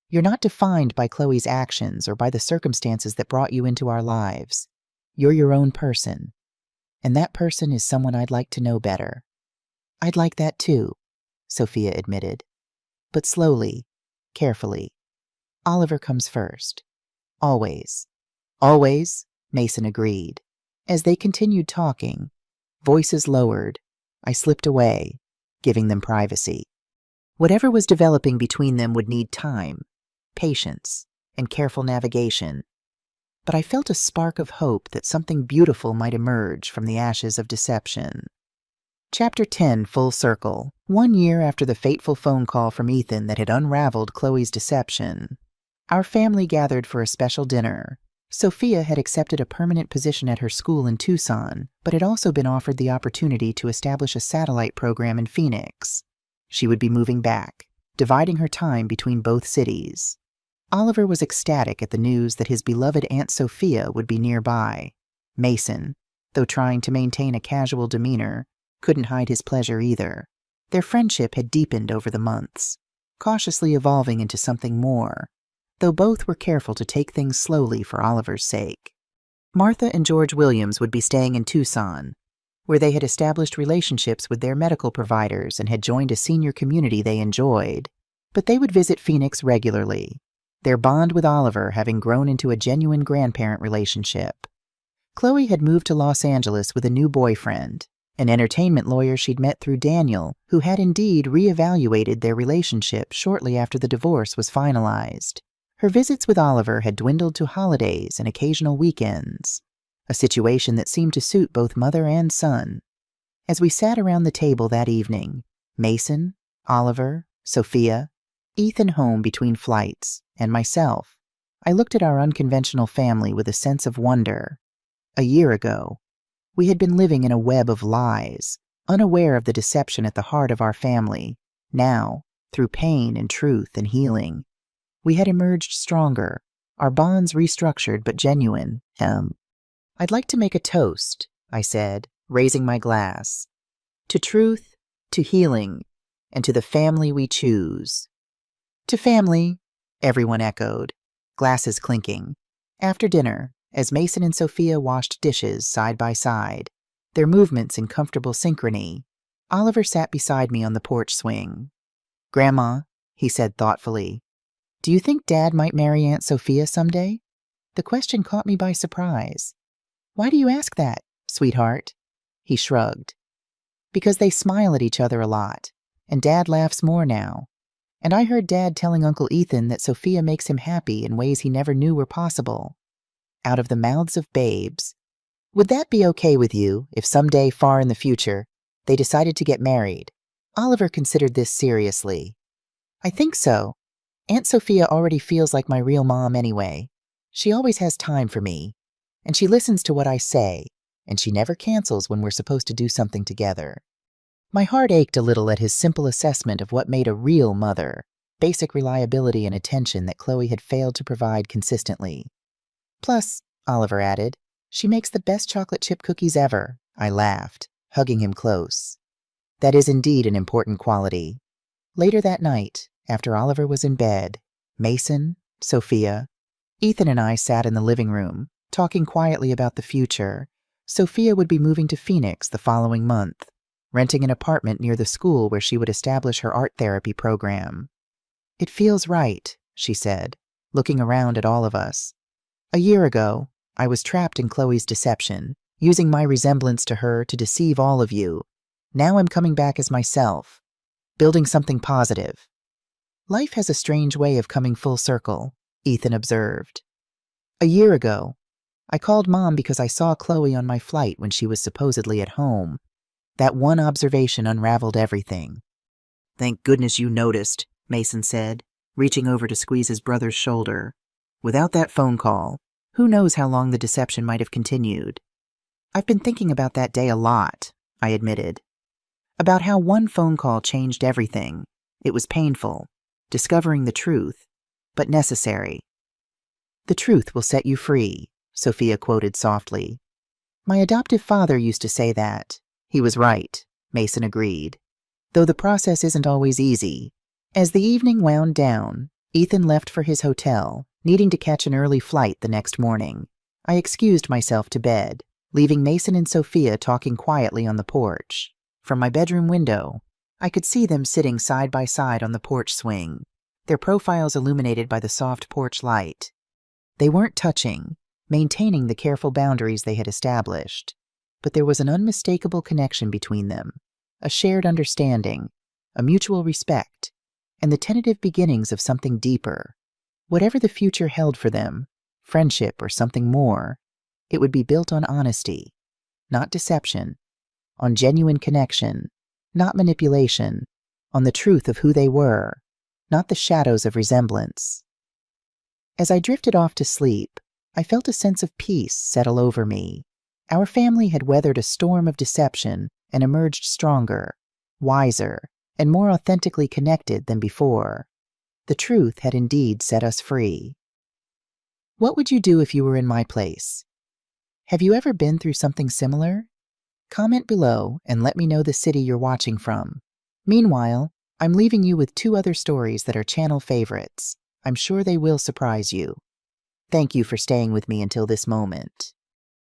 You're not defined by Chloe's actions or by the circumstances that brought you into our lives. You're your own person. And that person is someone I'd like to know better." "I'd like that too," Sophia admitted. "But slowly, carefully. Oliver comes first. Always." "Always," Mason agreed. As they continued talking, voices lowered, I slipped away, giving them privacy. Whatever was developing between them would need time, patience, and careful navigation. But I felt a spark of hope that something beautiful might emerge from the ashes of deception. Chapter 10, Full Circle. 1 year after the fateful phone call from Ethan that had unraveled Chloe's deception, our family gathered for a special dinner. Sophia had accepted a permanent position at her school in Tucson, but had also been offered the opportunity to establish a satellite program in Phoenix. She would be moving back, dividing her time between both cities. Oliver was ecstatic at the news that his beloved Aunt Sophia would be nearby. Mason, though trying to maintain a casual demeanor, couldn't hide his pleasure either. Their friendship had deepened over the months. cautiously evolving into something more, though both were careful to take things slowly for Oliver's sake. Martha and George Williams would be staying in Tucson, where they had established relationships with their medical providers and had joined a senior community they enjoyed, but they would visit Phoenix regularly, their bond with Oliver having grown into a genuine grandparent relationship. Chloe had moved to Los Angeles with a new boyfriend, an entertainment lawyer she'd met through Daniel, who had indeed reevaluated their relationship shortly after the divorce was finalized. Her visits with Oliver had dwindled to holidays and occasional weekends, a situation that seemed to suit both mother and son. As we sat around the table that evening, Mason, Oliver, Sophia, Ethan home between flights, and myself, I looked at our unconventional family with a sense of wonder. A year ago, we had been living in a web of lies, unaware of the deception at the heart of our family. Now, through pain and truth and healing, we had emerged stronger, our bonds restructured but genuine. I'd like to make a toast, I said, raising my glass. To truth, to healing, and to the family we choose. To family, everyone echoed, glasses clinking. After dinner, as Mason and Sophia washed dishes side by side, their movements in comfortable synchrony, Oliver sat beside me on the porch swing. "Grandma," he said thoughtfully, "do you think Dad might marry Aunt Sophia someday?" The question caught me by surprise. "Why do you ask that, sweetheart?" He shrugged. "Because they smile at each other a lot, and Dad laughs more now. And I heard Dad telling Uncle Ethan that Sophia makes him happy in ways he never knew were possible." Out of the mouths of babes. "Would that be okay with you if someday far in the future they decided to get married?" Oliver considered this seriously. "I think so. Aunt Sophia already feels like my real mom anyway. She always has time for me, and she listens to what I say, and she never cancels when we're supposed to do something together." My heart ached a little at his simple assessment of what made a real mother, basic reliability and attention that Chloe had failed to provide consistently. "Plus," Oliver added, "she makes the best chocolate chip cookies ever." I laughed, hugging him close. That is indeed an important quality. Later that night, after Oliver was in bed, Mason, Sophia, Ethan and I sat in the living room, talking quietly about the future. Sophia would be moving to Phoenix the following month, renting an apartment near the school where she would establish her art therapy program. "It feels right," she said, looking around at all of us. "A year ago, I was trapped in Chloe's deception, using my resemblance to her to deceive all of you. Now I'm coming back as myself, building something positive." "Life has a strange way of coming full circle," Ethan observed. "A year ago, I called Mom because I saw Chloe on my flight when she was supposedly at home. That one observation unraveled everything." "Thank goodness you noticed," Mason said, reaching over to squeeze his brother's shoulder. "Without that phone call, who knows how long the deception might have continued." "I've been thinking about that day a lot," I admitted. "About how one phone call changed everything. It was painful, discovering the truth, but necessary." "The truth will set you free," Sophia quoted softly. "My adoptive father used to say that." He was right, Mason agreed, though the process isn't always easy. As the evening wound down, Ethan left for his hotel, needing to catch an early flight the next morning. I excused myself to bed, leaving Mason and Sophia talking quietly on the porch. From my bedroom window, I could see them sitting side by side on the porch swing, their profiles illuminated by the soft porch light. They weren't touching, maintaining the careful boundaries they had established, but there was an unmistakable connection between them, a shared understanding, a mutual respect, and the tentative beginnings of something deeper. Whatever the future held for them, friendship or something more, it would be built on honesty, not deception, on genuine connection, not manipulation, on the truth of who they were, not the shadows of resemblance. As I drifted off to sleep, I felt a sense of peace settle over me. Our family had weathered a storm of deception and emerged stronger, wiser, and more authentically connected than before. The truth had indeed set us free. What would you do if you were in my place? Have you ever been through something similar? Comment below and let me know the city you're watching from. Meanwhile, I'm leaving you with 2 other stories that are channel favorites. I'm sure they will surprise you. Thank you for staying with me until this moment.